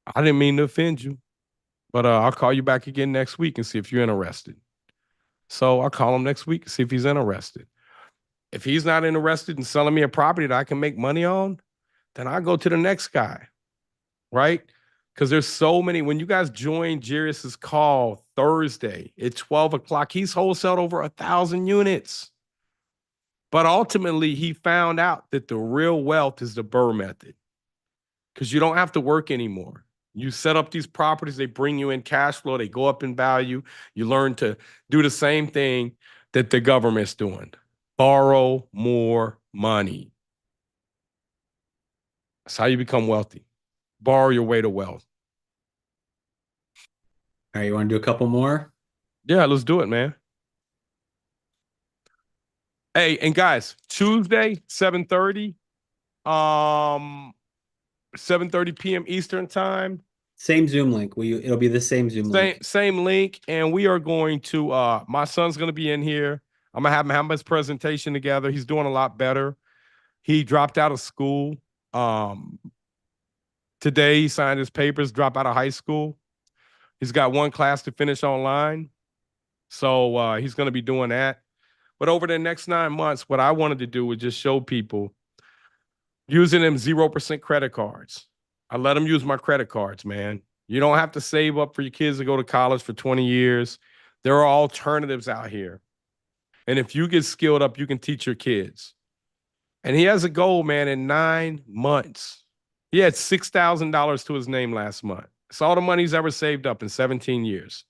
A: I didn't mean to offend you, but I'll call you back again next week and see if you're interested. So I'll call him next week and see if he's interested. If he's not interested in selling me a property that I can make money on, then I'll go to the next guy, right? Because there's so many. When you guys join Jairus's call Thursday at 12 o'clock, he's wholesaled over 1,000 units. But ultimately, he found out that the real wealth is the BRRRR method because you don't have to work anymore. You set up these properties, they bring you in cash flow, they go up in value. You learn to do the same thing that the government's doing. Borrow more money. That's how you become wealthy. Borrow your way to wealth.
C: All right, you want to do a couple more?
A: Yeah, let's do it, man. Hey, and guys, Tuesday, 7:30, 7:30 p.m. Eastern time.
C: Same Zoom link. It'll be the same Zoom link.
A: Same link, and we are going to. My son's going to be in here. I'm gonna have his presentation together. He's doing a lot better. He dropped out of school. Today he signed his papers, dropped out of high school. He's got one class to finish online, so he's going to be doing that. But over the next 9 months, what I wanted to do was just show people using them 0% credit cards. I let them use my credit cards, man. You don't have to save up for your kids to go to college for 20 years. There are alternatives out here. And if you get skilled up, you can teach your kids. And he has a goal, man, in 9 months. He had $6,000 to his name last month. It's all the money he's ever saved up in 17 years.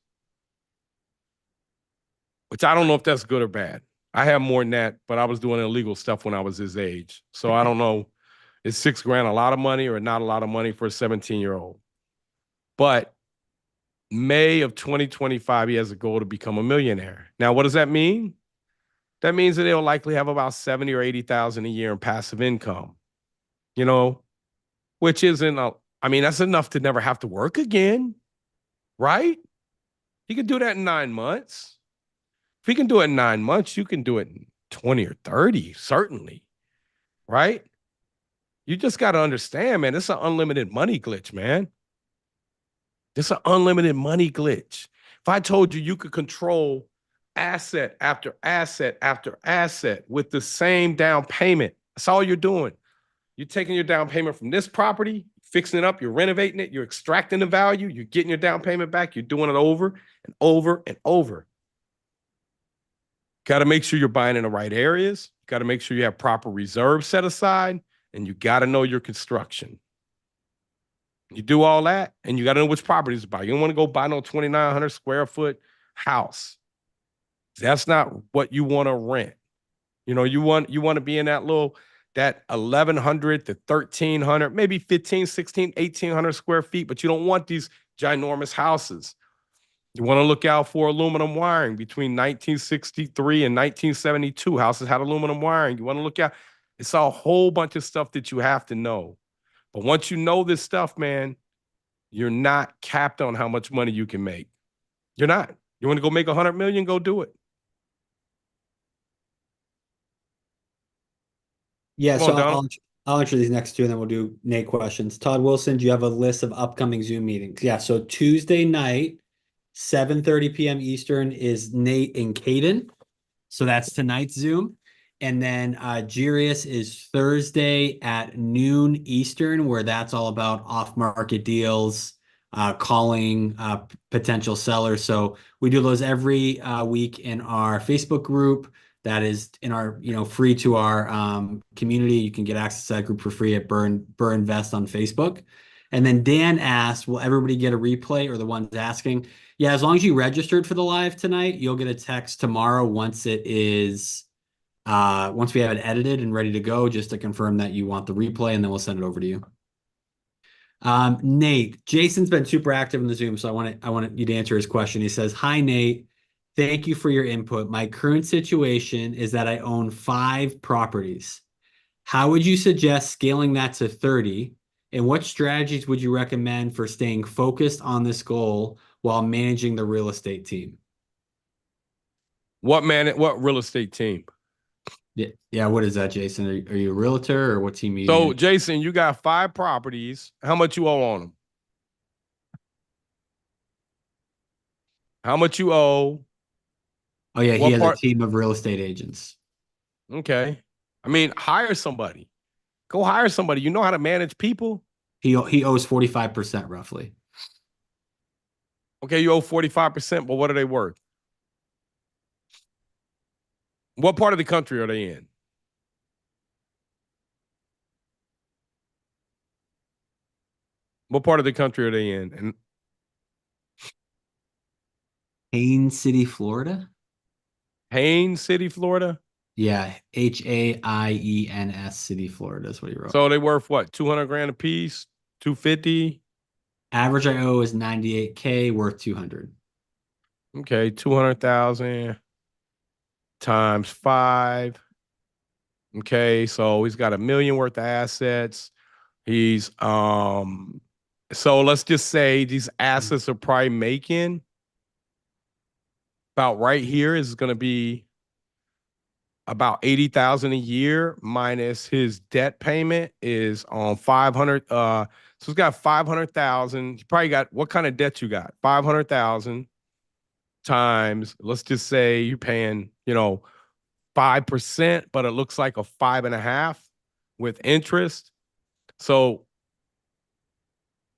A: which I don't know if that's good or bad. I have more than that, but I was doing illegal stuff when I was his age. So I don't know. Is $6,000 a lot of money or not a lot of money for a 17-year-old? But May of 2025, he has a goal to become a millionaire. Now, what does that mean? That means that he'll likely have about 70 or 80,000 a year in passive income, you know, which isn't I mean, that's enough to never have to work again, right? He could do that in 9 months. If he can do it in 9 months, you can do it in 20 or 30, certainly, right? You just got to understand, man, it's an unlimited money glitch, man. It's an unlimited money glitch. If I told you you could control asset after asset after asset with the same down payment, that's all you're doing. You're taking your down payment from this property, fixing it up, you're renovating it, you're extracting the value, you're getting your down payment back, you're doing it over and over and over. Got to make sure you're buying in the right areas. Got to make sure you have proper reserves set aside, and you got to know your construction. You do all that, and you got to know which properties to buy. You don't want to go buy no 2,900 square foot house. That's not what you want to rent. You know, you want to be in that 1,100 to 1,300, maybe 15, 16, 1,800 square feet, but you don't want these ginormous houses. You want to look out for aluminum wiring between 1963 and 1972. Houses had aluminum wiring. You want to look out. It's a whole bunch of stuff that you have to know. But once you know this stuff, man, you're not capped on how much money you can make. You're not. You want to go make 100 million? Go do it.
C: Yeah,
A: Come
C: so
A: on, Donald.
C: I'll answer these next two and then we'll do Nate questions. Todd Wilson, do you have a list of upcoming Zoom meetings? Yeah, so Tuesday night, 7:30 p.m. Eastern is Nate and Caden. So that's tonight's Zoom. And then Jirius is Thursday at noon Eastern, where that's all about off-market deals, calling potential sellers. So we do those every week in our Facebook group. That is in our, free to our community. You can get access to that group for free at BRRRR Invest on Facebook. And then Dan asked, will everybody get a replay, or the ones asking? Yeah, as long as you registered for the live tonight, you'll get a text tomorrow once it is once we have it edited and ready to go, just to confirm that you want the replay, and then we'll send it over to you. Nate, Jason's been super active in the Zoom, so I want you to answer his question. He says, "Hi Nate, thank you for your input. My current situation is that I own 5 properties. How would you suggest scaling that to 30? And what strategies would you recommend for staying focused on this goal while managing the real estate team?"
A: What real estate team?
C: Yeah. What is that, Jason? Are you a realtor, or what team are you
A: So,
C: in?
A: Jason, you got 5 properties. How much you owe on them? How much you owe?
C: Oh yeah, he
A: What
C: has a
A: part?
C: team of real estate agents.
A: Okay. I mean, hire somebody. Go hire somebody. You know how to manage people.
C: He owes 45% roughly.
A: Okay, you owe 45%, but what are they worth? What part of the country are they in? What part of the country are they in? And
C: Haines City, Florida?
A: Haines City, Florida?
C: Yeah, Haines City, Florida is what he wrote.
A: So they worth what? 200 grand a piece? 250?
C: Average I owe is 98K, worth 200.
A: Okay, 200,000 times 5. Okay, so he's got $1 million worth of assets. He's so let's just say these assets are probably making about right here is going to be about 80,000 a year, minus his debt payment is on 500. So he's got 500,000. He probably got, what kind of debt you got? 500,000 times, let's just say you're paying, 5%, but it looks like a 5.5 with interest. So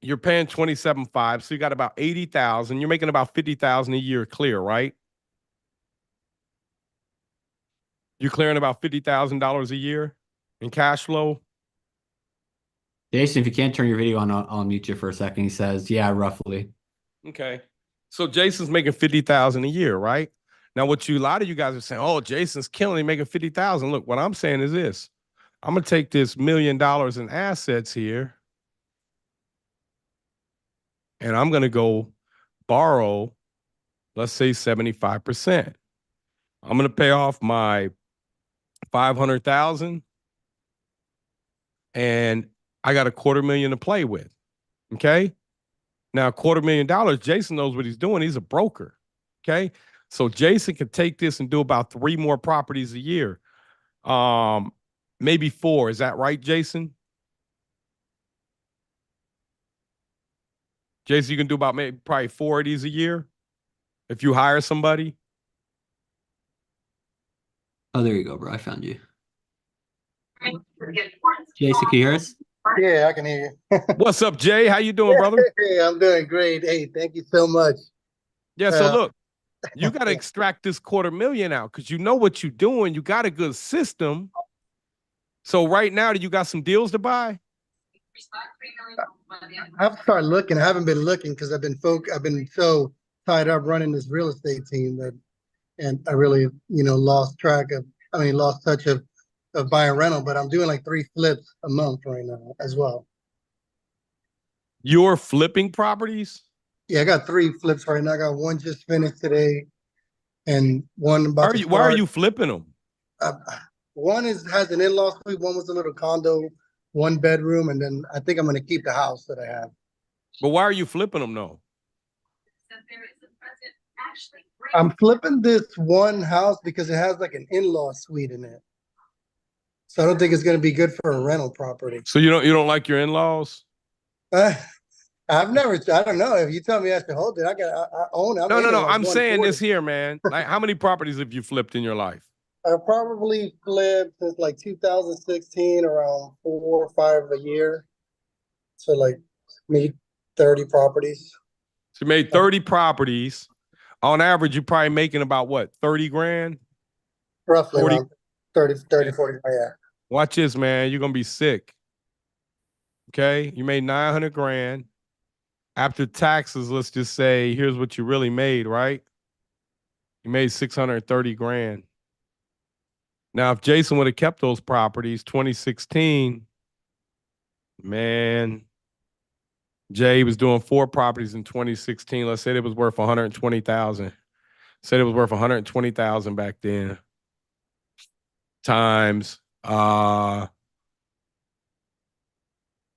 A: you're paying 27.5. So you got about 80,000. You're making about 50,000 a year clear, right? You're clearing about $50,000 a year in cash flow.
C: Jason, if you can't turn your video on, I'll mute you for a second. He says, yeah, roughly.
A: Okay. So Jason's making 50,000 a year, right? Now, a lot of you guys are saying, oh, Jason's killing, he making 50,000. Look, what I'm saying is this. I'm going to take this $1 million in assets here, and I'm going to go borrow, let's say 75%. I'm going to pay off my 500,000, and I got $250,000 to play with. Okay. Now, $250,000, Jason knows what he's doing. He's a broker. Okay. So Jason could take this and do about 3 more properties a year. Maybe 4. Is that right, Jason? Jason, you can do about maybe probably 4 of these a year if you hire somebody.
C: Oh, there you go, bro. I found you. Jason, can you hear us?
F: Yeah, I can hear you.
A: What's up, Jay? How you doing, brother?
F: Hey, I'm doing great. Hey, thank you so much.
A: Yeah, so look, you got to extract this $250,000 out because you know what you're doing. You got a good system. So right now, do you got some deals to buy?
F: I've started looking. I haven't been looking because I've been so tied up running this real estate team and I really, lost touch of buying rental, but I'm doing like 3 flips a month right now as well.
A: You're flipping properties?
F: Yeah, I got 3 flips right now. I got one just finished today and one about to start.
A: Why are you flipping them?
F: One has an in-law suite, one was a little condo, 1 bedroom, and then I think I'm going to keep the house that I have.
A: But why are you flipping them though?
F: I'm flipping this one house because it has like an in-law suite in it. So I don't think it's going to be good for a rental property.
A: So you don't like your in-laws?
F: I don't know. If you tell me I should hold it, I own it.
A: No. I'm saying this here, man. Like, how many properties have you flipped in your life?
F: I probably flipped since like 2016, around 4 or 5 a year. So like maybe 30 properties.
A: So you made 30 properties. On average, you're probably making about what, 30 grand?
F: Roughly 40? Around 30, 40, yeah.
A: Watch this, man. You're going to be sick. Okay? You made 900 grand. After taxes, let's just say, here's what you really made, right? You made 630 grand. Now, if Jason would have kept those properties, 2016, man, Jay was doing 4 properties in 2016. Let's say it was worth 120,000. Said it was worth 120,000 back then. Times,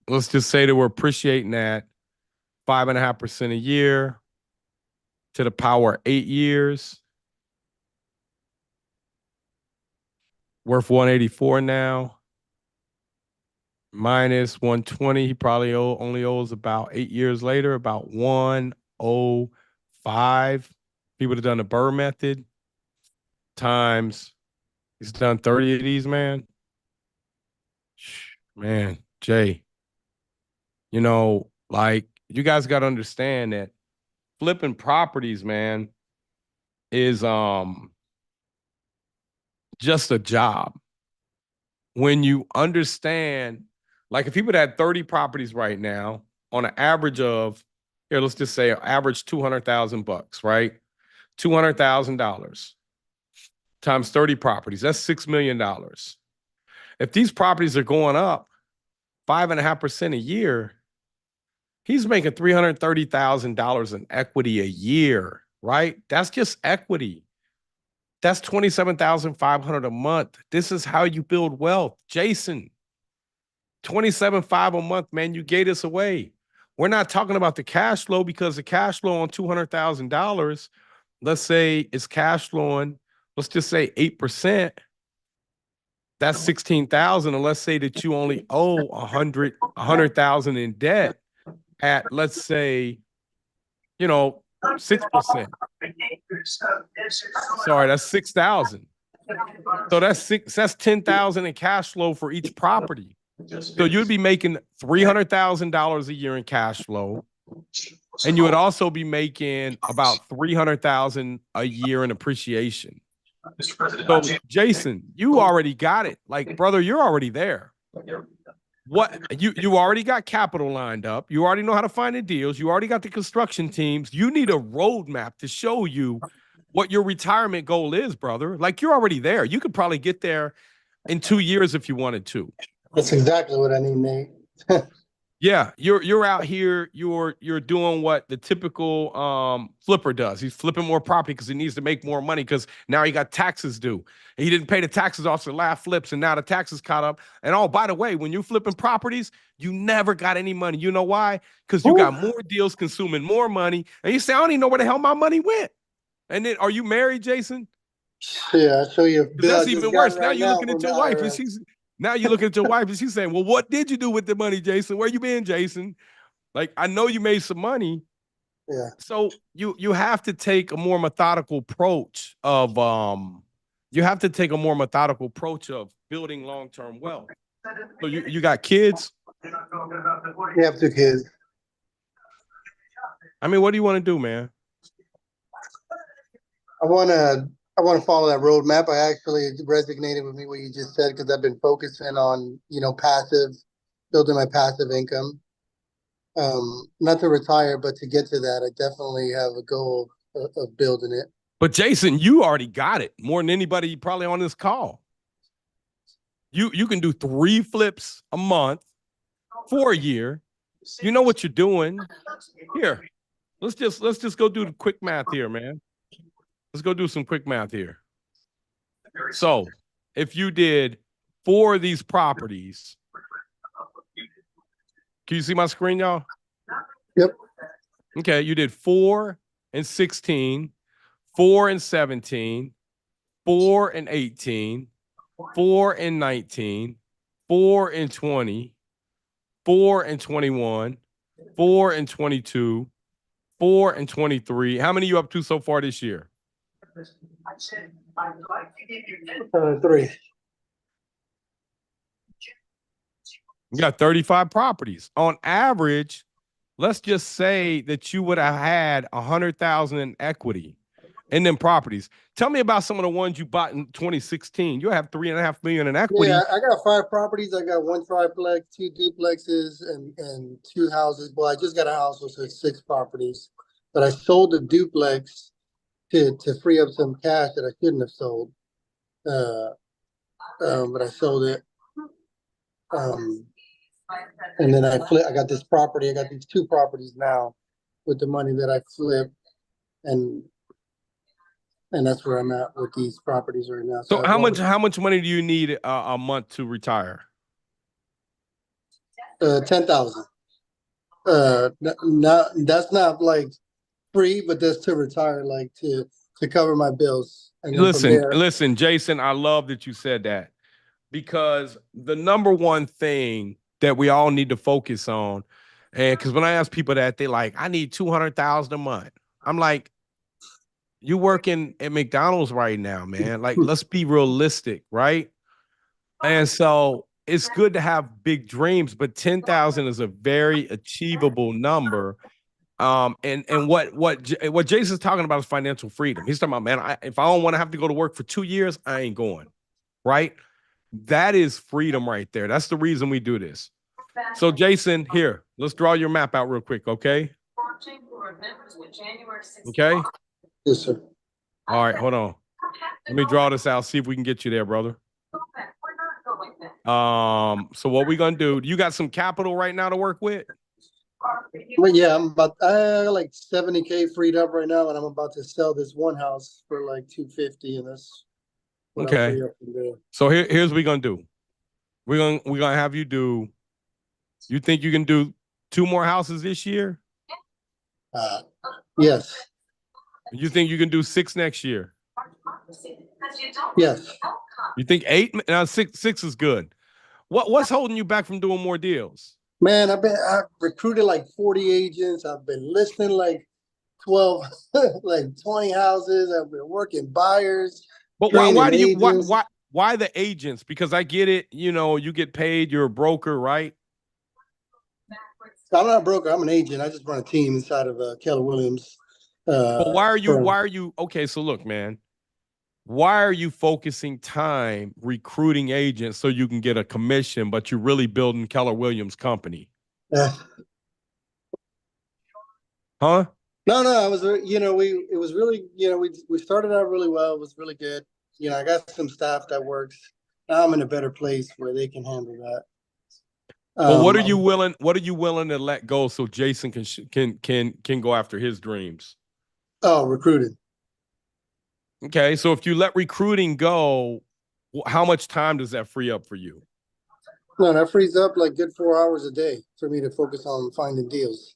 A: let's just say that we're appreciating that 5.5% a year to the power of 8 years. Worth 184 now. Minus 120. He probably only owes about 8 years later, about 105. He would have done the BRRRR method. Times, he's done 30 of these, man. Man, Jay, like, you guys got to understand that flipping properties, man, is just a job. When you understand, like, if people had 30 properties right now on an average of, here, let's just say average $200,000, right? $200,000 times 30 properties, that's $6 million. If these properties are going up 5.5% a year, he's making $330,000 in equity a year, right? That's just equity. That's $27,500 a month. This is how you build wealth. Jason, $27,500 a month, man, you gave this away. We're not talking about the cash flow, because the cash flow on $200,000, let's say it's cash flowing, let's just say 8%. That's 16,000. And let's say that you only owe 100,000 in debt at, let's say, 6%. Sorry, that's 6,000. So that's 10,000 in cash flow for each property. So you'd be making $300,000 a year in cash flow, and you would also be making about $300,000 a year in appreciation. So Jason, you already got it. Like, brother, you're already there. What you already got capital lined up. You already know how to find the deals. You already got the construction teams. You need a roadmap to show you what your retirement goal is, brother. Like you're already there. You could probably get there in 2 years if you wanted to.
F: That's exactly what I need, Nate.
A: Yeah, you're out here, you're doing what the typical flipper does. He's flipping more property because he needs to make more money because now he got taxes due. And he didn't pay the taxes off the last flips, and now the taxes caught up. And oh, by the way, when you're flipping properties, you never got any money. You know why? Because you got more deals consuming more money. And you say, I don't even know where the hell my money went. And then are you married, Jason?
F: Yeah, I'll show you a
A: Because
F: bill. I
A: that's
F: just
A: even
F: got
A: worse.
F: it
A: Now
F: right
A: you're
F: now
A: looking at
F: from
A: your
F: the
A: wife, and
F: IRS.
A: now you're looking at your wife, and she's saying, well, what did you do with the money, Jason? Where you been, Jason? Like, I know you made some money.
F: Yeah.
A: So you have to take a more methodical approach of you have to take a more methodical approach of building long-term wealth. So you got kids?
F: We have 2 kids.
A: I mean, what do you want to do, man?
F: I wanna follow that roadmap. I actually resonated with me what you just said because I've been focusing on, building my passive income. Not to retire, but to get to that, I definitely have a goal of building it.
A: But Jason, you already got it more than anybody probably on this call. You can do 3 flips a month for a year. You know what you're doing. Here, let's just go do the quick math here, man. Let's go do some quick math here. So if you did 4 of these properties, can you see my screen, y'all?
F: Yep.
A: Okay, you did 4 and 16, 4 and 17, 4 and 18, 4 and 19, 4 and 20, 4 and 21, 4 and 22, 4 and 23. How many you up to so far this year?
F: 3.
A: You got 35 properties. On average, let's just say that you would have had 100,000 in equity in them properties. Tell me about some of the ones you bought in 2016. You have 3.5 million in equity.
F: Yeah, I got 5 properties. I got 1 triplex, 2 duplexes, and 2 houses. Well, I just got a house, so it's 6 properties. But I sold the duplex to free up some cash that I shouldn't have sold. But I sold it. And then I got this property. I got these 2 properties now with the money that I flipped, and that's where I'm at with these properties right now.
A: So how much money do you need a month to retire?
F: 10,000. That's not like free, but that's to retire, like to cover my bills. And then
A: Listen, Jason, I love that you said that, because the number one thing that we all need to focus on, and because when I ask people that, they like, I need 200,000 a month. I'm like, you working at McDonald's right now, man. Like, let's be realistic, right? And so it's good to have big dreams, but 10,000 is a very achievable number. And what Jason's talking about is financial freedom. He's talking about, man, if I don't want to have to go to work for 2 years, I ain't going, right? That is freedom right there. That's the reason we do this. So Jason, here, let's draw your map out real quick, okay? Okay?
F: Yes, sir.
A: All right, hold on. Let me draw this out, see if we can get you there, brother. So what we gonna do? You got some capital right now to work with?
F: Well, yeah, I got like 70K freed up right now, and I'm about to sell this one house for like 250, and that's what I'll free up from there.
A: So here's what we're gonna do. We're gonna have you do. You think you can do 2 more houses this year?
F: Yes.
A: You think you can do 6 next year?
F: Yes.
A: You think 8? Now 6 is good. What's holding you back from doing more deals?
F: Man, I've recruited like 40 agents. I've been listing like 12, like 20 houses. I've been working buyers.
A: But why the agents? Because I get it, you get paid, you're a broker, right?
F: I'm not a broker, I'm an agent. I just run a team inside of Keller Williams.
A: But why are you okay? So look, man, why are you focusing time recruiting agents so you can get a commission, but you're really building Keller Williams company? Huh?
F: No, I was, it was really, we started out really well. It was really good. I got some staff that works. Now I'm in a better place where they can handle that.
A: Well, what are you willing? What are you willing to let go so Jason can go after his dreams?
F: Oh, recruiting.
A: Okay, so if you let recruiting go, how much time does that free up for you?
F: No, that frees up like good 4 hours a day for me to focus on finding deals.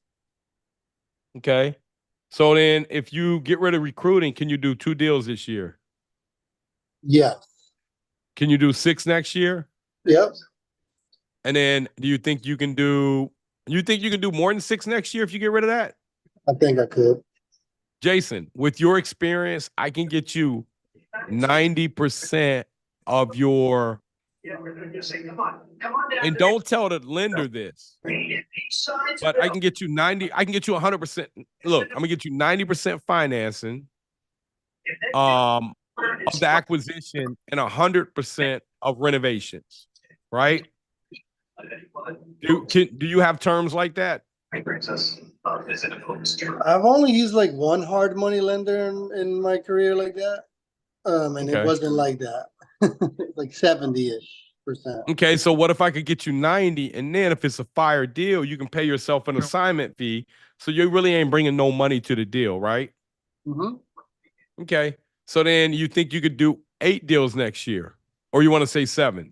A: Okay, so then if you get rid of recruiting, can you do 2 deals this year?
F: Yes.
A: Can you do 6 next year?
F: Yep.
A: And then do you think you can do more than 6 next year if you get rid of that?
F: I think I could.
A: Jason, with your experience, I can get you 90% of your, and don't tell the lender this, but I can get you 100%. Look, I'm gonna get you 90% financing of the acquisition and 100% of renovations, right? Do you have terms like that?
F: I've only used like one hard money lender in my career like that. And it
A: Okay.
F: wasn't like that. Like 70-ish%.
A: Okay, so what if I could get you 90, and then if it's a fire deal, you can pay yourself an assignment fee, so you really ain't bringing no money to the deal, right?
F: Mm-hmm.
A: Okay, so then you think you could do 8 deals next year, or you want to say 7?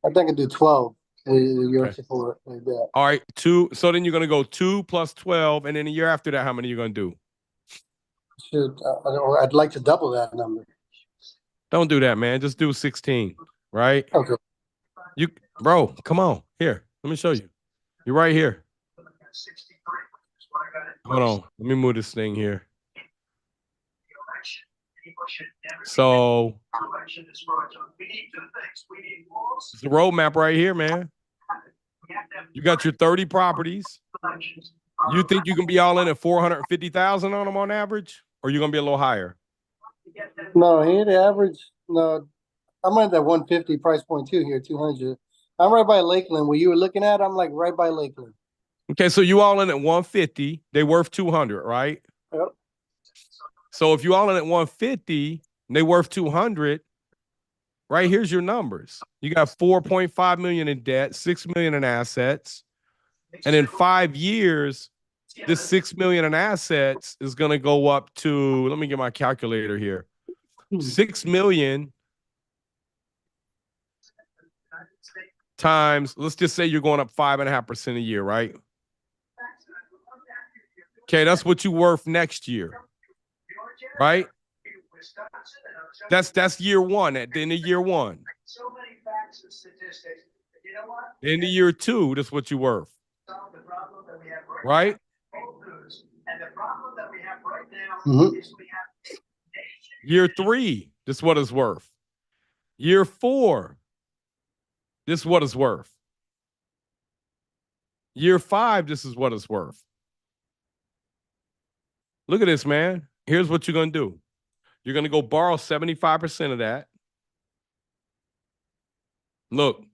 F: I think I do 12 with your
A: Okay.
F: support like that.
A: All right, 2. So then you're gonna go 2 plus 12, and then a year after that, how many are you gonna do?
F: I'd like to double that number.
A: Don't do that, man. Just do 16, right?
F: Okay.
A: Bro, come on. Here, let me show you. You're right here. Hold on. Let me move this thing here. So it's the roadmap right here, man. You got your 30 properties. You think you can be all in at 450,000 on them on average, or you're gonna be a little higher?
F: No, here the average. No, I'm at that 150 price point too. Here, 200. I'm right by Lakeland. Where you were looking at, I'm like right by Lakeland.
A: Okay, so you all in at 150. They worth 200, right?
F: Yep.
A: So if you all in at 150, and they worth 200, right? Here's your numbers. You got 4.5 million in debt, 6 million in assets, and in 5 years, this 6 million in assets is going to go up to, let me get my calculator here. 6 million times, let's just say you're going up 5.5% a year, right? Okay, that's what you're worth next year, right? That's year one. At the end of year one. In the year 2, that's what you're worth, right?
F: Mm-hmm.
A: Year 3, this is what it's worth. Year 4, this is what it's worth. Year 5, this is what it's worth. Look at this, man. Here's what you're going to do. You're going to go borrow 75% of that. Look,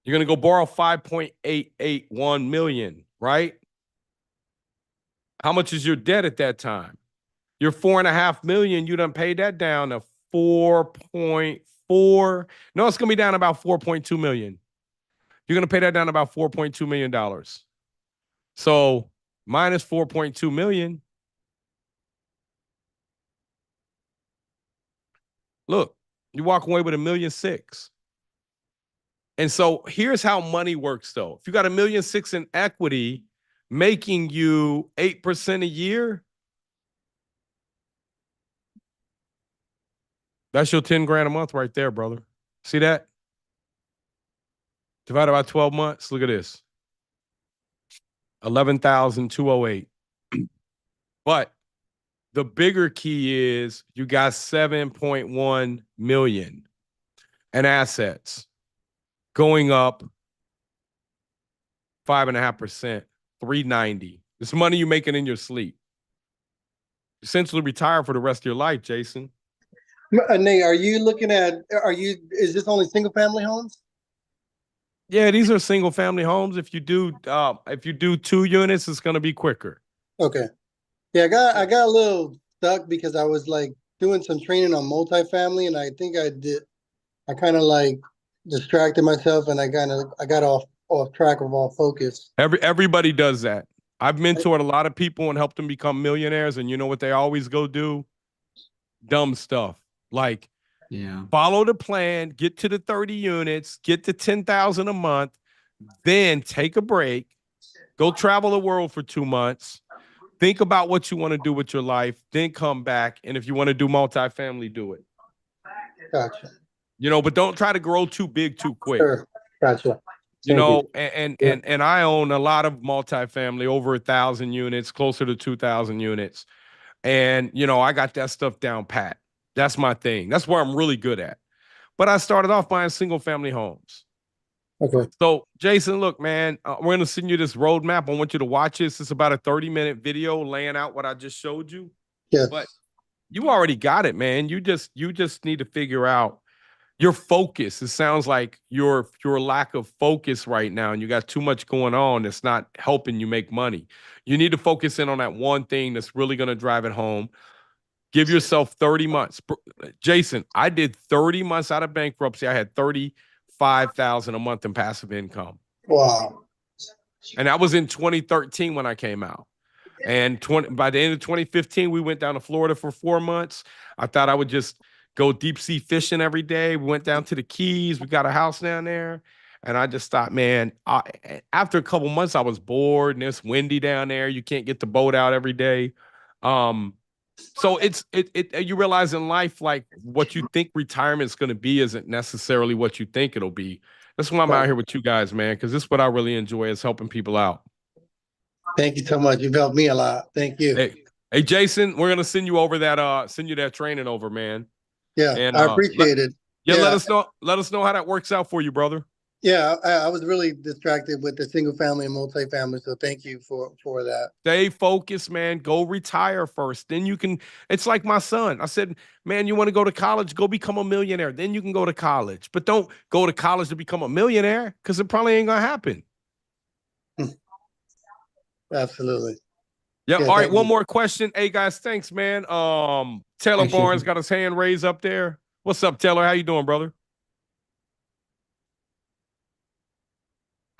A: you're going to go borrow 5.881 million, right? How much is your debt at that time? Your 4.5 million, you done paid that down to 4.4. No, it's going to be down about 4.2 million. You're going to pay that down about $4.2 million. So minus 4.2 million. Look, you walk away with $1.6 million. And so here's how money works, though. If you got $1.6 million in equity, making you 8% a year, that's your 10 grand a month right there, brother. See that? Divided by 12 months. Look at this. 11,208. But the bigger key is you got 7.1 million in assets going up 5.5%, 390. This money you're making in your sleep. Essentially retire for the rest of your life, Jason.
F: Nate, is this only single family homes?
A: Yeah, these are single family homes. If you do 2 units, it's going to be quicker.
F: Okay. Yeah, I got a little stuck because I was like doing some training on multifamily, and I think I kind of like distracted myself, and I got off track of all focus.
A: Everybody does that. I've mentored a lot of people and helped them become millionaires, and you know what they always go do? Dumb stuff. Like
C: Yeah.
A: follow the plan, get to the 30 units, get to 10,000 a month, then take a break, go travel the world for 2 months, think about what you want to do with your life, then come back. And if you want to do multifamily, do it.
F: Gotcha.
A: You know, but don't try to grow too big too quick.
F: Sure. Gotcha.
A: You
F: Thank you.
A: know, and I own a lot of multifamily, over 1,000 units, closer to 2,000 units. And, you know, I got that stuff down pat. That's my thing. That's where I'm really good at. But I started off buying single family homes.
F: Okay.
A: So, Jason, look, man, we're going to send you this roadmap. I want you to watch this. It's about a 30-minute video laying out what I just showed you.
F: Yes.
A: But you already got it, man. You just need to figure out your focus. It sounds like your lack of focus right now, and you got too much going on that's not helping you make money. You need to focus in on that one thing that's really going to drive it home. Give yourself 30 months. Jason, I did 30 months out of bankruptcy. I had 35,000 a month in passive income.
F: Wow.
A: And that was in 2013 when I came out. And by the end of 2015, we went down to Florida for 4 months. I thought I would just go deep sea fishing every day. We went down to the Keys. We got a house down there. And I just thought, man, after a couple months, I was bored and it's windy down there. You can't get the boat out every day. So you realize in life, like what you think retirement's going to be isn't necessarily what you think it'll be. That's why I'm out here with you guys, man, because this is what I really enjoy, is helping people out.
F: Thank you so much. You've helped me a lot. Thank you.
A: Hey, Jason, we're gonna send you over that training over, man.
F: Yeah,
A: And
F: I appreciate it.
A: Yeah, let us know how that works out for you, brother.
F: Yeah, I was really distracted with the single family and multifamily, so thank you for that.
A: Stay focused, man. Go retire first. Then you can. It's like my son. I said, man, you want to go to college? Go become a millionaire. Then you can go to college. But don't go to college to become a millionaire, because it probably ain't gonna happen.
F: Absolutely.
A: Yeah.
F: Yeah,
A: All right.
F: thank
A: One
F: you.
A: more question. Hey guys, thanks, man. Taylor Barnes got his hand raised up there. What's up, Taylor? How you doing, brother?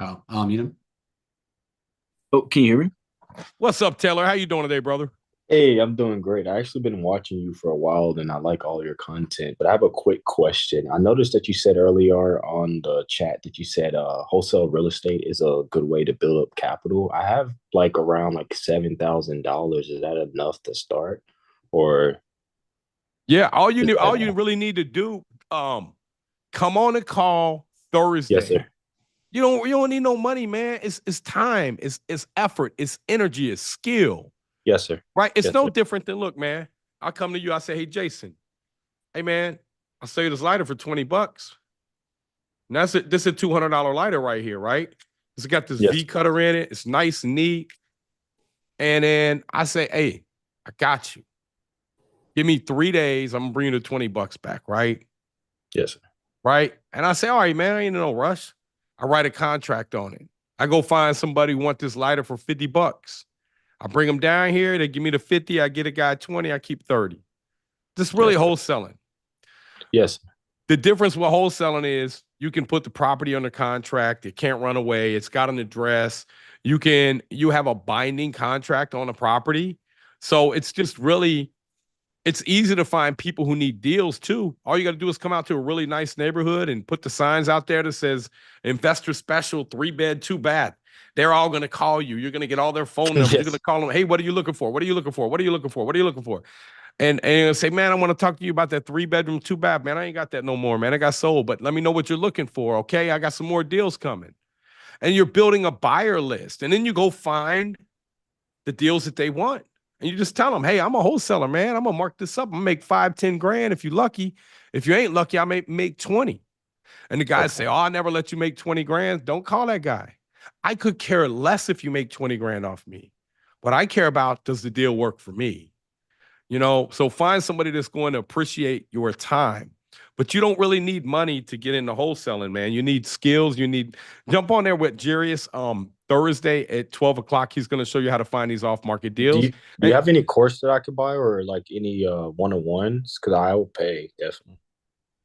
C: Oh, I'll mute him.
G: Oh, can you hear me?
A: What's up, Taylor? How you doing today, brother?
G: Hey, I'm doing great. I actually been watching you for a while, and I like all your content. But I have a quick question. I noticed that you said earlier on the chat that you said wholesale real estate is a good way to build up capital. I have like around like $7,000. Is that enough to start, or
A: Yeah. All you
G: is that
A: really need to do, come on a call Thursday.
G: Yes, sir.
A: You don't need no money, man. It's time, it's effort, it's energy, it's skill.
G: Yes, sir.
A: Right? It's
G: Yes,
A: no
G: sir.
A: different than, look, man. I come to you, I say, hey, Jason, hey man, I'll sell you this lighter for $20. And that's it. This is a $200 lighter right here, right? It's got this
G: Yes.
A: V cutter in it. It's nice and neat. And then I say, hey, I got you. Give me 3 days. I'm gonna bring you the $20 back, right?
G: Yes, sir.
A: Right. And I say, all right, man, I ain't in no rush. I write a contract on it. I go find somebody who want this lighter for $50. I bring them down here. They give me the 50. I get a guy 20. I keep 30. Just really
G: Yes, sir.
A: wholesaling.
G: Yes.
A: The difference with wholesaling is you can put the property under contract. It can't run away. It's got an address. You have a binding contract on the property. So it's just really, it's easy to find people who need deals too. All you got to do is come out to a really nice neighborhood and put the signs out there that says investor special, 3-bed, 2-bath. They're all going to call you. You're going to get all their phone numbers.
G: Yes.
A: You're going to call them. Hey, what are you looking for? What are you looking for? What are you looking for? What are you looking for? And you're gonna say, man, I want to talk to you about that 3-bedroom, 2-bath. Man, I ain't got that no more, man. I got sold, but let me know what you're looking for. Okay. I got some more deals coming. And you're building a buyer list. And then you go find the deals that they want. And you just tell them, hey, I'm a wholesaler, man. I'm gonna mark this up. I'm gonna make 5-10 grand if you're lucky. If you ain't lucky, I may make 20. And the guys say, oh, I never let you make 20 grand. Don't call that guy. I could care less if you make 20 grand off me. What I care about, does the deal work for me? You know, so find somebody that's going to appreciate your time. but you don't really need money to get into wholesaling, man. You need skills. You need jump on there with Jarius Thursday at 12 o'clock. He's going to show you how to find these off-market
G: Do
A: deals.
G: you have any course that I could buy or like any one-on-ones? Because I will pay definitely.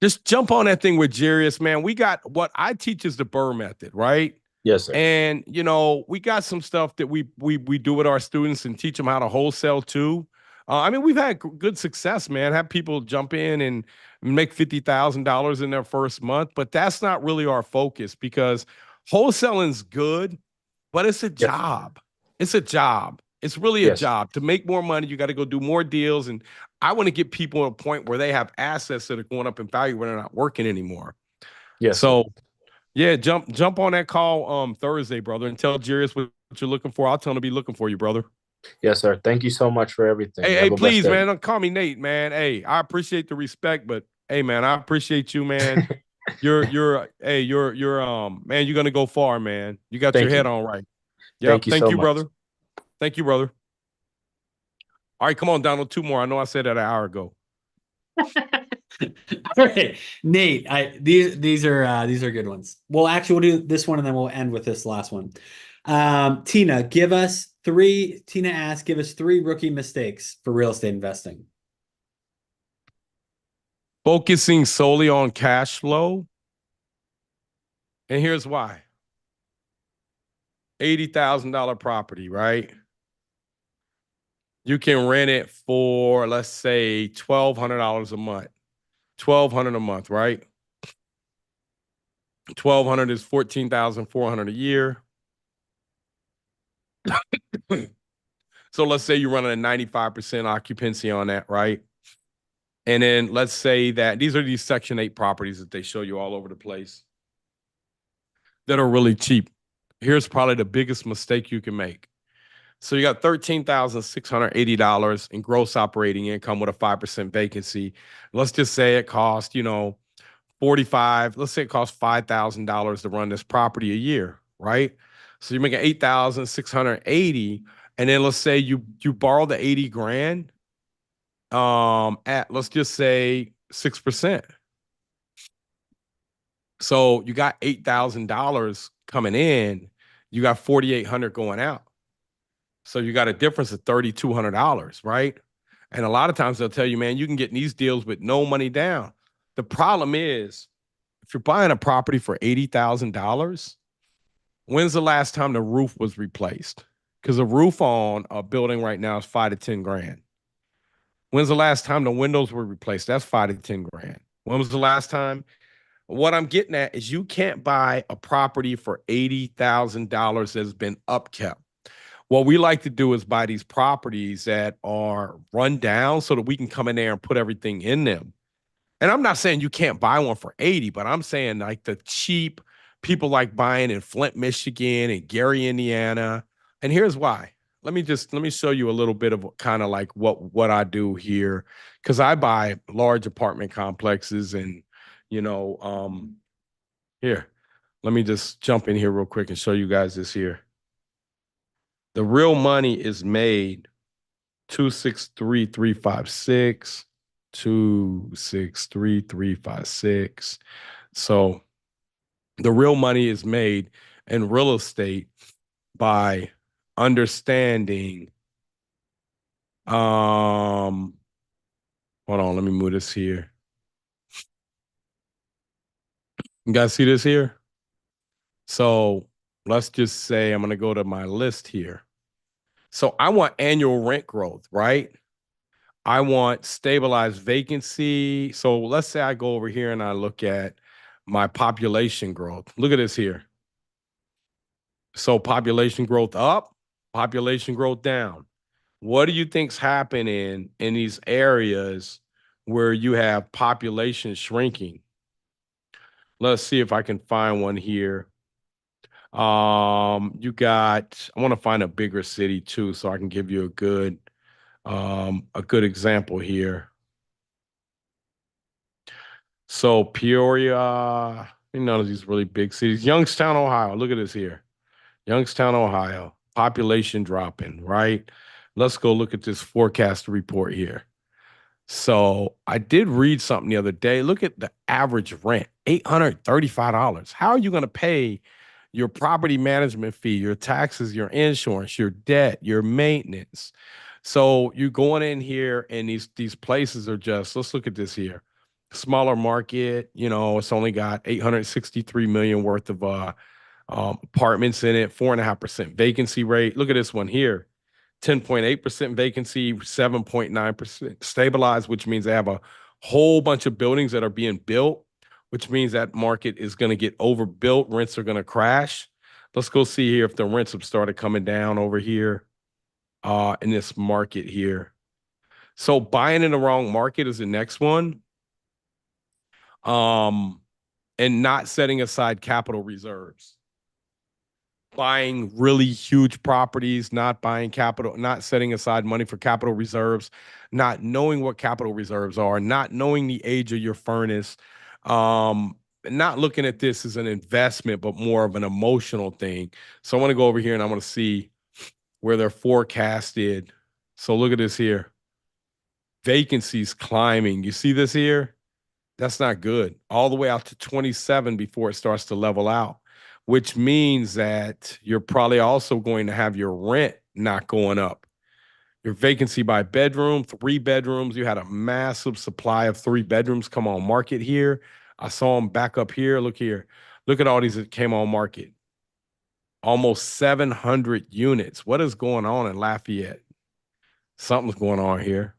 A: Just jump on that thing with Jarius, man. We got what I teach is the BRRRR method, right?
G: Yes, sir.
A: And you know, we got some stuff that we do with our students and teach them how to wholesale too. I mean, we've had good success, man. Have people jump in and make $50,000 in their first month, but that's not really our focus because wholesaling's good, but it's a
G: Yes.
A: job. It's a job. It's really a
G: Yes.
A: job. To make more money, you got to go do more deals. And I want to get people to a point where they have assets that are going up in value when they're not working anymore.
G: Yes.
A: So yeah, jump on that call Thursday, brother, and tell Jarius what you're looking for. I'll tell him to be looking for you, brother.
G: Yes, sir. Thank you so much for everything.
A: Hey,
G: Have
A: hey,
G: a blessed
A: please,
G: day.
A: man, don't call me Nate, man. Hey, I appreciate the respect, but hey, man, I appreciate you, man. You're man, you're gonna go far, man. You got your
G: Thank
A: head
G: you.
A: on right.
G: Thank
A: Yep.
G: you
A: Thank
G: so
A: you,
G: much.
A: brother. Thank you, brother. All right, come on, Donald. Two more. I know I said that an hour ago.
C: All right, Nate. These are good ones. Well, actually, we'll do this one and then we'll end with this last one. Tina, give us three. Tina asked, give us three rookie mistakes for real estate investing.
A: Focusing solely on cash flow. And here's why. $80,000 property, right? You can rent it for, let's say, $1,200 a month. $1,200 a month, right? 1,200 is 14,400 a year. So let's say you're running a 95% occupancy on that, right? And then let's say that these are these Section 8 properties that they show you all over the place that are really cheap. Here's probably the biggest mistake you can make. So you got $13,680 in gross operating income with a 5% vacancy. Let's just say it costs, you know, 45, let's say it costs $5,000 to run this property a year, right? So you're making 8,680, and then let's say you borrow the 80 grand at, let's just say, 6%. So you got $8,000 coming in, you got 4,800 going out. So you got a difference of $3,200, right? And a lot of times they'll tell you, man, you can get in these deals with no money down. The problem is, if you're buying a property for $80,000, when's the last time the roof was replaced? Because a roof on a building right now is 5 to 10 grand. When's the last time the windows were replaced? That's 5 to 10 grand. When was the last time? What I'm getting at is you can't buy a property for $80,000 that's been upkept. What we like to do is buy these properties that are run down so that we can come in there and put everything in them. And I'm not saying you can't buy one for 80, but I'm saying like the cheap people like buying in Flint, Michigan and Gary, Indiana. And here's why. Let me show you a little bit of kind of like what I do here. Cause I buy large apartment complexes and here, let me just jump in here real quick and show you guys this here. The real money is made 263,356, 263,356. So the real money is made in real estate by understanding. Hold on, let me move this here. You guys see this here? So let's just say I'm going to go to my list here. So I want annual rent growth, right? I want stabilized vacancy. So let's say I go over here and I look at my population growth. Look at this here. So population growth up, population growth down. What do you think's happening in these areas where you have population shrinking? Let's see if I can find one here. I want to find a bigger city too, so I can give you a good example here. So Peoria, none of these really big cities. Youngstown, Ohio. Look at this here. Youngstown, Ohio. Population dropping, right? Let's go look at this forecast report here. So I did read something the other day. Look at the average rent, $835. How are you going to pay your property management fee, your taxes, your insurance, your debt, your maintenance? So you're going in here and these places are just, let's look at this here. Smaller market, it's only got 863 million worth of apartments in it, 4.5% vacancy rate. Look at this one here. 10.8% vacancy, 7.9% stabilized, which means they have a whole bunch of buildings that are being built, which means that market is going to get overbuilt. Rents are going to crash. Let's go see here if the rents have started coming down over here in this market here. So buying in the wrong market is the next one. And not setting aside capital reserves. Buying really huge properties, not buying capital, not setting aside money for capital reserves, not knowing what capital reserves are, not knowing the age of your furnace, not looking at this as an investment, but more of an emotional thing. So I want to go over here and I want to see where they're forecasted. So look at this here. Vacancies climbing. You see this here? That's not good. All the way out to 27 before it starts to level out, which means that you're probably also going to have your rent not going up. Your vacancy by bedroom, 3 bedrooms. You had a massive supply of 3 bedrooms come on market here. I saw them back up here. Look here. Look at all these that came on market. Almost 700 units. What is going on in Lafayette? Something's going on here.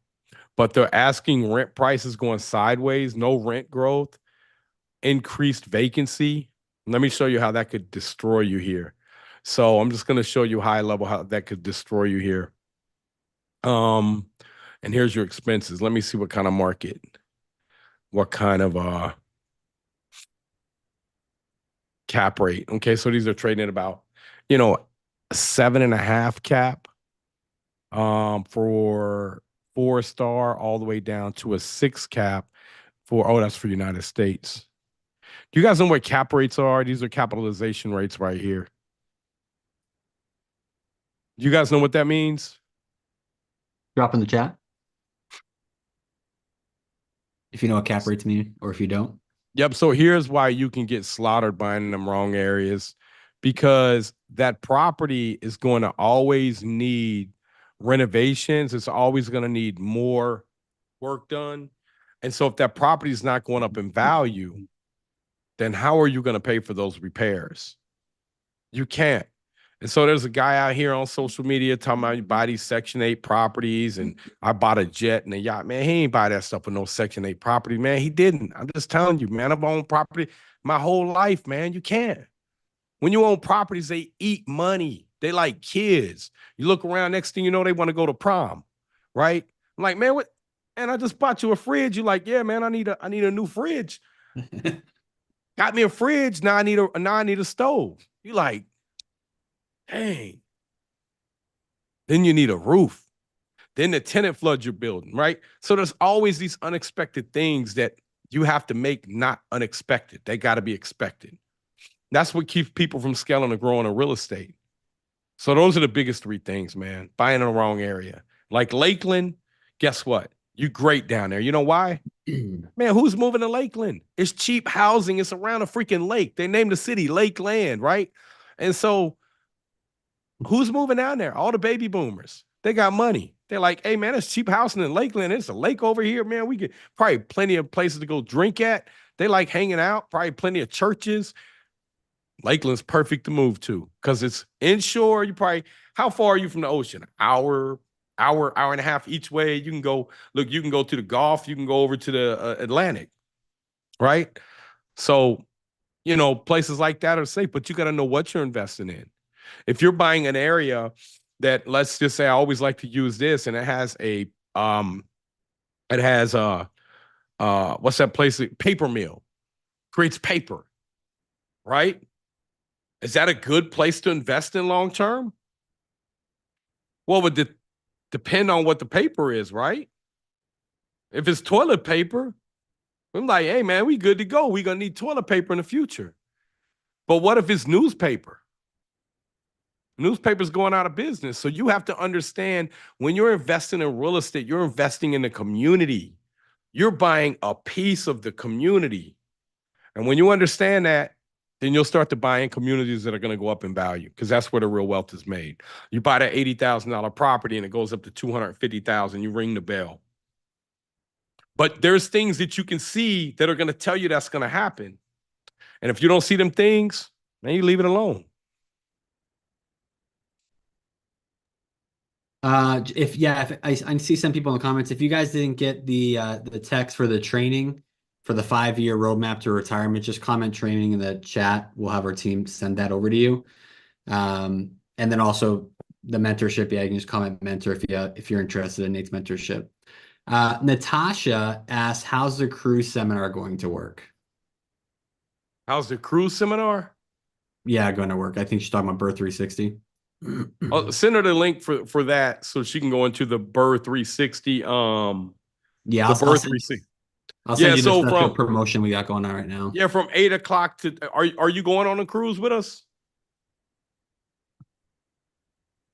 A: But they're asking rent prices going sideways, no rent growth, increased vacancy. Let me show you how that could destroy you here. So I'm just going to show you high level how that could destroy you here. And here's your expenses. Let me see what kind of market, what kind of cap rate. Okay, so these are trading at about, a 7.5 cap for 4-star all the way down to a 6 cap for, that's for United States. Do you guys know what cap rates are? These are capitalization rates right here. Do you guys know what that means?
C: Drop in the chat if you know what cap rates mean, or if you don't.
A: Yep. So here's why you can get slaughtered buying in them wrong areas, because that property is going to always need renovations. It's always going to need more work done. And so if that property is not going up in value, then how are you going to pay for those repairs? You can't. And so there's a guy out here on social media talking about you buy these Section 8 properties, and I bought a jet and a yacht. Man, he ain't buy that stuff with no Section 8 property, man. He didn't. I'm just telling you, man. I've owned property my whole life, man. You can't. When you own properties, they eat money. They like kids. You look around, next thing you know, they want to go to prom, right? I'm like, man, what? And I just bought you a fridge. You're like, yeah, man, I need a new fridge. Got me a fridge. Now I need a stove. You like, dang. Then you need a roof. Then the tenant floods your building, right? So there's always these unexpected things that you have to make not unexpected. They got to be expected. That's what keeps people from scaling and growing in real estate. So those are the biggest 3 things, man. Buying in the wrong area. Like Lakeland, guess what? You great down there. You know why? Man, who's moving to Lakeland? It's cheap housing. It's around a freaking lake. They named the city Lakeland, right? And so who's moving down there? All the baby boomers. They got money. They're like, hey, man, it's cheap housing in Lakeland. It's a lake over here, man. We get probably plenty of places to go drink at. They like hanging out, probably plenty of churches. Lakeland's perfect to move to because it's inshore. How far are you from the ocean? Hour and a half each way. You can go to the Gulf. You can go over to the Atlantic, right? So, places like that are safe, but you got to know what you're investing in. If you're buying an area that, let's just say, I always like to use this, and it has what's that place? Paper mill, creates paper, right? Is that a good place to invest in long term? Well, it would depend on what the paper is, right? If it's toilet paper, I'm like, hey, man, we good to go. We're going to need toilet paper in the future. But what if it's newspaper? Newspaper's going out of business. So you have to understand when you're investing in real estate, you're investing in the community. You're buying a piece of the community. And when you understand that, then you'll start to buy in communities that are going to go up in value because that's where the real wealth is made. You buy that $80,000 property and it goes up to $250,000, you ring the bell. But there's things that you can see that are going to tell you that's going to happen. And if you don't see them things, then you leave it alone.
C: If I see some people in the comments, if you guys didn't get the text for the training for the 5-year roadmap to retirement, just comment training in the chat. We'll have our team send that over to you. And then also the mentorship. Yeah, you can just comment mentor if you're interested in Nate's mentorship. Natasha asked, how's the cruise seminar going to work?
A: How's the cruise seminar?
C: Yeah, going to work. I think she's talking about BRRRR 360.
A: I'll send her the link for that so she can go into the BRRRR 360.
C: Yeah,
A: the
C: I'll
A: BRRRR
C: send,
A: 360.
C: I'll send
A: Yeah,
C: you
A: so
C: the special
A: from
C: promotion we got going on right now.
A: Yeah, from 8 o'clock to are you going on a cruise with us?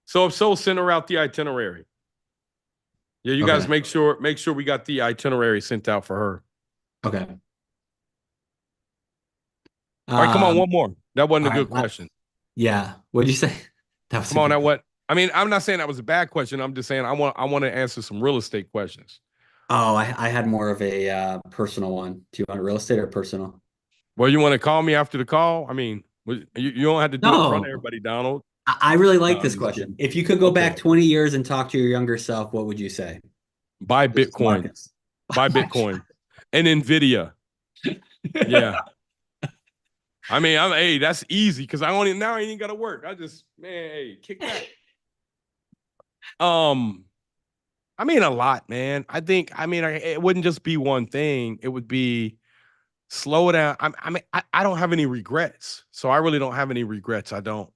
A: So if so, send her out the itinerary. Yeah, you guys
C: Okay.
A: make sure we got the itinerary sent out for her.
C: Okay.
A: All right, come on, one more. That wasn't a
C: all
A: good
C: right,
A: question.
C: Yeah. What'd you say? That was
A: Come on, that what? I mean, I'm not saying that was a bad question. I'm just saying I want to answer some real estate questions.
C: Oh, I had more of a personal one. Do you want real estate or personal?
A: Well, you want to call me after the call? I mean, you don't have to do it in front of
C: No,
A: everybody, Donald.
C: I really like
A: No, I'm
C: this
A: just
C: question.
A: kidding.
C: If you could go
A: Okay.
C: back 20 years and talk to your younger self, what would you say?
A: Buy
C: This is
A: Bitcoin.
C: Marcus.
A: Buy Bitcoin. And NVIDIA. Yeah. I mean, hey, that's easy because I ain't gotta work. I just, man, hey, kick back. I mean, a lot, man. It wouldn't just be one thing. It would be slow down. I don't have any regrets. So I really don't have any regrets. I don't.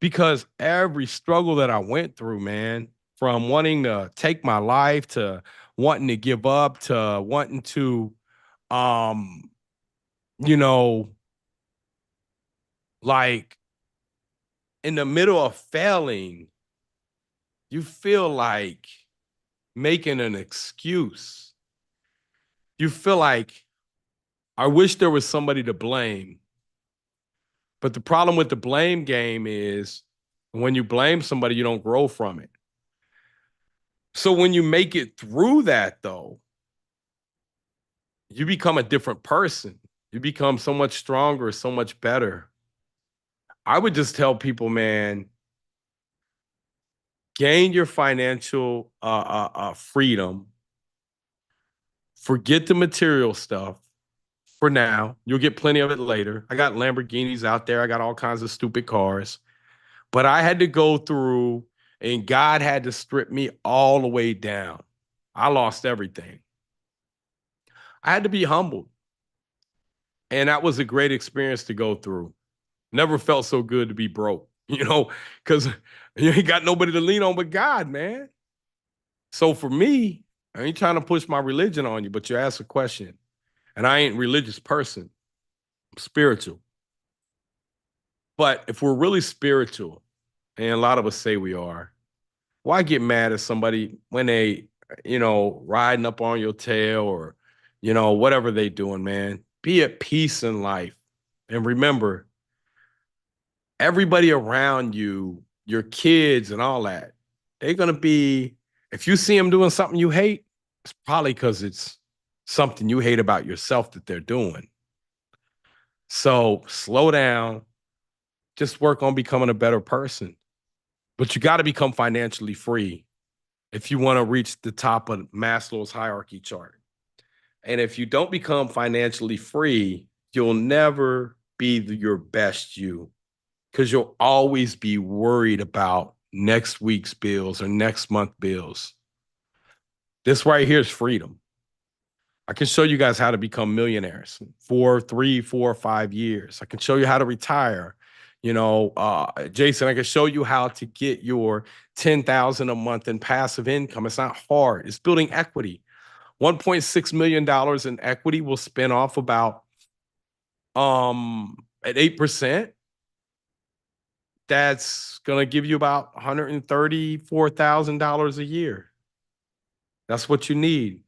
A: Because every struggle that I went through, man, from wanting to take my life to wanting to give up to wanting to, um, you know, like in the middle of failing, you feel like making an excuse. You feel like, I wish there was somebody to blame. But the problem with the blame game is when you blame somebody, you don't grow from it. So when you make it through that, though, you become a different person. You become so much stronger, so much better. I would just tell people, man, gain your financial freedom. Forget the material stuff for now. You'll get plenty of it later. I got Lamborghinis out there. I got all kinds of stupid cars. But I had to go through, and God had to strip me all the way down. I lost everything. I had to be humbled. And that was a great experience to go through. Never felt so good to be broke, because you ain't got nobody to lean on but God, man. So for me, I ain't trying to push my religion on you, but you asked a question. And I ain't a religious person. I'm spiritual. But if we're really spiritual, and a lot of us say we are, why get mad at somebody when they, riding up on your tail or, whatever they doing, man? Be at peace in life. And remember, everybody around you, your kids and all that, they're going to be, if you see them doing something you hate, it's probably because it's something you hate about yourself that they're doing. So slow down, just work on becoming a better person. But you got to become financially free if you want to reach the top of Maslow's hierarchy chart. And if you don't become financially free, you'll never be your best you, because you'll always be worried about next week's bills or next month's bills. This right here is freedom. I can show you guys how to become millionaires for 3, 4, 5 years. I can show you how to retire. Jason, I can show you how to get your $10,000 a month in passive income. It's not hard. It's building equity. $1.6 million in equity will spin off about at 8%. That's gonna give you about $134,000 a year. That's what you need.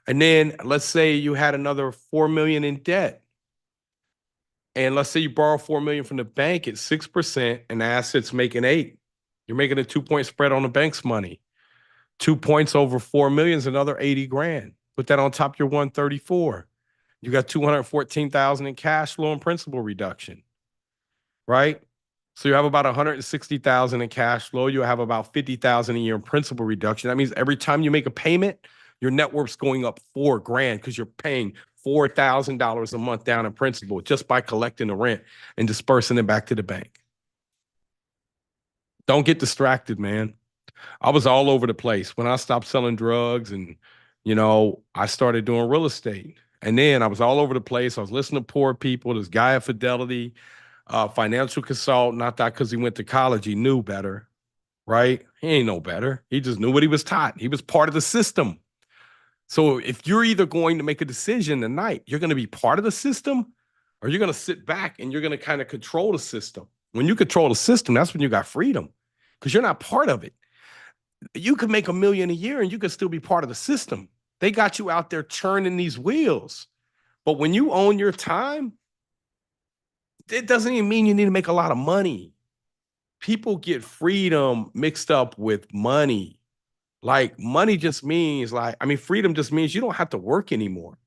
A: And then let's say you had another 4 million in debt. And let's say you borrow 4 million from the bank at 6% and the assets making 8. You're making a 2-point spread on the bank's money. 2 points over 4 million is another 80 grand. Put that on top of your 134. You got 214,000 in cash flow and principal reduction, right? So you have about 160,000 in cash flow. You have about 50,000 a year in principal reduction. That means every time you make a payment, your net worth's going up 4 grand because you're paying $4,000 a month down in principal just by collecting the rent and dispersing it back to the bank. Don't get distracted, man. I was all over the place when I stopped selling drugs and, I started doing real estate. And then I was all over the place. I was listening to poor people. This guy at Fidelity, financial consultant. I thought because he went to college, he knew better, right? He ain't no better. He just knew what he was taught. He was part of the system. So if you're either going to make a decision tonight, you're going to be part of the system or you're going to sit back and you're going to kind of control the system. When you control the system, that's when you got freedom because you're not part of it. You could make $1 million a year and you could still be part of the system. They got you out there churning these wheels. But when you own your time, it doesn't even mean you need to make a lot of money. People get freedom mixed up with money. Like money just means freedom just means you don't have to work anymore.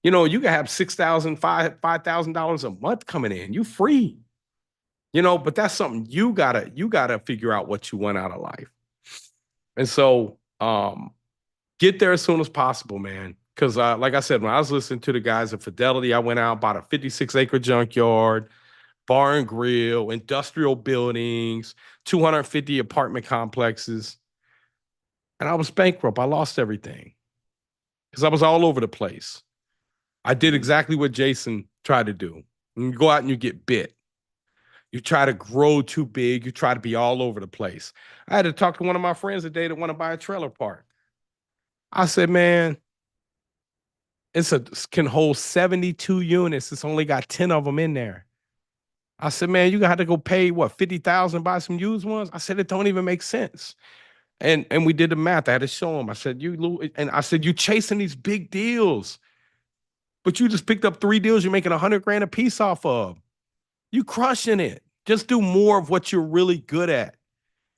A: You can have $6,000, $5,000 a month coming in. You free. But that's something you gotta figure out what you want out of life. And so get there as soon as possible, man. Because like I said, when I was listening to the guys at Fidelity, I went out, bought a 56-acre junkyard, bar and grill, industrial buildings, 250 apartment complexes. And I was bankrupt. I lost everything because I was all over the place. I did exactly what Jason tried to do. You go out and you get bit. You try to grow too big. You try to be all over the place. I had to talk to one of my friends today that want to buy a trailer park. I said, man, can hold 72 units. It's only got 10 of them in there. I said, man, you're gonna have to go pay what, 50,000 buy some used ones? I said, it don't even make sense. And we did the math. I had to show him. I said, you chasing these big deals, but you just picked up 3 deals you're making 100 grand a piece off of. You crushing it. Just do more of what you're really good at.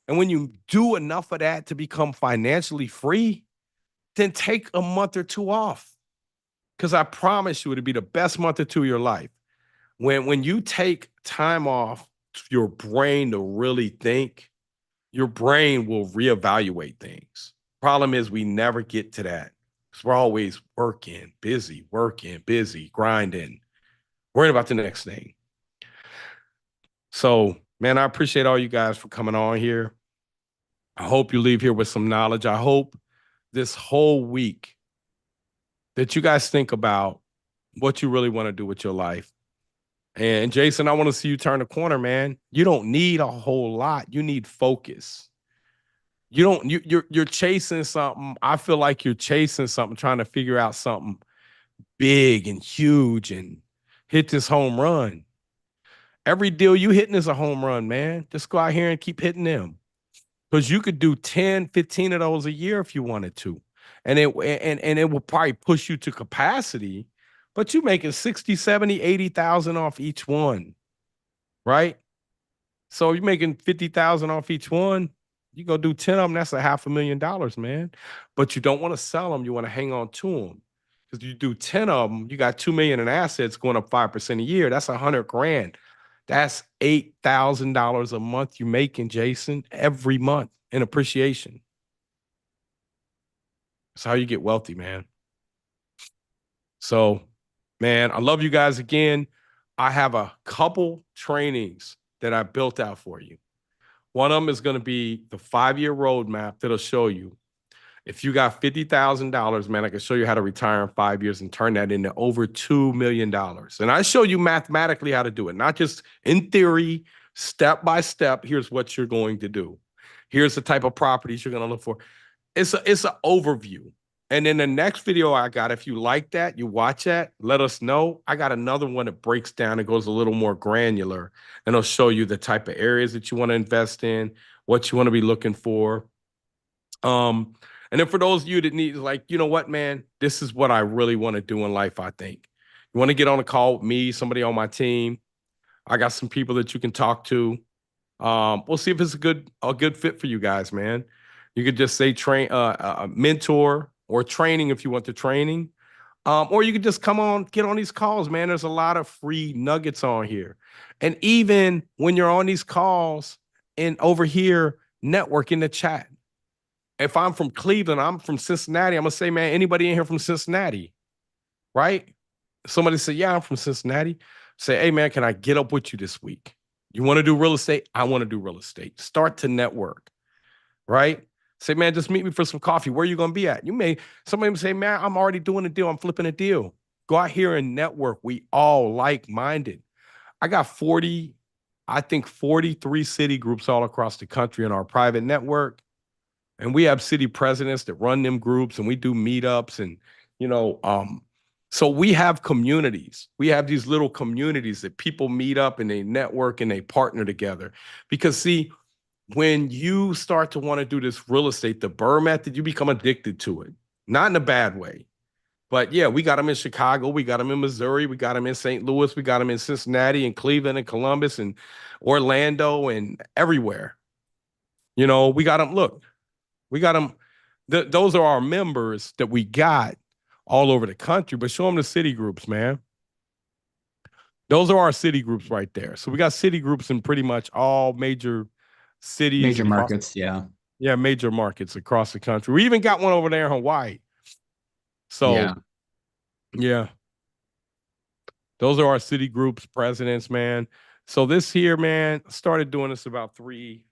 A: And when you do enough of that to become financially free, then take a month or 2 off. Because I promise you it'll be the best month or 2 of your life. When you take time off your brain to really think, your brain will reevaluate things. Problem is we never get to that because we're always working, busy, grinding, worrying about the next thing. So, man, I appreciate all you guys for coming on here. I hope you leave here with some knowledge. I hope this whole week that you guys think about what you really want to do with your life. And Jason, I want to see you turn the corner, man. You don't need a whole lot. You need focus. You're chasing something. I feel like you're chasing something, trying to figure out something big and huge and hit this home run. Every deal you hitting is a home run, man. Just go out here and keep hitting them. Because you could do 10, 15 of those a year if you wanted to. And it will probably push you to capacity, but you're making 60, 70, 80,000 off each one, right? So you're making 50,000 off each one. You go do 10 of them, that's $500,000, man. But you don't want to sell them. You want to hang on to them. Because you do 10 of them, you got 2 million in assets going up 5% a year. That's 100 grand. That's $8,000 a month you're making, Jason, every month in appreciation. That's how you get wealthy, man. So, man, I love you guys again. I have a couple trainings that I built out for you. One of them is going to be the 5-year roadmap that'll show you if you got $50,000, man, I can show you how to retire in 5 years and turn that into over $2 million. And I show you mathematically how to do it, not just in theory, step by step. Here's what you're going to do. Here's the type of properties you're going to look for. It's an overview. And then the next video I got, if you like that, you watch that, let us know. I got another one that breaks down and goes a little more granular, and it'll show you the type of areas that you want to invest in, what you want to be looking for. And then for those of you that need, like, you know what, man, this is what I really want to do in life, I think. You want to get on a call with me, somebody on my team. I got some people that you can talk to. We'll see if it's a good fit for you guys, man. You could just say mentor or training if you want the training. Or you could just get on these calls, man. There's a lot of free nuggets on here. And even when you're on these calls and over here, network in the chat. If I'm from Cleveland, I'm from Cincinnati, I'm gonna say, man, anybody in here from Cincinnati, right? Somebody say, yeah, I'm from Cincinnati. Say, hey, man, can I get up with you this week? You want to do real estate? I want to do real estate. Start to network, right? Say, man, just meet me for some coffee. Where are you going to be at? Somebody may say, man, I'm already doing a deal. I'm flipping a deal. Go out here and network. We all like-minded. I got 43 city groups all across the country in our private network. And we have city presidents that run them groups, and we do meetups. And, so we have communities. We have these little communities that people meet up and they network and they partner together. Because, see, when you start to want to do this real estate, the BRRRR method, you become addicted to it. Not in a bad way. But, yeah, we got them in Chicago. We got them in Missouri. We got them in St. Louis. We got them in Cincinnati and Cleveland and Columbus and Orlando and everywhere. We got them. Look, we got them. Those are our members that we got all over the country, but show them the city groups, man. Those are our city groups right there. So we got city groups in pretty much all major cities.
C: Major markets, yeah.
A: Yeah, major markets across the country. We even got one over there in Hawaii. So, yeah. Those are our city groups, presidents, man. So this here, man, I started doing this about 3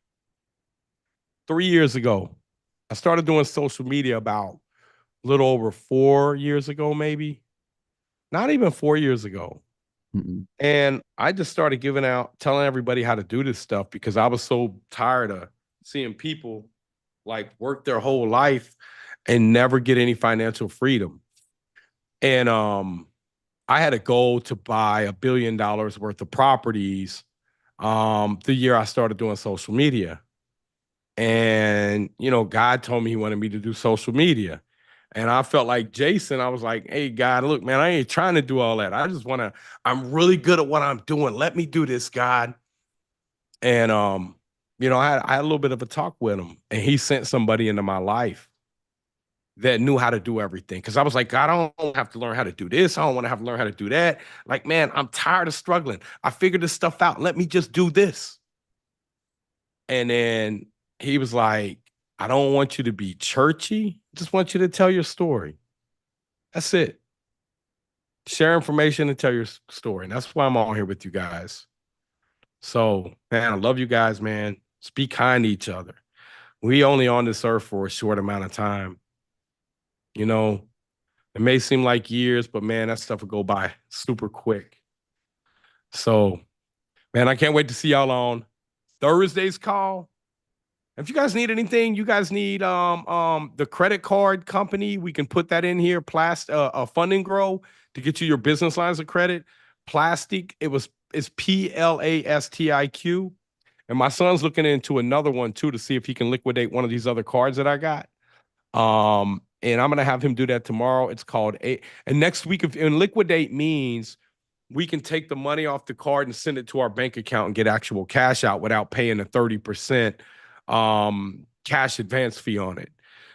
A: years ago. I started doing social media about a little over 4 years ago, maybe. Not even 4 years ago. And I just started telling everybody how to do this stuff because I was so tired of seeing people like work their whole life and never get any financial freedom. And I had a goal to buy $1 billion worth of properties the year I started doing social media. And, God told me he wanted me to do social media. And I felt like Jason. I was like, hey, God, look, man, I ain't trying to do all that. I'm really good at what I'm doing. Let me do this, God. And, I had a little bit of a talk with him, and he sent somebody into my life that knew how to do everything. Cause I was like, God, I don't have to learn how to do this. I don't want to have to learn how to do that. Like, man, I'm tired of struggling. I figured this stuff out. Let me just do this. And then he was like, I don't want you to be churchy. I just want you to tell your story. That's it. Share information and tell your story. And that's why I'm on here with you guys. So, man, I love you guys, man. Just be kind to each other. We only on this earth for a short amount of time. It may seem like years, but man, that stuff will go by super quick. So, man, I can't wait to see y'all on Thursday's call. If you guys need anything, you guys need the credit card company, we can put that in here. Funding Grow to get you your business lines of credit. Plastic, it's PLASTIQ. And my son's looking into another one too to see if he can liquidate one of these other cards that I got. And I'm gonna have him do that tomorrow. It's called and next week, and liquidate means we can take the money off the card and send it to our bank account and get actual cash out without paying a 30% cash advance fee on it.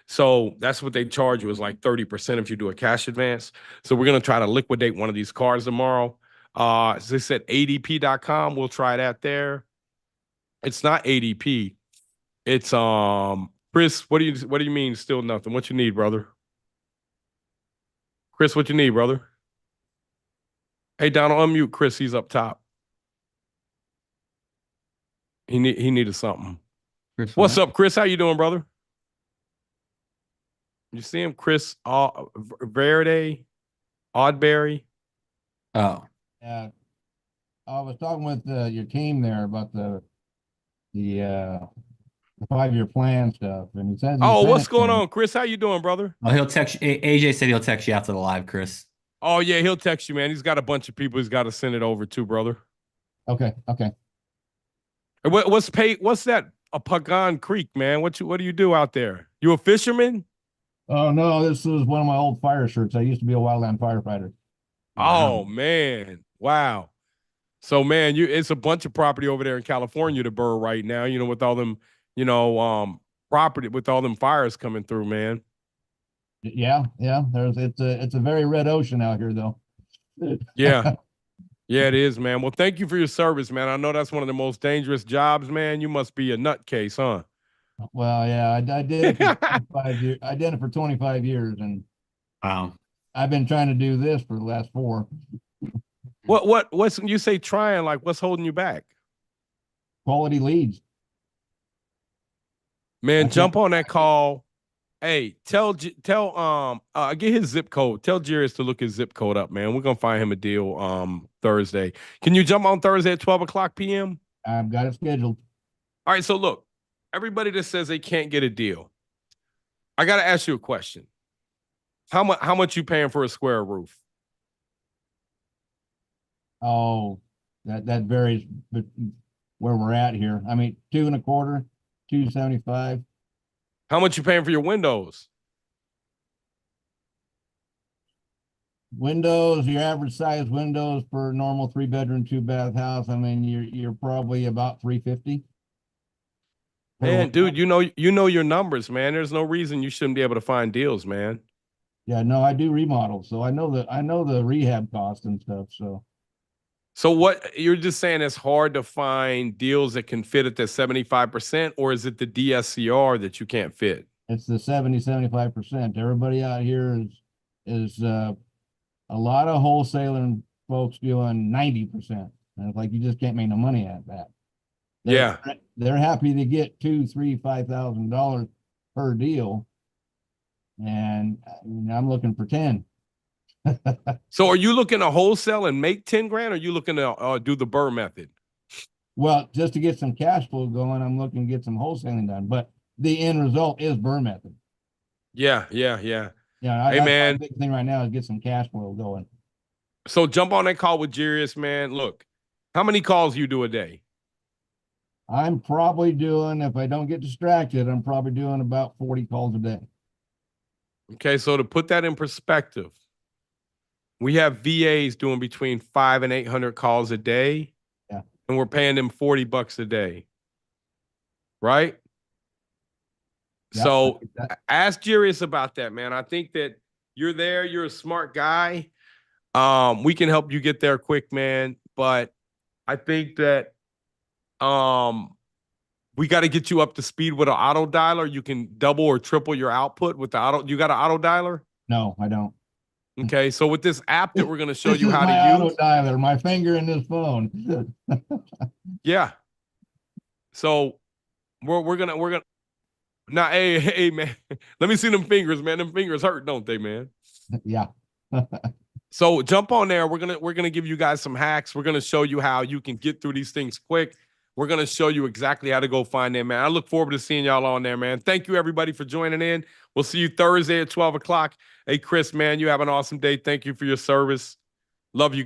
A: So that's what they charge you, is like 30% if you do a cash advance. So we're going to try to liquidate one of these cards tomorrow. As they said, ADP.com. We'll try that there. It's not ADP. It's Chris, what do you mean still nothing? What you need, brother? Chris, what you need, brother? Hey, Donald, unmute Chris. He's up top. He needed something.
C: Chris,
A: what's up, Chris? How you doing, brother? You see him, Chris Verde, Oddberry.
H: Oh, yeah. I was talking with your team there about the 5-year plan stuff, and he says.
A: Oh, what's going on, Chris? How you doing, brother?
C: Oh, he'll text. AJ said he'll text you after the live, Chris.
A: Oh yeah, he'll text you, man. He's got a bunch of people he's got to send it over to, brother.
H: Okay.
A: What's that? A Pagan Creek, man. What do you do out there? You a fisherman?
H: Oh no, this is one of my old fire shirts. I used to be a wildland firefighter.
A: Oh man, wow. So man, it's a bunch of property over there in California to burr right now. You know, with all them, property with all them fires coming through, man.
H: Yeah, yeah. It's a very red ocean out here though.
A: Yeah. Yeah, it is, man. Well, thank you for your service, man. I know that's one of the most dangerous jobs, man. You must be a nutcase, huh?
H: Well, yeah, I did it for 25 years. I did it for 25 years, and
C: Wow.
H: I've been trying to do this for the last 4.
A: What's you say trying, like what's holding you back?
H: Quality leads.
A: Man,
H: I
A: jump
H: can't.
A: on that call. Hey, tell get his zip code. Tell Jarius to look his zip code up, man. We're gonna find him a deal Thursday. Can you jump on Thursday at 12 o'clock p.m.?
H: I've got it scheduled.
A: All right, so look, everybody that says they can't get a deal, I gotta ask you a question. How much you paying for a square roof?
H: Oh, that varies, but where we're at here. I mean, 2.25, 275.
A: How much you paying for your windows?
H: Windows, your average size windows for a normal 3-bedroom, 2-bath house. I mean, you're probably about 350.
A: Man, dude, you know your numbers, man. There's no reason you shouldn't be able to find deals, man.
H: Yeah, no, I do remodels, so I know the rehab cost and stuff.
A: So what you're just saying it's hard to find deals that can fit at the 75%, or is it the DSCR that you can't fit?
H: It's the 75%. Everybody out here is a lot of wholesaling folks doing 90%. And it's like you just can't make no money at that.
A: Yeah.
H: They're happy to get $2,000, $3,000, $5,000 per deal. And I'm looking for 10.
A: So are you looking to wholesale and make 10 grand, or are you looking to do the BRRRR method?
H: Well, just to get some cash flow going, I'm looking to get some wholesaling done. But the end result is BRRRR method.
A: Yeah.
H: Yeah,
A: Hey,
H: that's
A: man.
H: my big thing right now is get some cash flow going.
A: So jump on that call with Jarius, man. Look, how many calls you do a day?
H: I'm probably doing, if I don't get distracted, I'm probably doing about 40 calls a day.
A: Okay, so to put that in perspective, we have VAs doing between 500 and 800 calls a day.
H: Yeah.
A: And we're paying them $40 a day. Right?
H: Yeah,
A: So ask Jarius about that, man. I think that you're there. You're a smart guy. We can help you get there quick, man. But I think that we got to get you up to speed with an auto dialer. You can double or triple your output with the auto. You got an auto dialer?
H: No, I don't.
A: Okay, so with this app that we're going to show
H: This
A: you
H: is
A: how
H: my
A: to
H: auto
A: use.
H: dialer, my finger in this phone.
A: Yeah. So we're gonna now. Hey man, let me see them fingers, man. Them fingers hurt, don't they, man?
H: Yeah.
A: So jump on there. We're gonna give you guys some hacks. We're gonna show you how you can get through these things quick. We're gonna show you exactly how to go find them, man. I look forward to seeing y'all on there, man. Thank you everybody for joining in. We'll see you Thursday at 12 o'clock. Hey Chris, man, you have an awesome day. Thank you for your service. Love you.